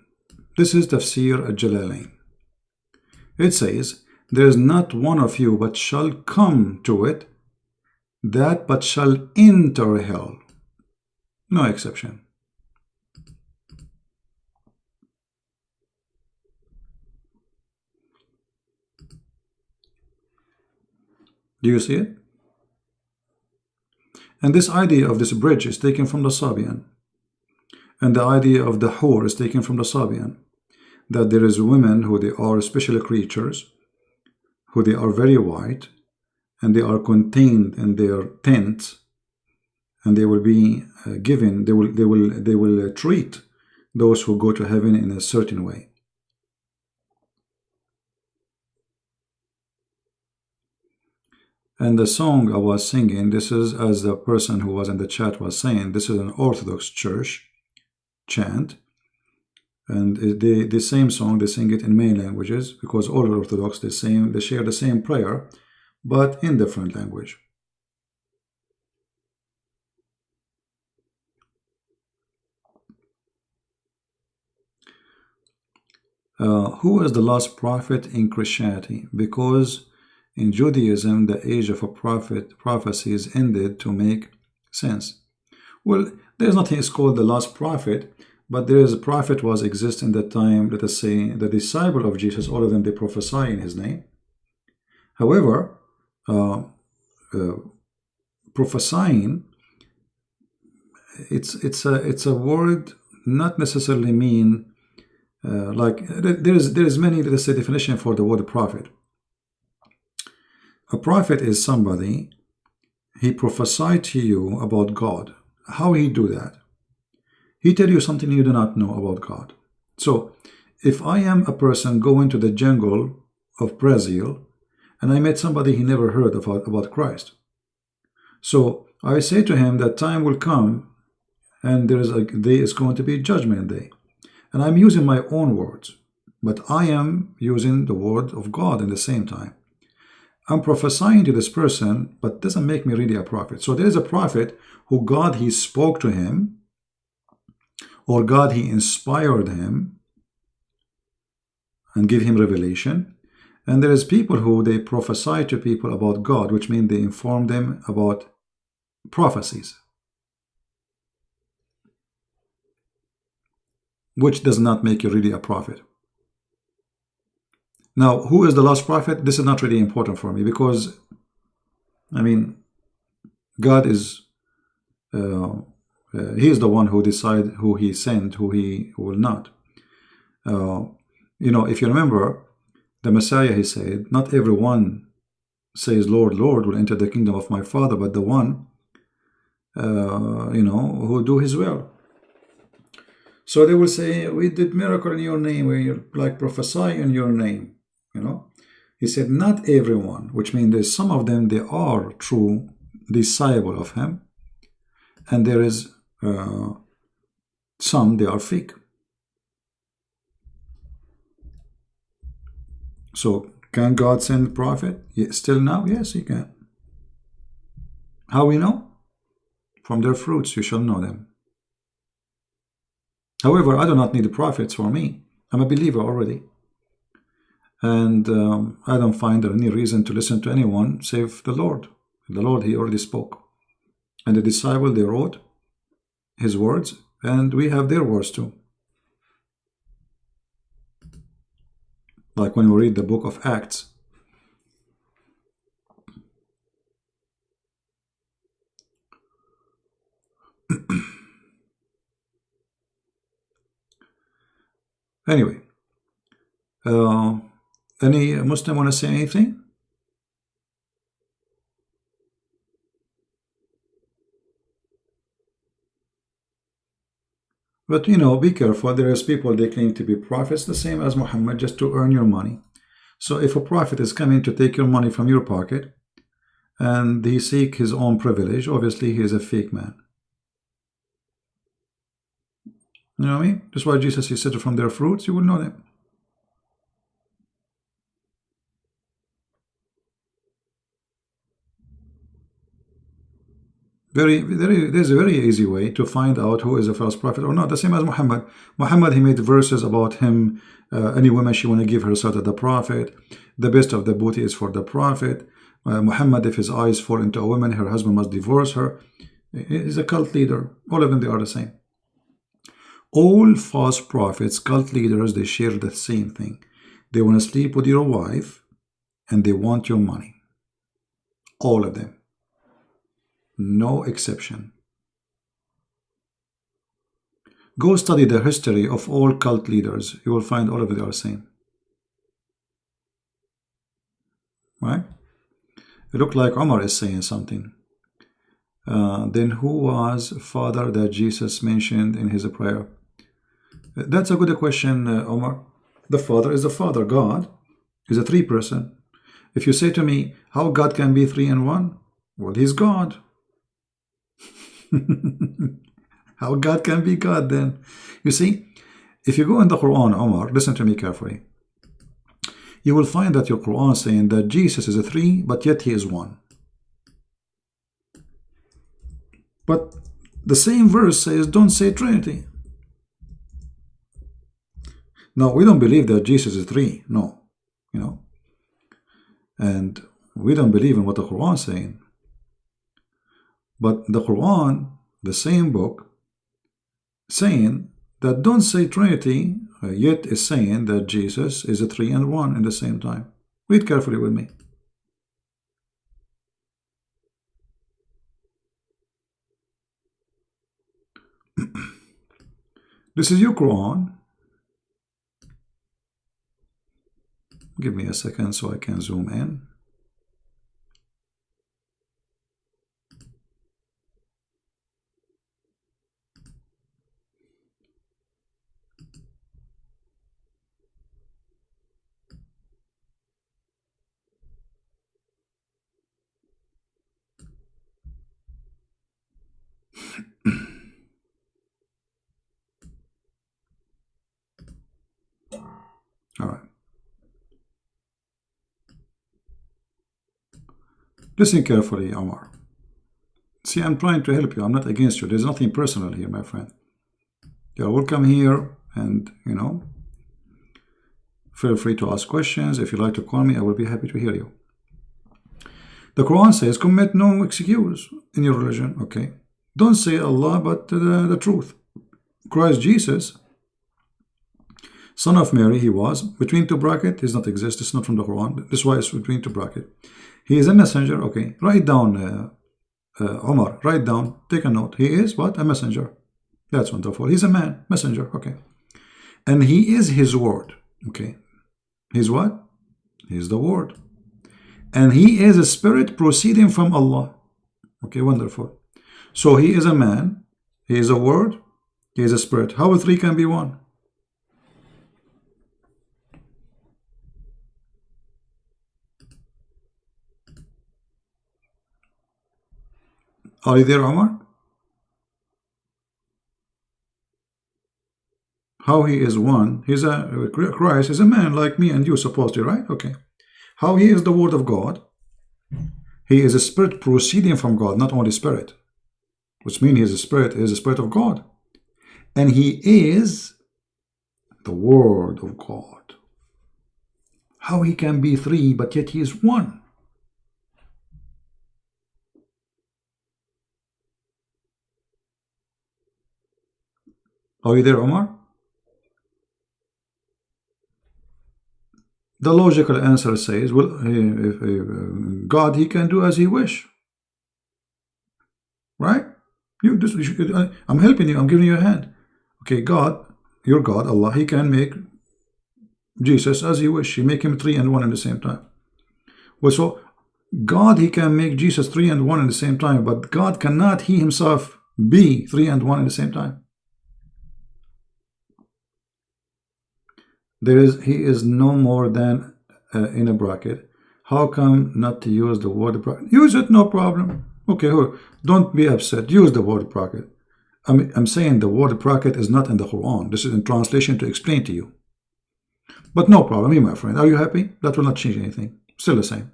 This is Tafsir al-Jalalain. It says, there is not one of you but shall come to it. that but shall enter hell. No exception. Do you see it? And this idea of this bridge is taken from the Sabian. And the idea of the whore is taken from the Sabian. That there is women who they are special creatures, who they are very white, and they are contained in their tents, and they will be given, they will treat those who go to heaven in a certain way. And the song I was singing, this is, as the person who was in the chat was saying, this is an Orthodox church chant. And the same song, they sing it in many languages, because all Orthodox, they share the same prayer, but in different language. Who is the last prophet in Christianity? Because in Judaism, the age of a prophecies ended to make sense. Well, there's nothing is called the last prophet, but there is a prophet was exist in that time. Let us say the disciple of Jesus, all of them, they prophesy in his name. However, prophesying, it's a word not necessarily mean like there is many, let us say, definition for the word prophet. A prophet is somebody, he prophesied to you about God. How he do that? He tell you something you do not know about God. So if I am a person going to the jungle of Brazil and I met somebody he never heard about Christ, so I say to him that time will come and there is a day is going to be judgment day, and I'm using my own words, but I am using the word of God in the same time. I'm prophesying to this person, but doesn't make me really a prophet. So there is a prophet who God, he spoke to him, or God, he inspired him and give him revelation. And there is people who they prophesy to people about God, which means they inform them about prophecies, which does not make you really a prophet. Now, who is the last prophet? This is not really important for me, because, I mean, God is, he is the one who decides who he sent, who he will not. You know, if you remember, the Messiah, he said, not everyone says, Lord, Lord, will enter the kingdom of my Father, but the one, you know, who do his will. So they will say, we did miracle in your name, we like prophesy in your name. You know, he said, not everyone, which means there's some of them, they are true disciple of him, and there is some, they are fake. So can God send prophet? Still now? Yes, he can. How we know? From their fruits you shall know them. However, I do not need the prophets for me. I'm a believer already. And I don't find any reason to listen to anyone save the Lord. The Lord, he already spoke. And the disciple, they wrote his words, and we have their words too. Like when we read the book of Acts. Anyway, any Muslim want to say anything? But you know, be careful. There is people, they claim to be prophets, the same as Muhammad, just to earn your money. So if a prophet is coming to take your money from your pocket and he seek his own privilege, obviously he is a fake man. You know what I mean? That's why Jesus, he said, from their fruits you will know them. There's a very easy way to find out who is a false prophet or not. The same as Muhammad. Muhammad, he made verses about him. Any woman she want to give herself to the prophet. The best of the booty is for the prophet. Muhammad, if his eyes fall into a woman, her husband must divorce her. He's a cult leader. All of them, they are the same. All false prophets, cult leaders, they share the same thing. They want to sleep with your wife and they want your money. All of them. No exception. Go study the history of all cult leaders. You will find all of them are the same. Right? It looked like Omar is saying something. Then who was father that Jesus mentioned in his prayer? That's a good question, Omar. The Father is the Father. God is a three-person. If you say to me, how God can be three in one? Well, he's God. How God can be God then? You see, if you go in the Quran, Omar, listen to me carefully. You will find that your Quran is saying that Jesus is a three, but yet he is one. But the same verse says, don't say Trinity. No, we don't believe that Jesus is three. No, you know. And we don't believe in what the Quran is saying. But the Quran, the same book, saying that don't say Trinity, yet is saying that Jesus is a three and one in the same time. Read carefully with me. This is your Quran. Give me a second so I can zoom in. All right. Listen carefully, Omar. See, I'm trying to help you. I'm not against you. There's nothing personal here, my friend. You're welcome here, and, you know, feel free to ask questions. If you like to call me, I will be happy to hear you. The Quran says, commit no excuse in your religion, okay? Don't say Allah, but the truth. Christ Jesus, son of Mary, he was, between two brackets, does not exist. It's not from the Quran. This is why it's between two brackets. He is a messenger, okay? Write down, Omar, write down, take a note. He is what? A messenger. That's wonderful. He's a man, messenger, okay? And he is his word, okay? He's what? He's the word. And he is a spirit proceeding from Allah. Okay, wonderful. So he is a man, he is a word, he is a spirit. How a three can be one? Are you there, Omar? How he is one? He's a Christ is a man like me and you, supposedly, right? Okay. How he is the word of God? He is a spirit proceeding from God, not only spirit, which means he is a spirit of God, and he is the word of God. How he can be three, but yet he is one? Are you there, Omar? The logical answer says, well, God, he can do as he wish. Right? I'm helping you. I'm giving you a hand. Okay, God, your God, Allah, he can make Jesus as he wish. He make him three and one at the same time. Well, so God, he can make Jesus three and one at the same time, but God cannot, he himself, be three and one at the same time. He is no more than in a bracket. How come not to use the word bracket? Use it, no problem. Okay, don't be upset. Use the word bracket. I'm saying the word bracket is not in the Quran. This is in translation to explain to you. But no problem, my friend. Are you happy? That will not change anything. Still the same.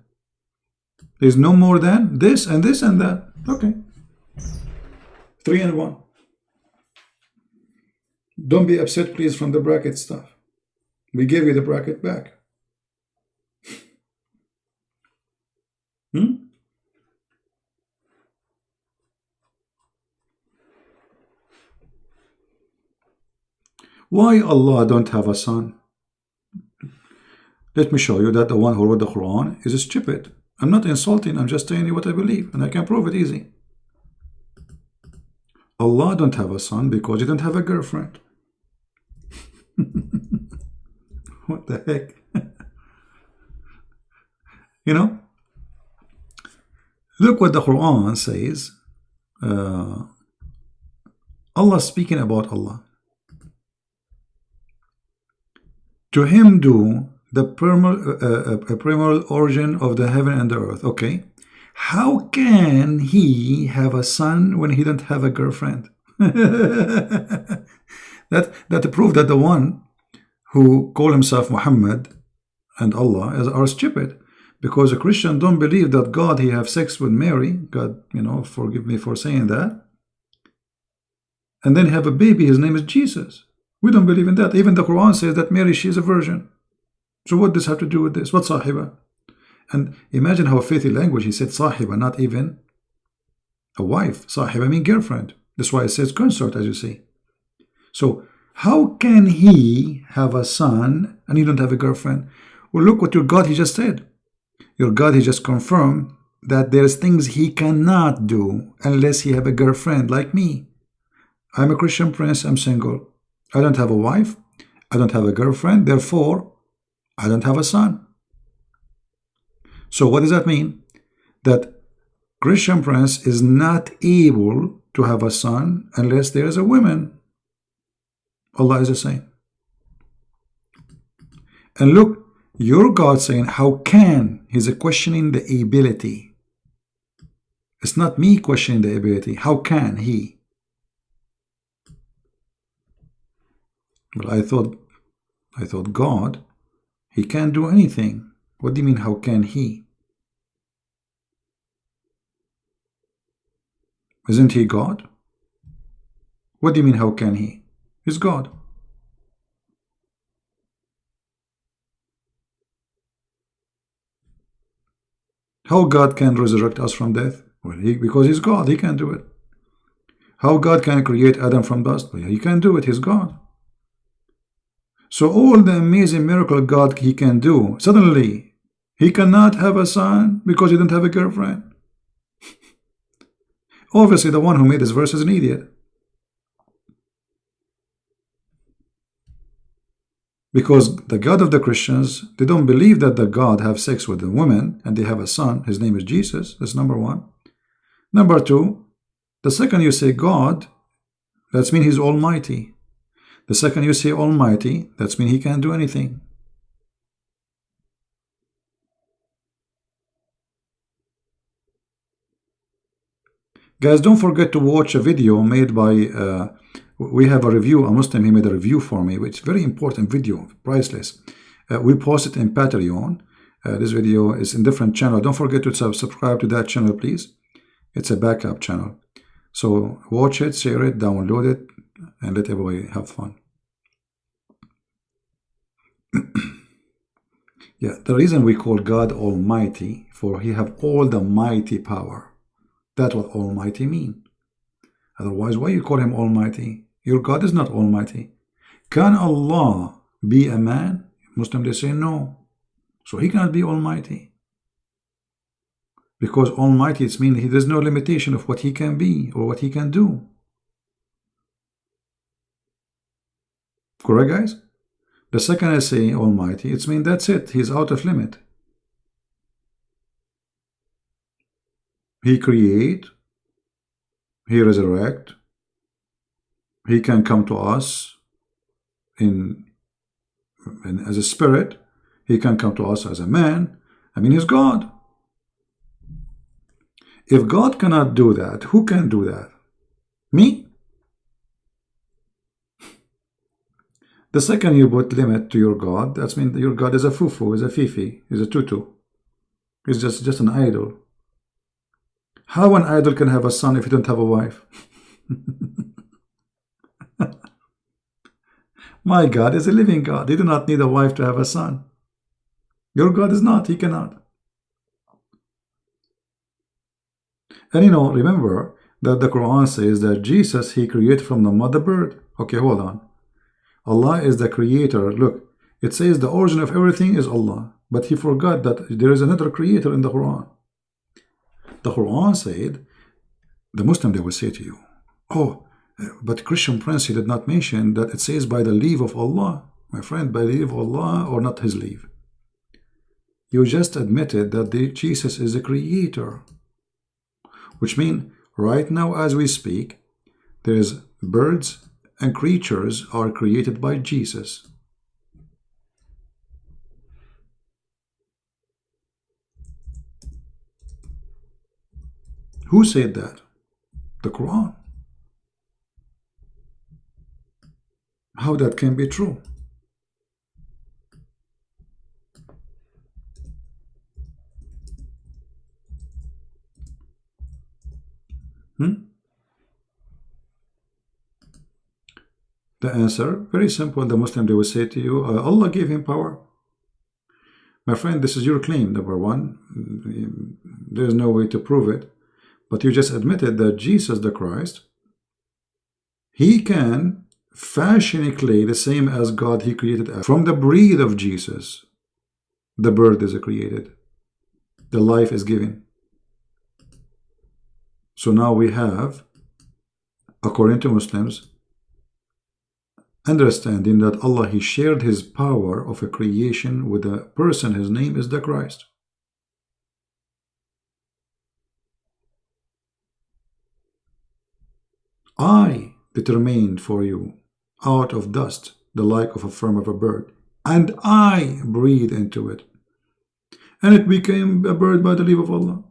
There's no more than this and this and that. Okay. 3 and 1. Don't be upset, please, from the bracket stuff. We gave you the bracket back. Why Allah don't have a son? Let me show you that the one who wrote the Quran is stupid. I'm not insulting, I'm just telling you what I believe, and I can prove it easy. Allah don't have a son because he don't have a girlfriend. What the heck? You know? Look what the Quran says. Allah speaking about Allah. To him do the primal origin of the heaven and the earth. Okay. How can he have a son when he don't have a girlfriend? that prove that the one who call himself Muhammad and Allah are stupid, because a Christian don't believe that God he have sex with Mary. God, you know, forgive me for saying that. And then have a baby. His name is Jesus. We don't believe in that. Even the Quran says that Mary, she is a virgin. So what does this have to do with this? What sahiba? And imagine how filthy language. He said sahiba, not even a wife. Sahiba means girlfriend. That's why it says consort, as you see. So how can he have a son and he don't have a girlfriend? Well, look what your God he just said. Your God he just confirmed that there's things he cannot do unless he have a girlfriend, like me. I'm a Christian prince. I'm single. I don't have a wife. I don't have a girlfriend. Therefore, I don't have a son. So what does that mean? That Christian prince is not able to have a son unless there is a woman. Allah is the same. And look, your God saying, how can? He's questioning the ability. It's not me questioning the ability. How can he? Well, I thought God, he can't do anything. What do you mean, how can he? Isn't he God? What do you mean, how can he? He's God. How God can resurrect us from death? Well, because he's God, he can do it. How God can create Adam from dust? Well, he can do it, he's God. So all the amazing miracle God he can do, suddenly he cannot have a son because he didn't have a girlfriend. Obviously the one who made this verse is an idiot. Because the God of the Christians, they don't believe that the God have sex with a woman and they have a son. His name is Jesus. That's number one. Number two, the second you say God, that's mean he's almighty. The second you say almighty, that's mean he can't do anything. Guys, don't forget to watch a video made by, we have a review, a Muslim, he made a review for me, which is a very important video, priceless. We post it in Patreon. This video is in different channel. Don't forget to subscribe to that channel, please. It's a backup channel. So watch it, share it, download it, and let everybody have fun. Yeah, the reason we call God Almighty, for he have all the mighty power. That's what Almighty mean. Otherwise, why you call him Almighty? Your God is not Almighty. Can Allah be a man? Muslims, they say no. So he cannot be Almighty. Because Almighty, it means there's no limitation of what he can be or what he can do. Correct, guys? The second I say Almighty, it means that's it. He's out of limit. He create, he resurrect, he can come to us as a spirit, he can come to us as a man. I mean, he's God. If God cannot do that, who can do that? Me? The second you put limit to your God, that means your God is a fufu, is a fifi, is a tutu. He's just an idol. How an idol can have a son if he don't have a wife? My God is a living God. He do not need a wife to have a son. Your God is not. He cannot. And you know, remember that the Quran says that Jesus, he created from the mother bird. Okay, hold on. Allah is the creator. Look, it says the origin of everything is Allah, but he forgot that there is another creator in the Quran. The Quran said, the Muslim, they will say to you, oh, but Christian Prince, he did not mention that it says by the leave of Allah. My friend, by the leave of Allah or not his leave? You just admitted that Jesus is a creator, which means right now as we speak, there's birds and creatures are created by Jesus. Who said that? The Quran. How that can be true? The answer, very simple. The Muslim, they will say to you, Allah gave him power. My friend, this is your claim, number one. There's no way to prove it. But you just admitted that Jesus the Christ, he can fashion a clay the same as God he created. From the breath of Jesus, the bird is created. The life is given. So now we have, according to Muslims, understanding that Allah, he shared his power of a creation with a person. His name is the Christ. I determined for you out of dust the like of a form of a bird, and I breathed into it, and it became a bird by the leave of Allah.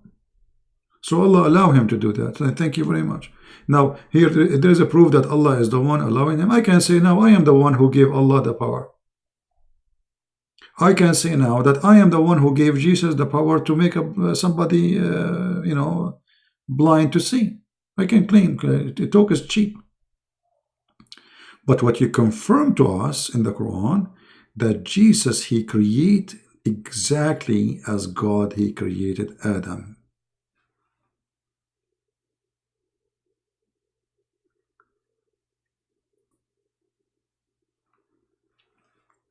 So Allah allow him to do that. Thank you very much. Now here there is a proof that Allah is the one allowing him. I can say now I am the one who gave Allah the power. I can say now that I am the one who gave Jesus the power to make somebody blind to see. I can claim talk is cheap. But what you confirm to us in the Quran, that Jesus, he created exactly as God, he created Adam.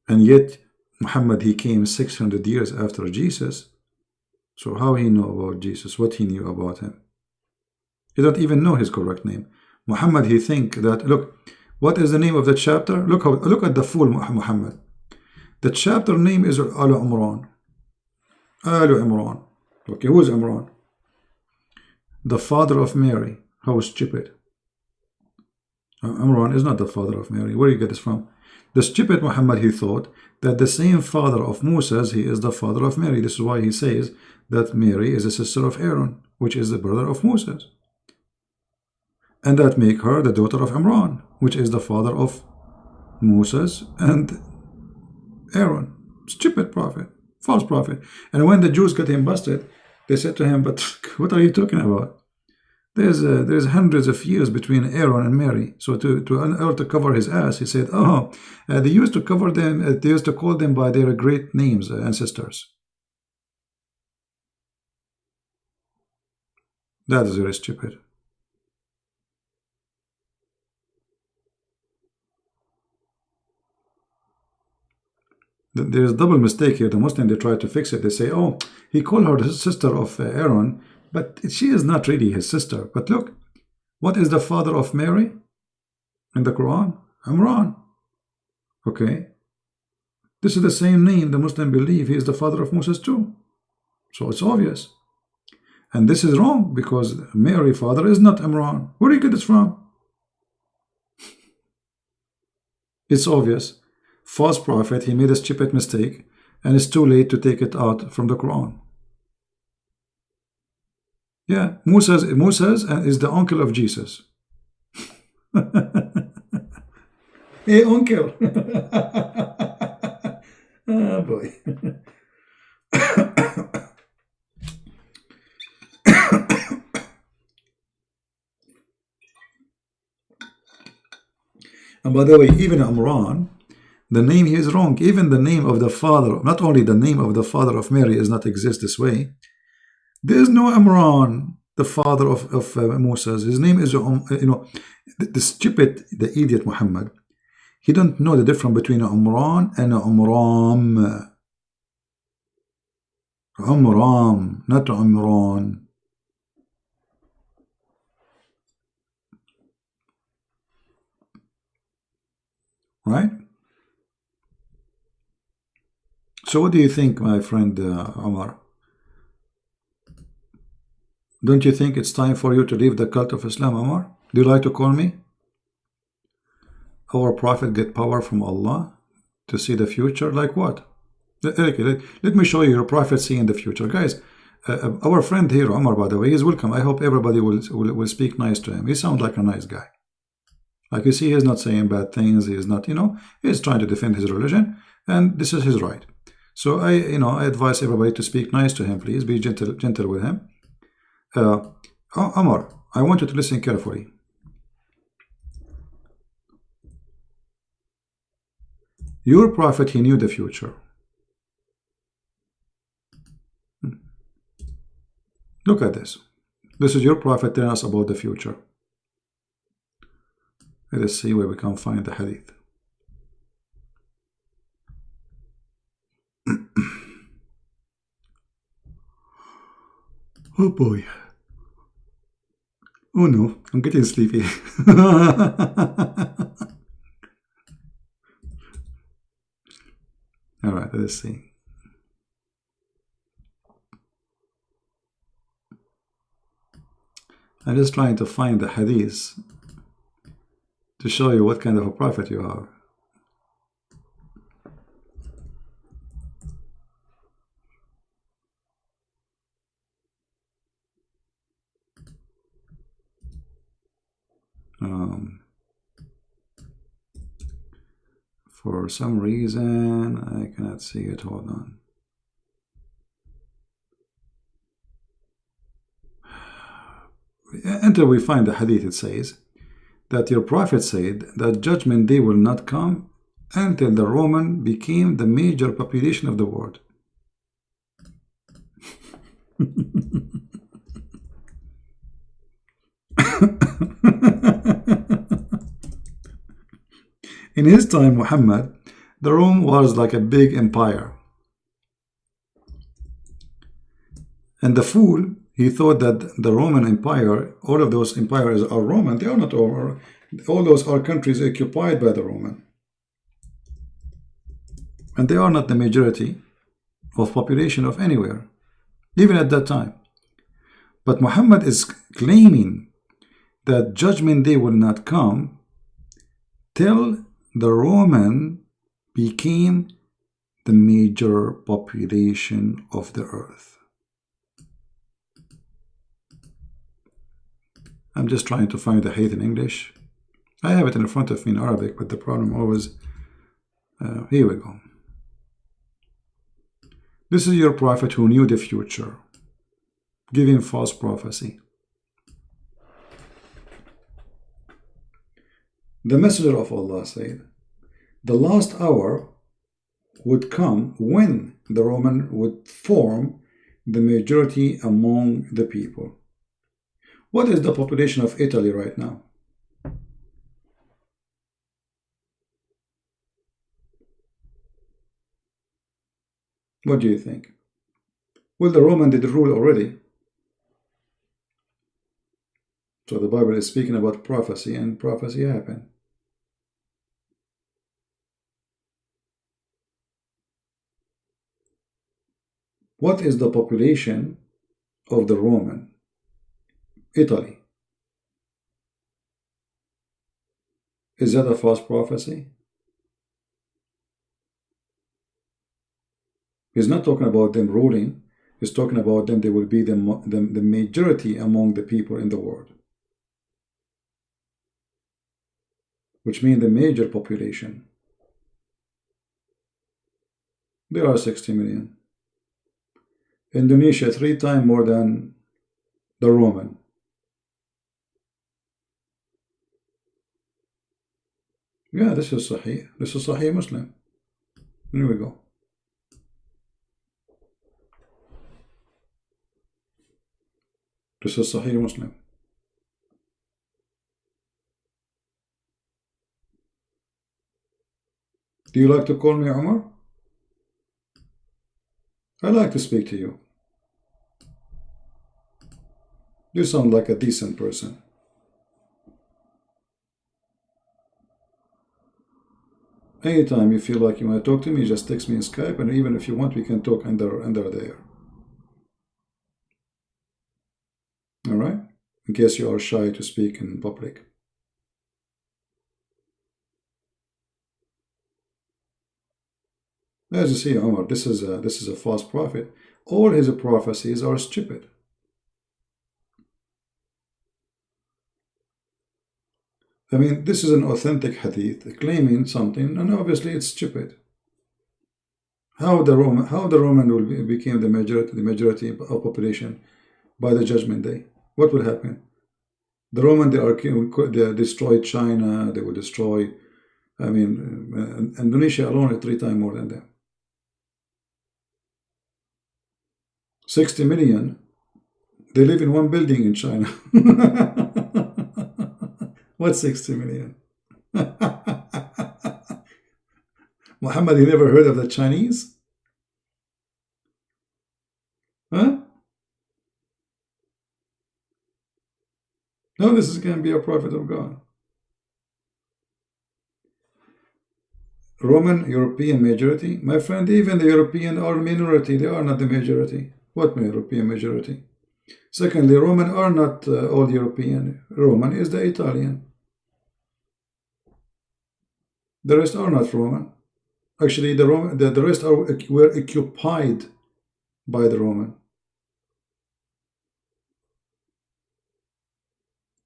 And yet Muhammad, he came 600 years after Jesus. So how he know about Jesus? What he knew about him? He don't even know his correct name. Muhammad, he think that, look, what is the name of the chapter? Look at the fool Muhammad. The chapter name is Al Imran. Al Imran. Okay, who is Imran? The father of Mary. How stupid. Imran is not the father of Mary. Where do you get this from? The stupid Muhammad, he thought that the same father of Moses, he is the father of Mary. This is why he says that Mary is a sister of Aaron, which is the brother of Moses. And that make her the daughter of Imran, which is the father of Moses and Aaron. Stupid prophet, false prophet. And when the Jews got him busted, they said to him, but what are you talking about? There's hundreds of years between Aaron and Mary. So to cover his ass, he said, oh, they used to cover them, they used to call them by their great names, ancestors. That is very stupid. There's a double mistake here. The Muslim, they try to fix it. They say, oh, he called her the sister of Aaron, but she is not really his sister. But look, what is the father of Mary in the Quran? Imran. Okay. This is the same name the Muslim believe he is the father of Moses too. So it's obvious. And this is wrong because Mary's father is not Imran. Where do you get this from? It's obvious. False prophet, he made a stupid mistake, and it's too late to take it out from the Quran. Yeah, Moses is the uncle of Jesus. Hey, uncle. Oh boy. And by the way, even Imran, the name he is wrong. Even the name of the father, not only the name of the father of Mary does not exist this way. There is no Imran, the father of Moses. His name is, the stupid, the idiot Muhammad. He don't know the difference between Umran and Umram. Umram, not Umran. Right? So what do you think, my friend Omar? Don't you think it's time for you to leave the cult of Islam, Omar? Do you like to call me? Our prophet get power from Allah to see the future? Like what? Okay, let me show you your prophet seeing the future. Guys, our friend here, Omar, by the way, is welcome. I hope everybody will speak nice to him. He sounds like a nice guy. Like you see, he's not saying bad things. He's not, he's trying to defend his religion, and this is his right. So I advise everybody to speak nice to him. Please be gentle with him. Omar, I want you to listen carefully. Your prophet, he knew the future. Look at this. This is your prophet telling us about the future. Let us see where we can find the hadith. Oh boy. Oh no, I'm getting sleepy. Alright, let's see. I'm just trying to find the hadith to show you what kind of a prophet you are. For some reason, I cannot see it. Hold on. Until we find the hadith, it says that your prophet said that judgment day will not come until the Roman became the major population of the world. In his time, Muhammad, the Rome was like a big empire. And the fool, he thought that the Roman Empire, all of those empires are Roman. They are not all. All those are countries occupied by the Roman. And they are not the majority of population of anywhere, even at that time. But Muhammad is claiming that judgment day will not come till the Roman became the major population of the earth. I'm just trying to find the hadith in English. I have it in front of me in Arabic, but the problem always... here we go. This is your prophet who knew the future, giving false prophecy. The messenger of Allah said, the last hour would come when the Roman would form the majority among the people. What is the population of Italy right now? What do you think? Well, the Roman did rule already. So the Bible is speaking about prophecy, and prophecy happened. What is the population of the Roman? Italy. Is that a false prophecy? He's not talking about them ruling. He's talking about them. They will be the majority among the people in the world, which means the major population. There are 60 million. Indonesia 3 times more than the Roman. Yeah, this is Sahih. This is Sahih Muslim. Here we go. This is Sahih Muslim. Do you like to call me Omar? I like to speak to you. You sound like a decent person. Anytime you feel like you want to talk to me, just text me in Skype, and even if you want, we can talk under there. All right? In case you are shy to speak in public. As you see, Omar, this is a false prophet. All his prophecies are stupid. I mean, this is an authentic hadith claiming something, and obviously it's stupid. How the Roman will become the majority of population by the judgment day? What will happen? The Roman, they destroyed China. They will destroy. I mean, Indonesia alone is 3 times more than them. 60 million. They live in one building in China. What's 60 million? Muhammad, you never heard of the Chinese? Huh? No, this is going to be a prophet of God. Roman European majority? My friend, even the European are minority. They are not the majority. What European majority? Secondly, Roman are not all European. Roman is the Italian. The rest are not Roman. Actually, the rest were occupied by the Roman.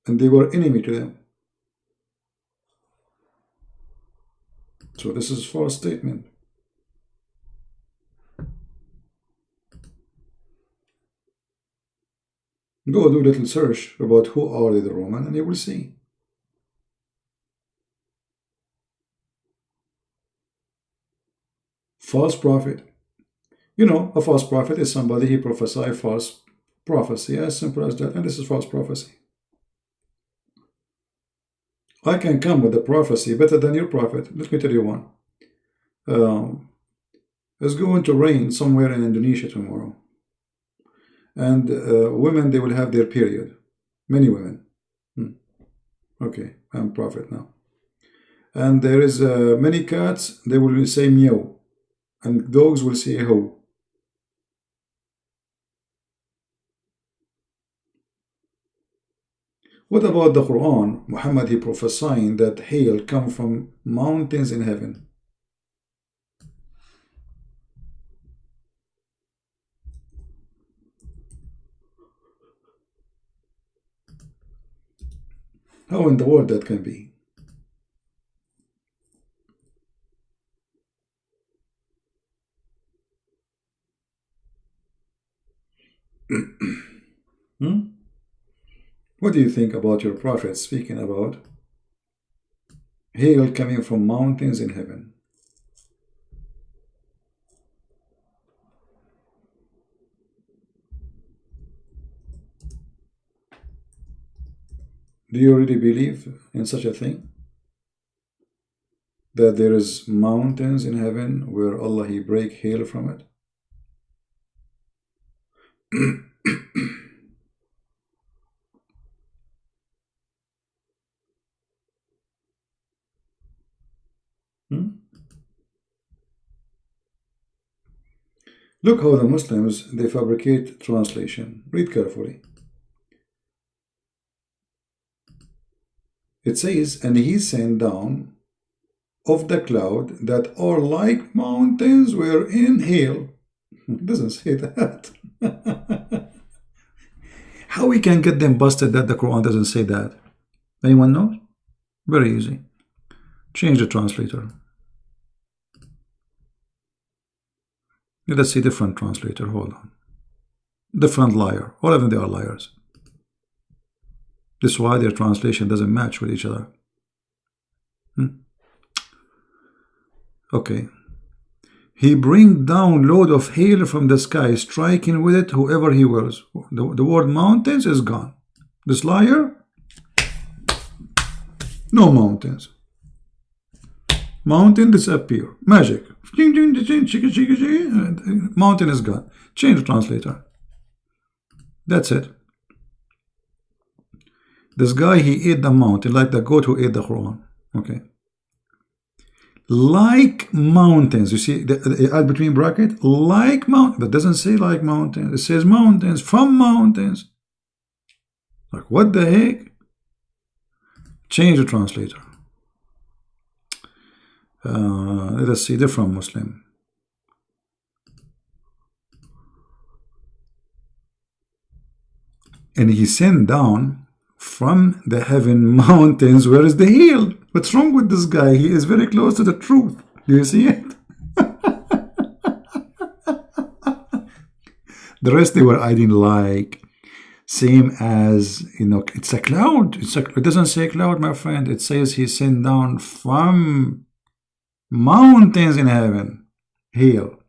And they were enemy to them. So this is a false statement. Go do a little search about who are the Roman, and you will see. False prophet. You know, a false prophet is somebody who prophesies false prophecy, as simple as that, and this is false prophecy. I can come with a prophecy better than your prophet. Let me tell you one. It's going to rain somewhere in Indonesia tomorrow. And women, they will have their period. Many women. Okay, I'm prophet now. And there is many cats, they will say meow. And dogs will say ho. What about the Quran? Muhammad, he prophesying that hail come from mountains in heaven. How in the world that can be? What do you think about your prophet speaking about hail coming from mountains in heaven? Do you really believe in such a thing? That there is mountains in heaven where Allah, he break hail from it? Look how the Muslims, they fabricate translation. Read carefully. It says, and he sent down of the cloud that are like mountains wherein hail. It doesn't say that. How we can get them busted that the Quran doesn't say that? Anyone knows? Very easy. Change the translator. Let us see different translator. Hold on. Different liar. All of them, they are liars. This is why their translation doesn't match with each other. Okay. He bring down load of hail from the sky, striking with it whoever he wills. The word mountains is gone. This liar, no mountains. Mountain disappear. Magic. Mountain is gone. Change the translator. That's it. This guy, he ate the mountain like the goat who ate the Quran. Okay. Like mountains. You see the add between bracket? Like mountains. But it doesn't say like mountains. It says mountains. From mountains. Like what the heck? Change the translator. Let us see different Muslim. And he sent down from the heaven mountains. Where is the hill? What's wrong with this guy? He is very close to the truth. Do you see it? The rest they were adding like, same as, you know, it's a cloud. It doesn't say cloud, my friend. It says he sent down from mountains in heaven. Hill.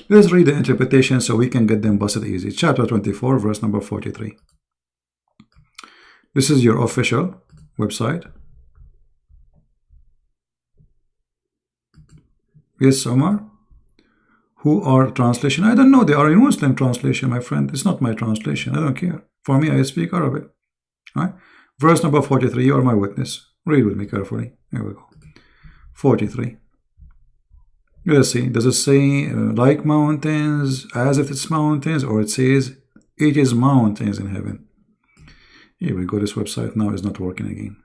Let's read the interpretation so we can get them busted easy. Chapter 24, verse number 43. This is your official website. Yes, Omar. Who are translation? I don't know. They are in Muslim translation, my friend. It's not my translation. I don't care. For me, I speak Arabic. All right. Verse number 43. You are my witness. Read with me carefully. Here we go. 43. Let's see. Does it say like mountains, as if it's mountains, or it says it is mountains in heaven? Here we go. This website now is not working again.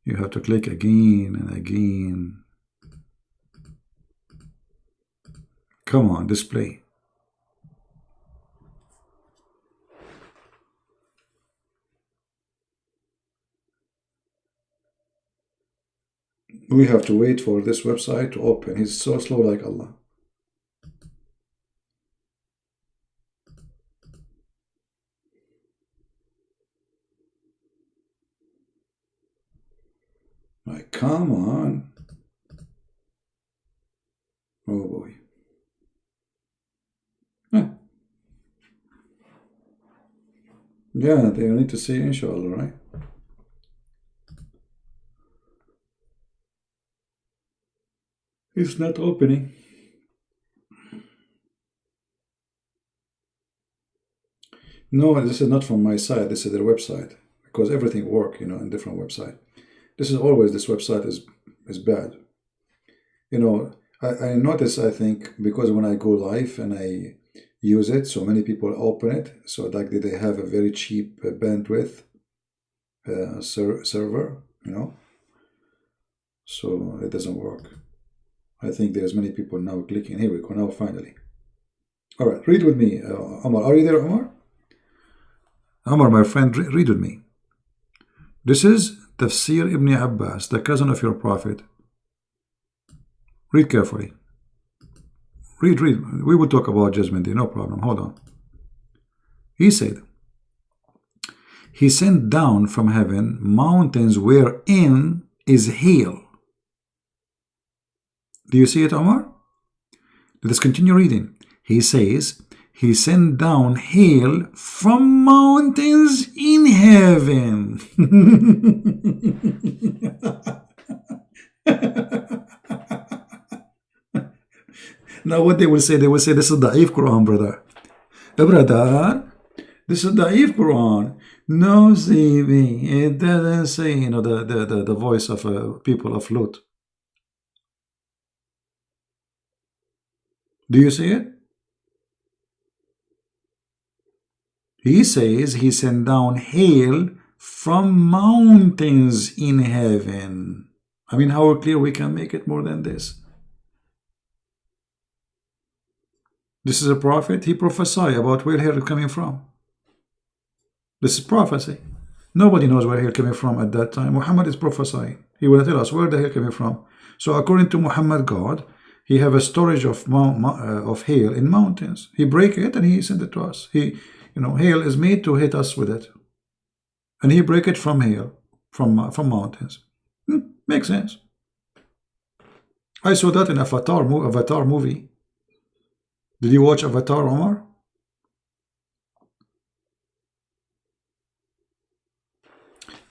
You have to click again and again. Come on, display. We have to wait for this website to open. He's so slow like Allah. Like, come on. Oh boy. Huh. Yeah, they need to say inshallah, right? It's not opening. No, this is not from my side. This is their website, because everything works, you know, in different website. This is always, this website is bad. You know, I notice, I think, because when I go live and I use it, so many people open it, so like they have a very cheap bandwidth server, you know, so it doesn't work. I think there's many people now clicking. Here we go, now finally. All right, read with me, Omar. Are you there, Omar? Omar, my friend, read with me. This is Tafsir Ibn Abbas, the cousin of your prophet. Read carefully. Read. We will talk about judgment day, no problem. Hold on. He said, he sent down from heaven mountains wherein is hail. Do you see it, Omar? Let us continue reading. He says, he sent down hail from mountains in heaven. Now what they will say this is Da'if Quran, brother. Brother, this is Da'if Quran. No, CV, it doesn't say, you know, the voice of people of Lut. Do you see it? He says he sent down hail from mountains in heaven. I mean, how clear we can make it more than this? This is a prophet. He prophesied about where hail is coming from. This is prophecy. Nobody knows where hail coming from at that time. Muhammad is prophesying. He will tell us where the hail coming from. So according to Muhammad God, he have a storage of hail in mountains. He break it and he send it to us. You know, hail is made to hit us with it, and he break it from hail, from mountains. Makes sense. I saw that in Avatar movie. Did you watch Avatar, Omar?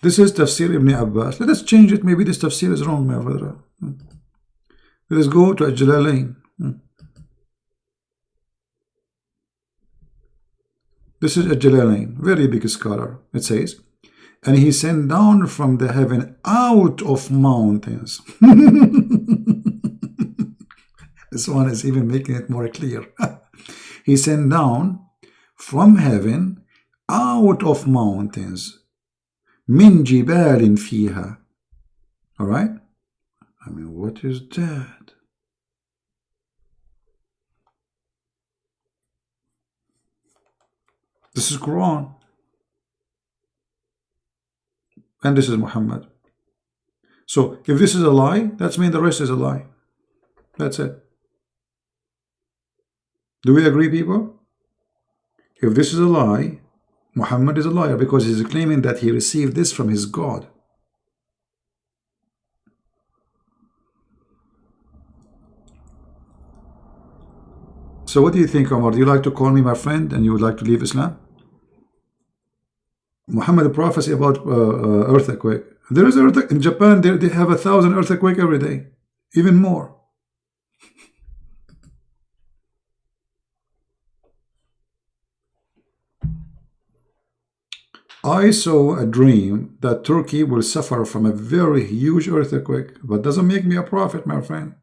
This is Tafsir Ibn Abbas. Let us change it. Maybe this Tafsir is wrong, my brother. Let's go to Al-Jalalain. This is Al-Jalalain, very big scholar. It says, and he sent down from the heaven out of mountains. This one is even making it more clear. He sent down from heaven out of mountains. Min jibalin fiha. All right? I mean, what is that? This is Quran. And this is Muhammad. So if this is a lie, that means the rest is a lie. That's it. Do we agree, people? If this is a lie, Muhammad is a liar because he's claiming that he received this from his God. So what do you think, Omar? Do you like to call me my friend and you would like to leave Islam? Muhammad prophecy about earthquake. There is earthquake in Japan. They have 1,000 earthquake every day, even more. I saw a dream that Turkey will suffer from a very huge earthquake, but doesn't make me a prophet, my friend.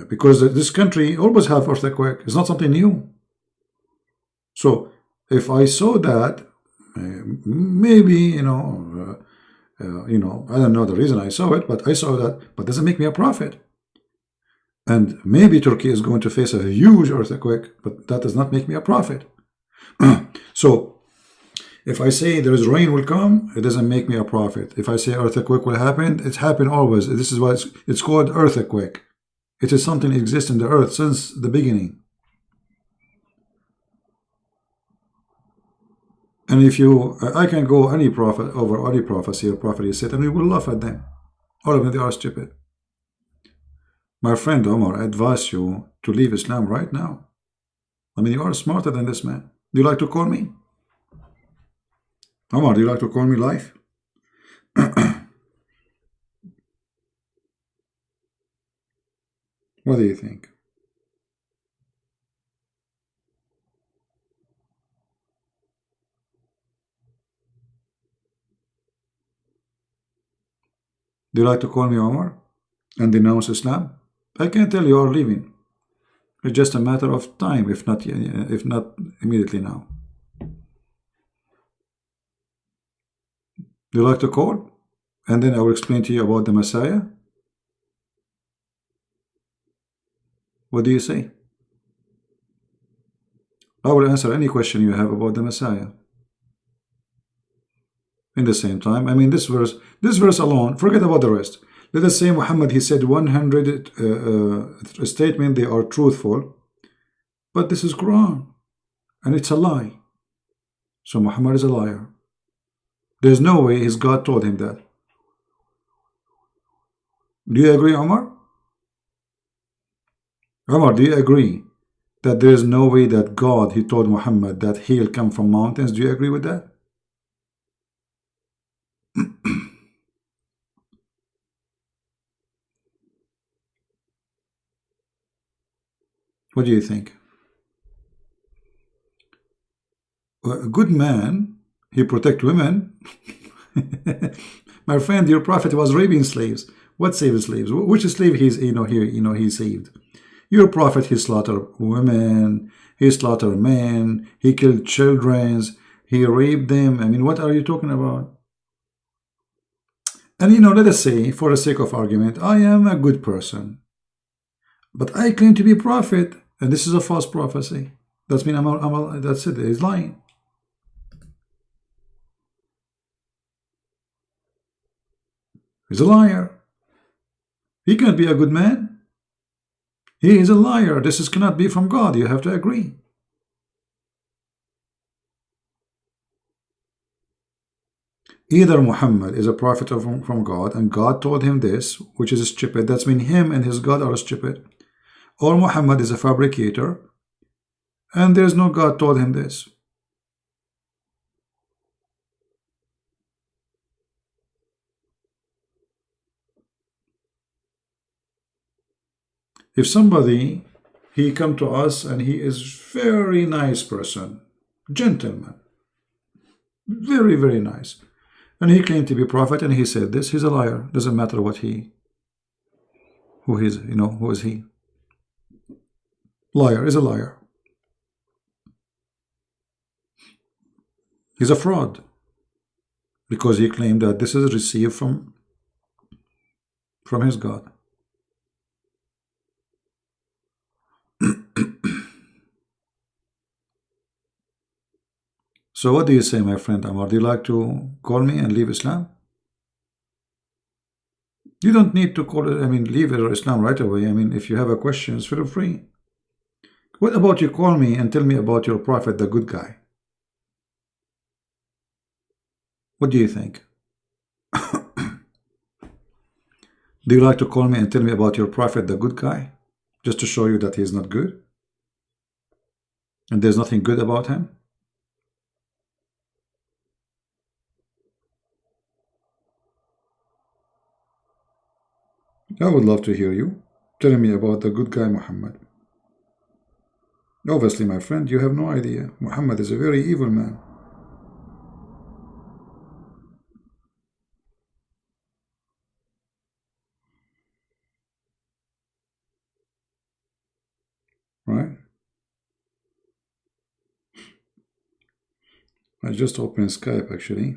Because this country always have earthquake. It's not something new. So if I saw that, maybe I don't know the reason I saw it, but I saw that. But doesn't make me a prophet. And maybe Turkey is going to face a huge earthquake, but that does not make me a prophet. So if I say there is rain will come, it doesn't make me a prophet. If I say earthquake will happen, it's happened always. This is why it's called earthquake. It is something that exists in the earth since the beginning. And if I can go any prophet over any prophecy or prophet he said, and we will laugh at them. All of them, they are stupid. My friend Omar, I advise you to leave Islam right now. I mean, you are smarter than this man. Do you like to call me? Omar, do you like to call me live? What do you think? Do you like to call me Omar and denounce Islam? I can tell you are leaving. It's just a matter of time, if not immediately now. Do you like to call? And then I will explain to you about the Messiah. What do you say? I will answer any question you have about the Messiah. In the same time, I mean, this verse alone, forget about the rest. Let us say Muhammad, he said 100 statements, they are truthful, but this is Quran, and it's a lie. So Muhammad is a liar. There's no way his God told him that. Do you agree, Omar? Omar, do you agree that there is no way that God, he told Muhammad that he'll come from mountains? Do you agree with that? What do you think? A good man, he protect women. My friend, your prophet was raping slaves. What saved slaves? Which slave he saved? Your prophet, he slaughtered women, he slaughtered men, he killed children, he raped them. I mean, what are you talking about? And let us say, for the sake of argument, I am a good person, but I claim to be a prophet, and this is a false prophecy. That's that's it. He's lying. He's a liar. He can't be a good man. He is a liar. This cannot be from God. You have to agree. Either Muhammad is a prophet from God, and God told him this, which is stupid. That's mean him and his God are stupid. Or Muhammad is a fabricator, and there's no God told him this. If somebody, he come to us and he is very nice person, gentleman, very, very nice, and he claimed to be prophet and he said this, he's a liar. Doesn't matter what he, who is, who is he? Liar is a liar. He's a fraud because he claimed that this is received from his God. So what do you say, my friend Amar? Do you like to call me and leave Islam? You don't need to call it, leave Islam right away. If you have a questions, feel free. What about you call me and tell me about your prophet, the good guy? What do you think? Do you like to call me and tell me about your prophet, the good guy? Just to show you that he is not good? And there's nothing good about him? I would love to hear you telling me about the good guy Muhammad. Obviously, my friend, you have no idea. Muhammad is a very evil man. Right? I just opened Skype actually.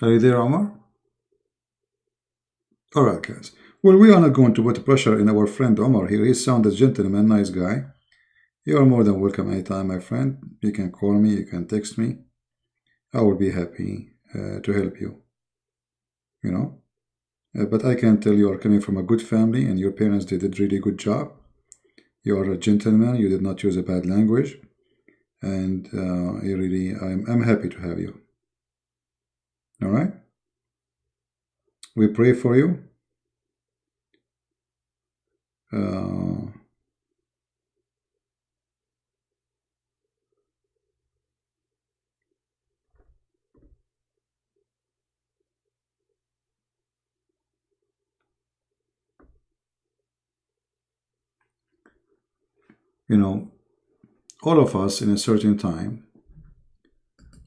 Are you there, Omar? Alright, guys. Well, we are not going to put pressure in our friend Omar here. He sounds a gentleman, nice guy. You are more than welcome anytime, my friend. You can call me, you can text me. I will be happy to help you. But I can tell you are coming from a good family and your parents did a really good job. You are a gentleman. You did not use a bad language. And I'm happy to have you. All right? We pray for you. All of us in a certain time,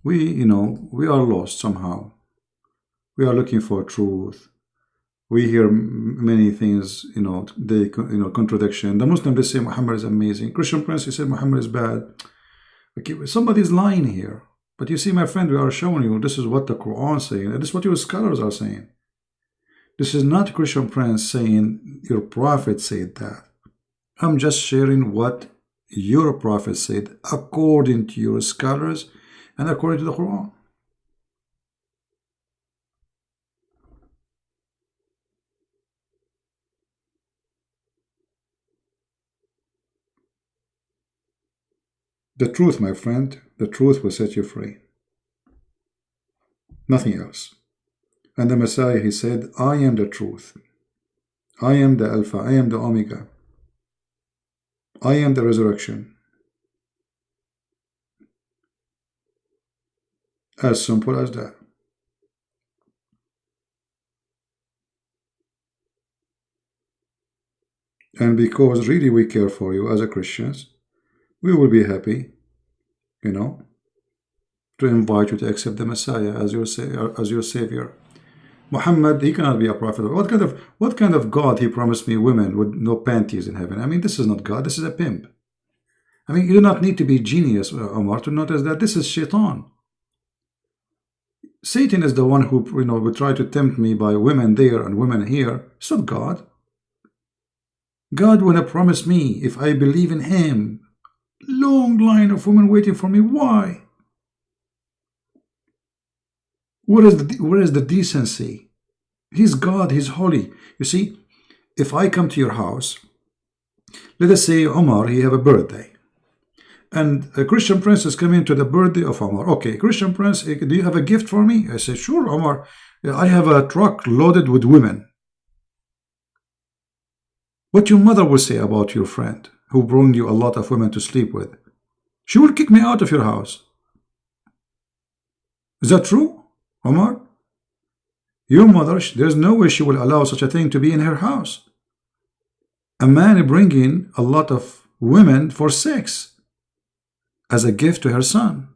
we are lost somehow. We are looking for truth. We hear many things, they contradiction. The Muslim, they say Muhammad is amazing. Christian Prince, he said Muhammad is bad. Okay, somebody's lying here. But you see, my friend, we are showing you this is what the Quran is saying. And this is what your scholars are saying. This is not Christian Prince saying your prophet said that. I'm just sharing what your prophet said according to your scholars and according to the Quran. The truth, my friend, the truth will set you free. Nothing else. And the Messiah, he said, I am the truth. I am the Alpha. I am the Omega. I am the resurrection. As simple as that. And because really we care for you as a Christians, we will be happy, to invite you to accept the Messiah as your Savior. Muhammad, he cannot be a prophet. What kind of God he promised me women with no panties in heaven? This is not God, this is a pimp. You do not need to be genius, Omar, to notice that this is Shaitan. Satan is the one who would try to tempt me by women there and women here. It's not God. God will promise me if I believe in him. Long line of women waiting for me. Why? Where is the decency? He's God, he's holy. You see, if I come to your house Let us say Omar, he have a birthday, and a Christian prince is coming to the birthday of Omar. Okay, Christian prince, do you have a gift for me? I say, sure, Omar. I have a truck loaded with women. What your mother will say about your friend who brought you a lot of women to sleep with? She will kick me out of your house. Is that true, Omar? Your mother, there's no way she will allow such a thing to be in her house. A man bringing a lot of women for sex as a gift to her son.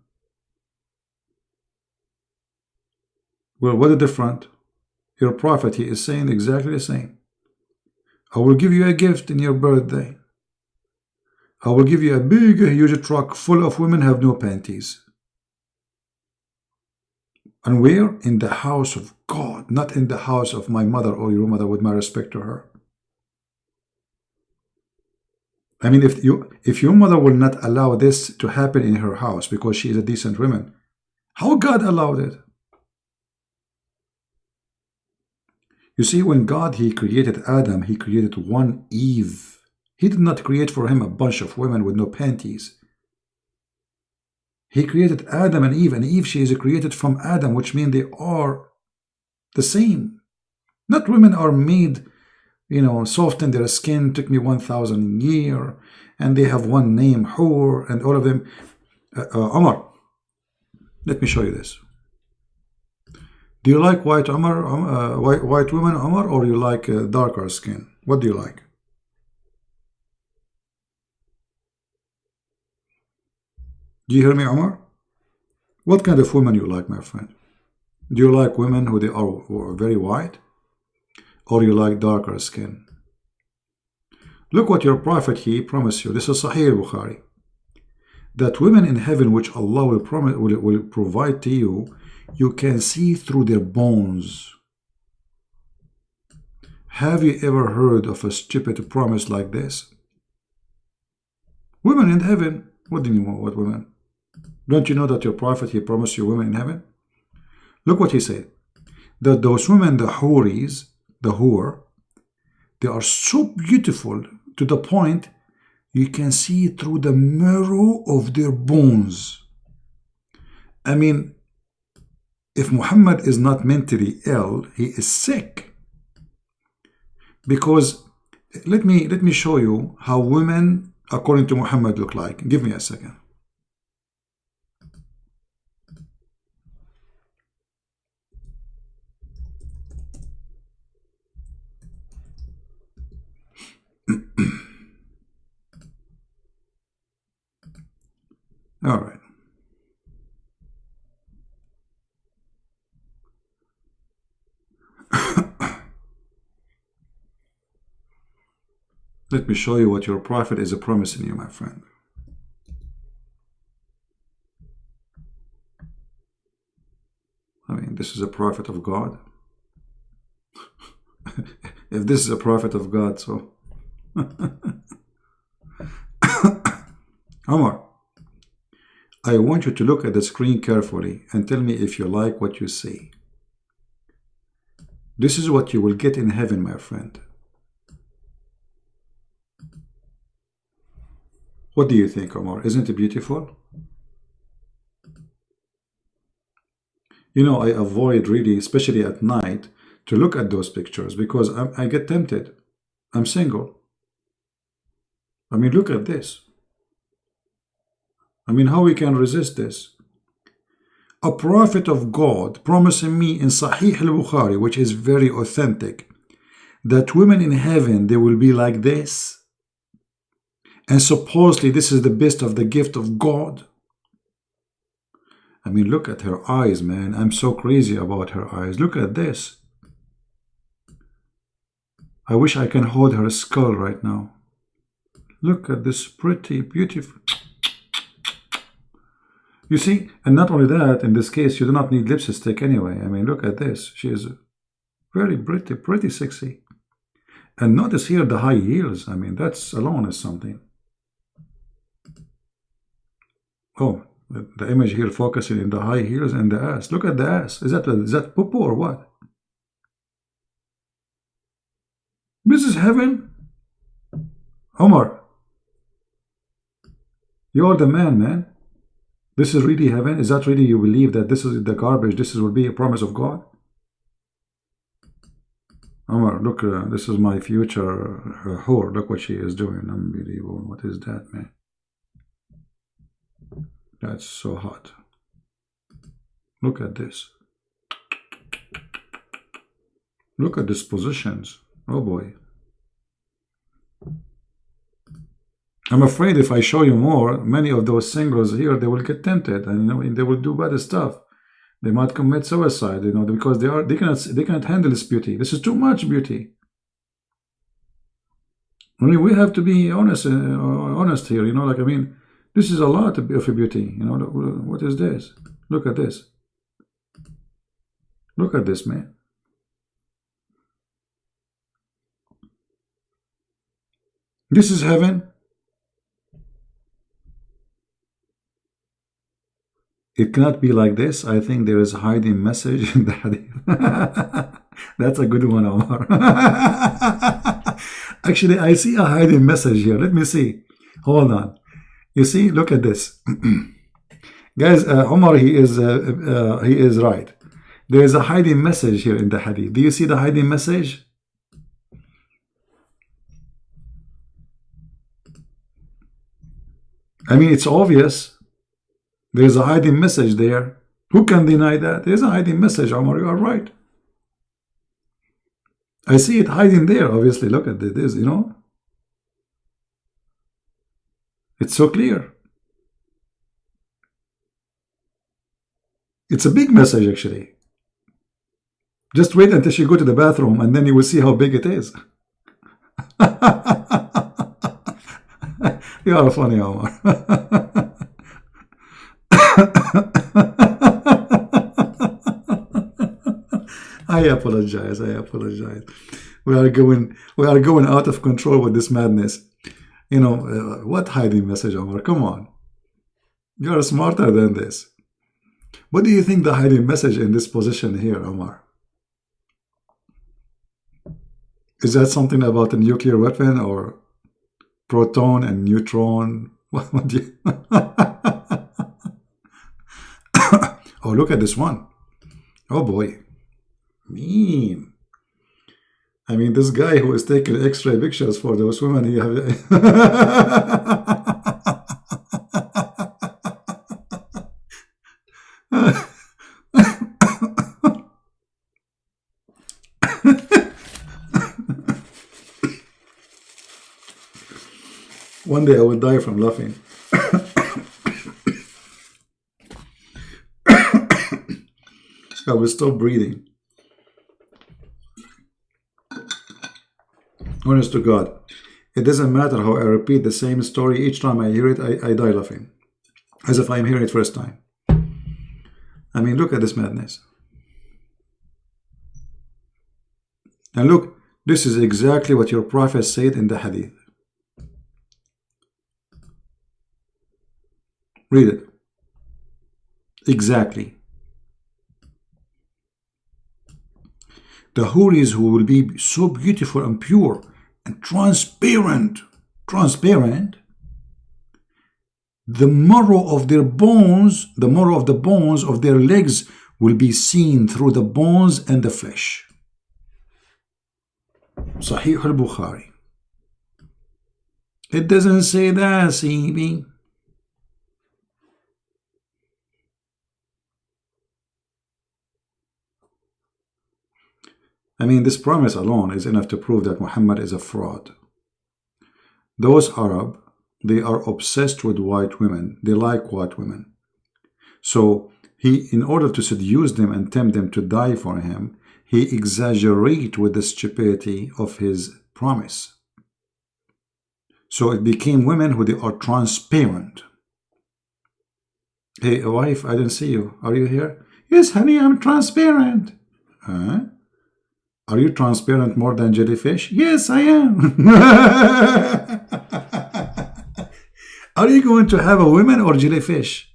Well, what is different? Your prophet, he is saying exactly the same. I will give you a gift in your birthday. I will give you a big, huge truck full of women have no panties. And where? In the house of God, not in the house of my mother or your mother, with my respect to her. I mean, if your mother will not allow this to happen in her house because she is a decent woman, how God allowed it? You see, when God, he created Adam, he created one Eve. He did not create for him a bunch of women with no panties. He created Adam and Eve, she is created from Adam, which means they are the same. Not women are made, soften their skin, took me 1,000 years, and they have one name, Hur, and all of them. Omar, let me show you this. Do you like white women, Omar, or you like darker skin? What do you like? Do you hear me, Omar? What kind of women you like, my friend? Do you like women who they are very white? Or you like darker skin? Look what your prophet, he promised you. This is Sahih Bukhari. That women in heaven, which Allah will provide to you, you can see through their bones. Have you ever heard of a stupid promise like this? Women in heaven. What do you mean, what women? Don't you know that your prophet, he promised you women in heaven? Look what he said. That those women, the Huris, the Hur, they are so beautiful to the point you can see through the marrow of their bones. I mean, if Muhammad is not mentally ill, he is sick. Because let me show you how women, according to Muhammad, look like. Give me a second. All right. Let me show you what your prophet is promising you, my friend. I mean, this is a prophet of God. If this is a prophet of God, so Omar, I want you to look at the screen carefully and tell me if you like what you see. This is what you will get in heaven, my friend. What do you think, Omar? Isn't it beautiful? I avoid really, especially at night, to look at those pictures because I get tempted. I'm single. I mean, look at this. I mean, how we can resist this? A prophet of God promising me in Sahih al-Bukhari, which is very authentic, that women in heaven, they will be like this. And supposedly this is the best of the gift of God. I mean, look at her eyes, man. I'm so crazy about her eyes. Look at this. I wish I can hold her skull right now. Look at this pretty, beautiful. You see, and not only that, in this case, you do not need lipstick anyway. I mean, look at this. She is very pretty sexy. And notice here the high heels. I mean, that's alone is something. Oh, the image here focusing in the high heels and the ass. Look at the ass. Is that poo-poo or what? This is heaven. Omar, you're the man. This is really heaven? Is that really you believe that this is the garbage? This will be a promise of God? Omar, look, this is my future whore. Look what she is doing. Unbelievable. What is that, man? That's so hot. Look at this. Look at these positions. Oh boy. I'm afraid if I show you more, many of those singles here, they will get tempted, and they will do bad stuff. They might commit suicide, because they cannot handle this beauty. This is too much beauty. I mean, we have to be honest here. This is a lot of beauty. What is this? Look at this. Look at this, man. This is heaven. It cannot be like this. I think there is a hiding message in the hadith. That's a good one, Omar. Actually, I see a hiding message here. Let me see. Hold on. You see, look at this. Guys, Omar, he is right. There is a hiding message here in the hadith. Do you see the hiding message? I mean, it's obvious. There's a hiding message there. Who can deny that? There's a hiding message, Omar. You are right. I see it hiding there, obviously. Look at this, It's so clear. It's a big message, actually. Just wait until you go to the bathroom, and then you will see how big it is. You are funny, Omar. I apologize. We are going out of control with this madness. What hiding message, Omar? Come on. You're smarter than this. What do you think the hiding message in this position here, Omar? Is that something about a nuclear weapon or proton and neutron? What do you... Oh, look at this one. Oh boy. Mean. I mean, this guy who is taking X-ray pictures for those women, he have... One day I will die from laughing. I will stop breathing. Honest to God, it doesn't matter how I repeat the same story. Each time I hear it, I die laughing, as if I'm hearing it first time. I mean, look at this madness. And look, this is exactly what your prophet said in the hadith. Read it. Exactly. The houris who will be so beautiful and pure and transparent, the marrow of their bones, the marrow of the bones of their legs will be seen through the bones and the flesh. Sahih al-Bukhari. It doesn't say that, CB. I mean, this promise alone is enough to prove that Muhammad is a fraud. Those Arab, they are obsessed with white women. They like white women. So he, in order to seduce them and tempt them to die for him, he exaggerates with the stupidity of his promise. So it became women who they are transparent. Hey, wife, I didn't see you. Are you here? Yes, honey, I'm transparent. Huh? Are you transparent more than jellyfish? Yes, I am. Are you going to have a woman or jellyfish?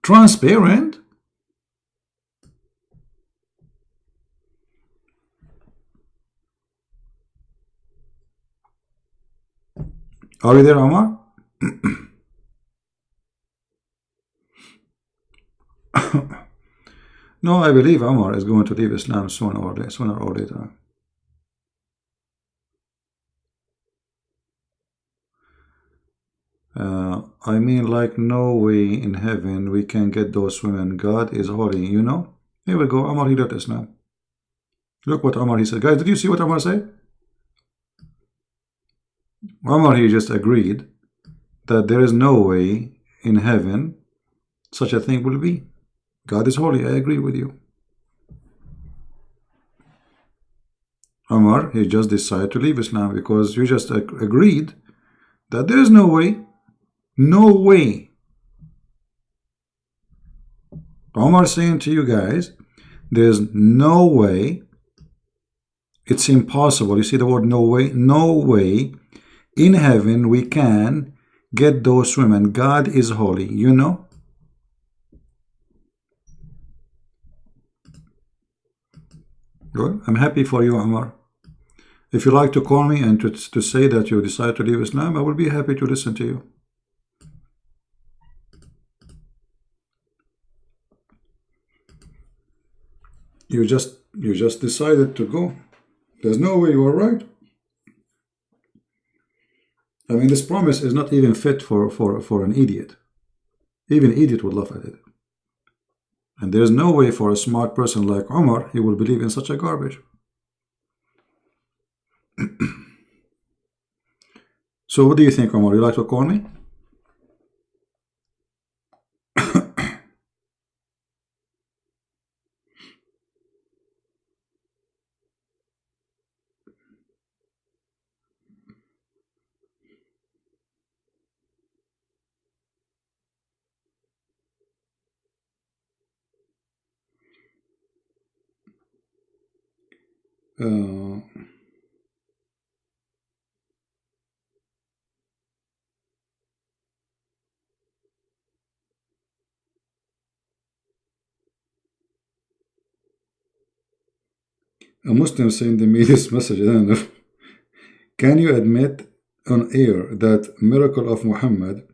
Transparent? Are you there, Omar? No, I believe Omar is going to leave Islam sooner or later. I mean, like, no way in heaven we can get those women. God is holy, you know? Here we go. Omar, he left Islam. Look what Omar, he said. Guys, did you see what Omar said? Omar, he just agreed that there is no way in heaven such a thing will be. God is holy. I agree with you. Omar, he just decided to leave Islam because you just agreed that there is no way. No way. Omar saying to you guys, there's no way. It's impossible. You see the word no way? No way in heaven we can get those women. God is holy, you know? Good. I'm happy for you, Omar. If you like to call me and to say that you decide to leave Islam, I will be happy to listen to you. You just decided to go. There's no way you are right. I mean, this promise is not even fit for an idiot. Even an idiot would laugh at it. And there's no way for a smart person like Omar, he will believe in such a garbage. So what do you think, Omar? You like to call me? A Muslim sent me this message. I don't know. Can you admit on air that miracle of Muhammad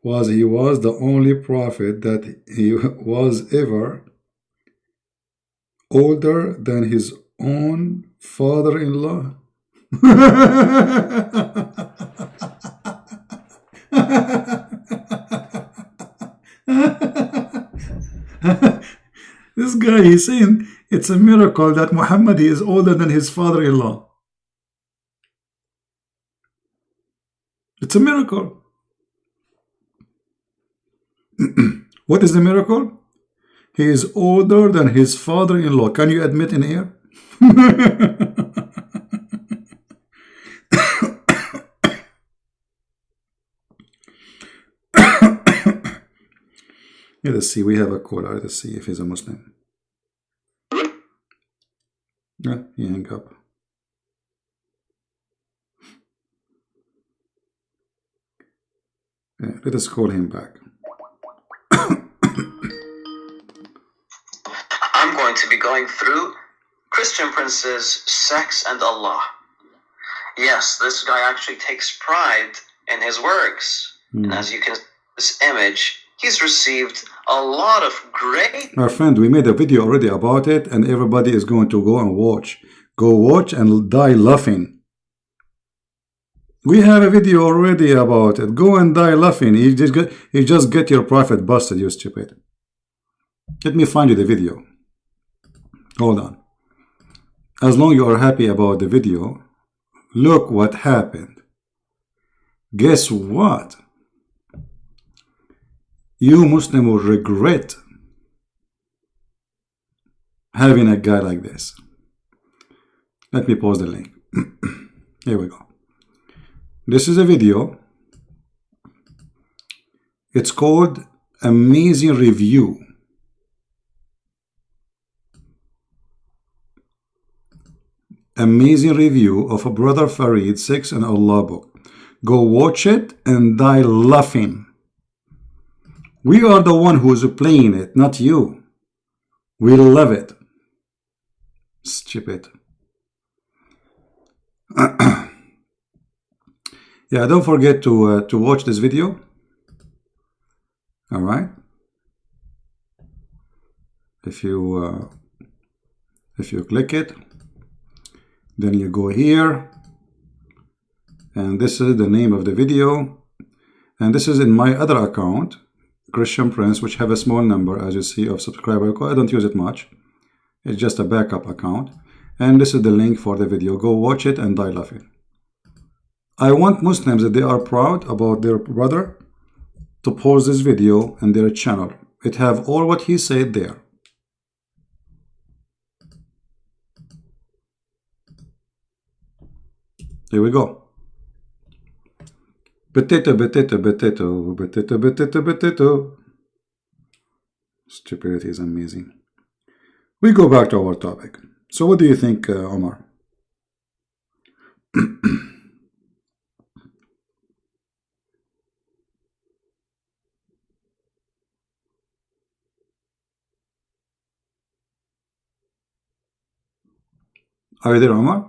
was he was the only prophet that he was ever older than his own father-in-law? This guy, he's saying it's a miracle that Muhammad is older than his father-in-law. It's a miracle. What is the miracle? He is older than his father-in-law. Can you admit in air? Yeah, let's see. We have a caller. Let's see if he's a Muslim. Yeah, he hung up. Yeah, let us call him back. I'm going to be going through Christian Prince's Sex and Allah. Yes, this guy actually takes pride in his works. And as you can see this image, he's received a lot of great... Our friend, we made a video already about it, and everybody is going to go and watch. Go watch and die laughing. We have a video already about it. Go and die laughing. You just get your prophet busted, you stupid. Let me find you the video. Hold on. As long as you are happy about the video, look what happened. Guess what? You Muslim will regret having a guy like this. Let me pause the link. Here we go. This is a video. It's called Amazing Review. Amazing review of a Brother Farid Sex and Allah book. Go watch it and die laughing. We are the one who's playing it, not you. We love it. Stupid. Yeah, don't forget to watch this video. All right. If you click it, then you go here, and this is the name of the video, and this is in my other account, Christian Prince, which have a small number, as you see, of subscribers. I don't use it much. It's just a backup account, and this is the link for the video. Go watch it and die laughing. I want Muslims that they are proud about their brother to post this video in their channel. It have all what he said there. Here we go. Potato, potato, potato, potato, potato, potato. Stupidity is amazing. We go back to our topic. So what do you think, Omar? Are you there, Omar?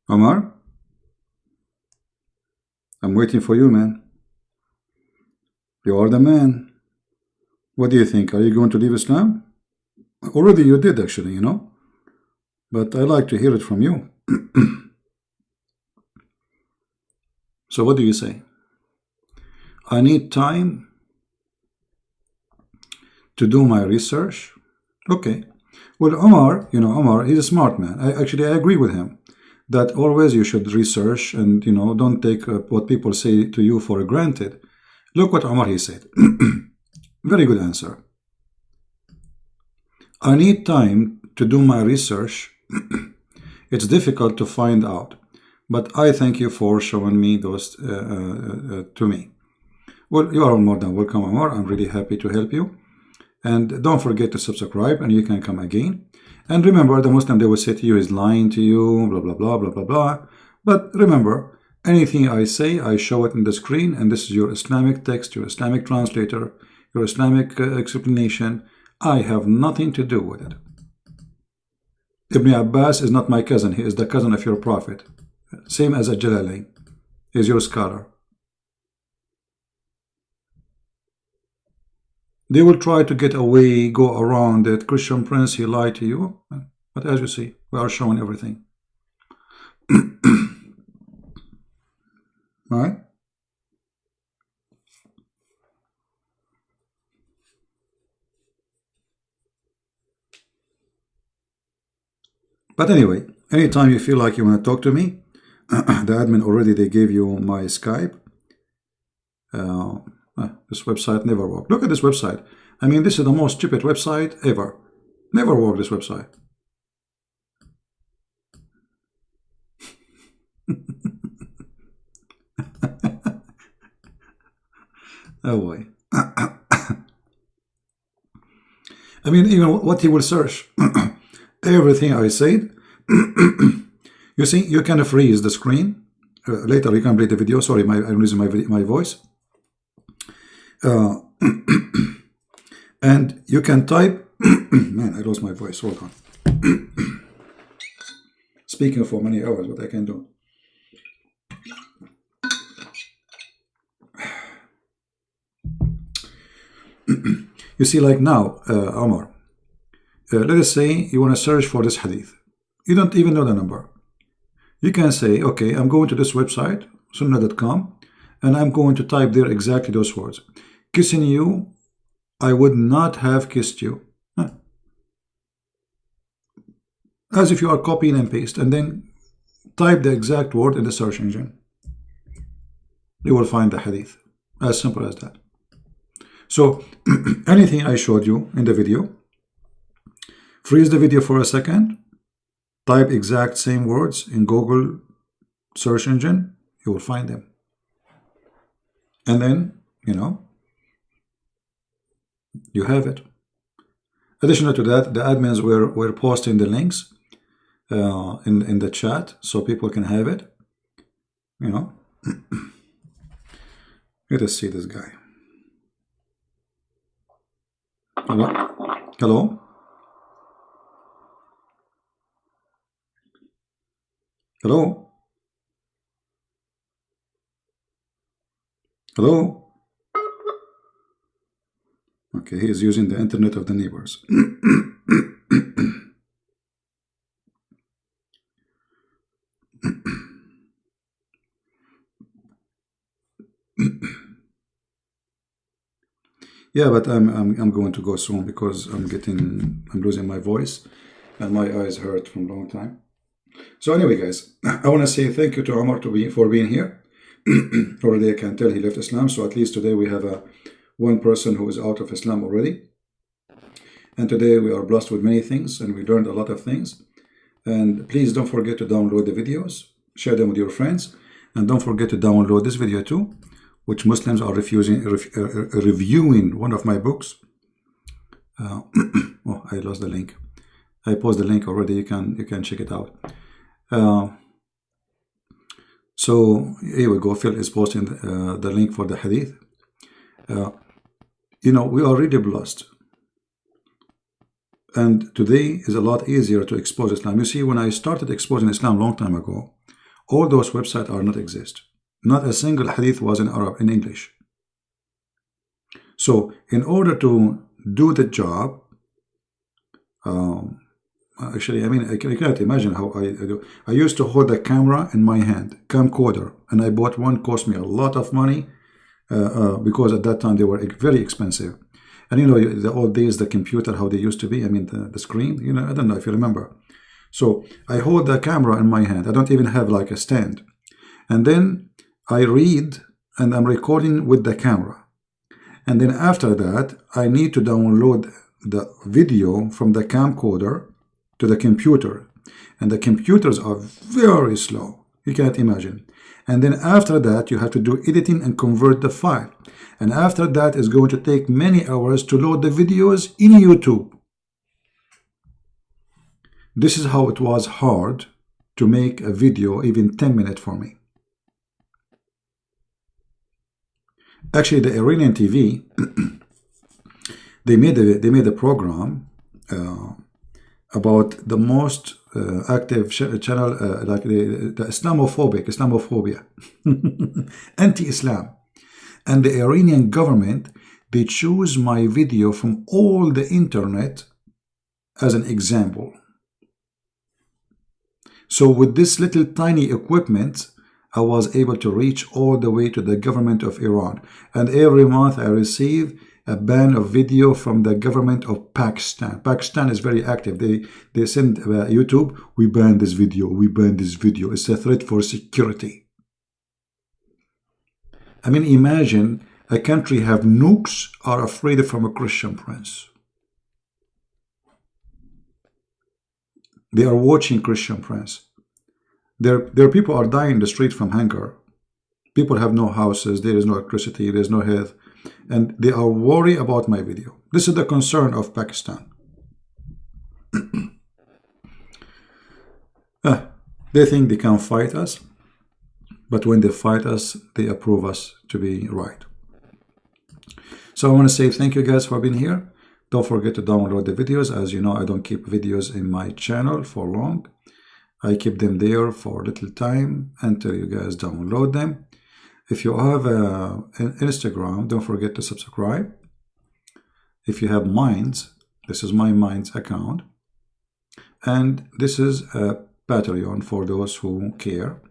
Omar? I'm waiting for you, man. You are the man. What do you think? Are you going to leave Islam? Already you did, actually, you know. But I like to hear it from you. So what do you say? I need time to do my research. Okay. Well, Omar, you know, Omar, he's a smart man. I agree with him that always you should research and, you know, don't take what people say to you for granted. Look what Omar, he said. Very good answer. I need time to do my research. It's difficult to find out, but I thank you for showing me those to me. Well, you are more than welcome, Omar. I'm really happy to help you. And don't forget to subscribe, and you can come again. And remember, the Muslim, they will say to you, is lying to you, blah, blah, blah, blah, blah, blah. But remember, anything I say, I show it in the screen, and this is your Islamic text, your Islamic translator, your Islamic explanation. I have nothing to do with it. Ibn Abbas is not my cousin. He is the cousin of your prophet. Same as Al-Jalalain. He is your scholar. They will try to get away, go around it. Christian Prince, he lied to you. But as you see, we are showing everything. Right? But anyway, anytime you feel like you want to talk to me, the admin already, they gave you my Skype. This website never worked. Look at this website. I mean, this is the most stupid website ever. Never worked, this website. Oh boy. I mean, even what he will search. Everything I said. You see, you can freeze the screen. Later you can play the video. Sorry, I'm losing my voice. And you can type. Man, I lost my voice. Hold on. Speaking for many hours, what I can do. You see, like now, Omar, let us say you want to search for this hadith. You don't even know the number. You can say, okay, I'm going to this website, sunnah.com, and I'm going to type there exactly those words. Kissing you, I would not have kissed you. As if you are copying and paste, and then type the exact word in the search engine. You will find the hadith. As simple as that. So, anything I showed you in the video, freeze the video for a second, type exact same words in Google search engine, you will find them. And then, you know, you have it. Additional to that, the admins were posting the links in the chat so people can have it. You know, let us see this guy. Hello? Hello? Hello? Hello? Okay, he is using the internet of the neighbors. Yeah, but I'm going to go soon because I'm losing my voice and my eyes hurt from a long time. So anyway, guys, I want to say thank you to Omar for being here. Already I can tell he left Islam, so at least today we have one person who is out of Islam already. And today we are blessed with many things and we learned a lot of things. And please don't forget to download the videos, share them with your friends, and don't forget to download this video too, which Muslims are reviewing one of my books. Oh, I lost the link. I posted the link already. You can check it out. So here we go. Phil is posting the link for the hadith. You know, we are really blessed. And today is a lot easier to expose Islam. You see, when I started exposing Islam a long time ago, all those websites are not exist. Not a single hadith was in Arab, in English. So in order to do the job, actually, I mean, I can't imagine how I do. I used to hold the camera in my hand, camcorder, and I bought one, cost me a lot of money because at that time they were very expensive. And you know, the old days, the computer, how they used to be, I mean, the screen, you know, I don't know if you remember. So I hold the camera in my hand. I don't even have like a stand. And then I read and I'm recording with the camera. And then after that, I need to download the video from the camcorder to the computer. And the computers are very slow. You can't imagine. And then after that, you have to do editing and convert the file. And after that, it's going to take many hours to load the videos in YouTube. This is how it was hard to make a video, even 10 minutes for me. Actually, the Iranian TV, they made a program about the most active channel, like the Islamophobia, anti-Islam. And the Iranian government, they choose my video from all the internet as an example. So with this little tiny equipment, I was able to reach all the way to the government of Iran. And every month I receive a ban of video from the government of Pakistan. Pakistan is very active. They send YouTube, we ban this video, we ban this video. It's a threat for security. I mean, imagine a country have nukes, are afraid from a Christian prince. They are watching Christian prince. Their people are dying in the street from hunger. People have no houses, there is no electricity, there is no health, and they are worried about my video. This is the concern of Pakistan. They think they can fight us, but when they fight us, they approve us to be right. So I want to say thank you guys for being here. Don't forget to download the videos. As you know, I don't keep videos in my channel for long. I keep them there for a little time until you guys download them. If you have an Instagram, don't forget to subscribe. If you have Minds, this is my Minds account. And this is a Patreon for those who care.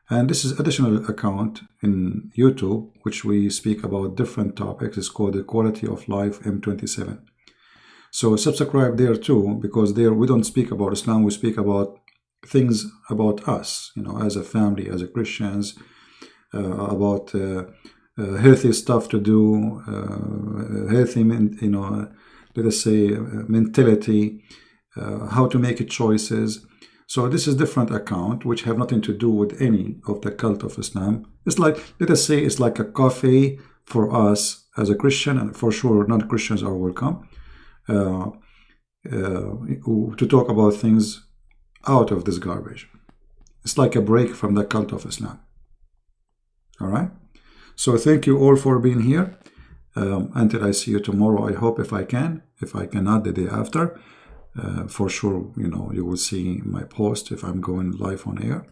And this is additional account in YouTube, which we speak about different topics. It's called the Quality of Life M27. So subscribe there too, because there we don't speak about Islam. We speak about things about us, you know, as a family, as a Christians, about healthy stuff to do, healthy, you know, let us say mentality, how to make choices. So this is different account which have nothing to do with any of the cult of Islam. It's like, let us say, it's like a coffee for us as a Christian, and for sure non-Christians are welcome to talk about things out of this garbage. It's like a break from the cult of Islam. All right? So thank you all for being here. Until I see you tomorrow, I hope, if I can. If I cannot, the day after. For sure, you know, you will see my post if I'm going live on air.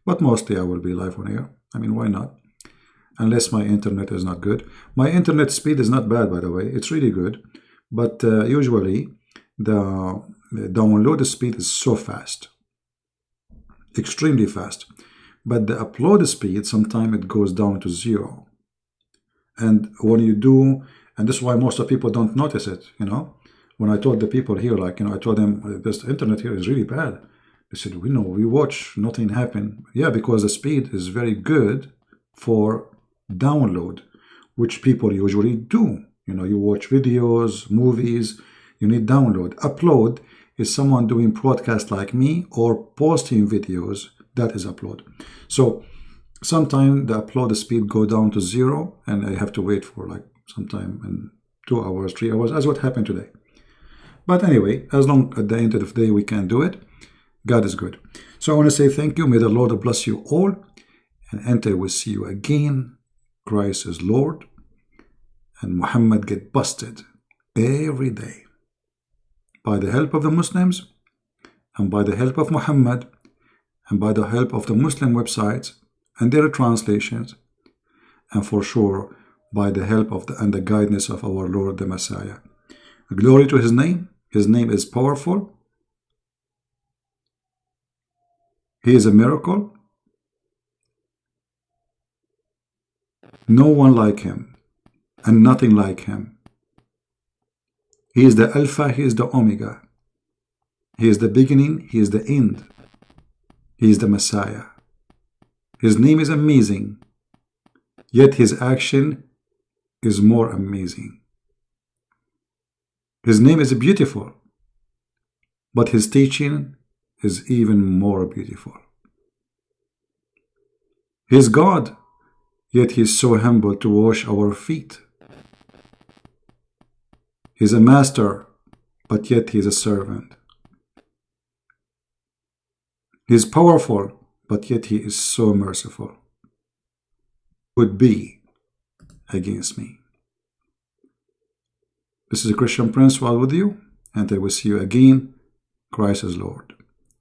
But mostly I will be live on air. I mean, why not? Unless my internet is not good. My internet speed is not bad, by the way. It's really good. But usually the download speed is so fast. Extremely fast. But the upload speed, sometimes it goes down to 0. And when you do, and this is why most of people don't notice it, you know. When I told the people here, like, you know, I told them, this internet here is really bad. They said, we know, we watch, nothing happen. Yeah, because the speed is very good for download, which people usually do. You know, you watch videos, movies, you need download. Upload is someone doing broadcast like me or posting videos. That is upload. So sometimes the upload speed go down to 0, and I have to wait for like sometime in 2 hours, 3 hours, as what happened today. But anyway, as long at the end of the day we can do it, God is good. So I want to say thank you. May the Lord bless you all. And until we see you again, Christ is Lord. And Muhammad get busted every day. By the help of the Muslims, and by the help of Muhammad, and by the help of the Muslim websites and their translations, and for sure by the help of and the guidance of our Lord the Messiah. Glory to his name. His name is powerful. He is a miracle. No one like him, and nothing like him. He is the Alpha, he is the Omega. He is the beginning, he is the end. He is the Messiah. His name is amazing, yet his action is more amazing. His name is beautiful, but his teaching is even more beautiful. He is God, yet he is so humble to wash our feet. He is a master, but yet he is a servant. He is powerful, but yet he is so merciful. Would be against me. This is a Christian Prince while with you, and I will see you again. Christ is Lord.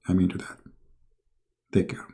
I mean to that. Take care.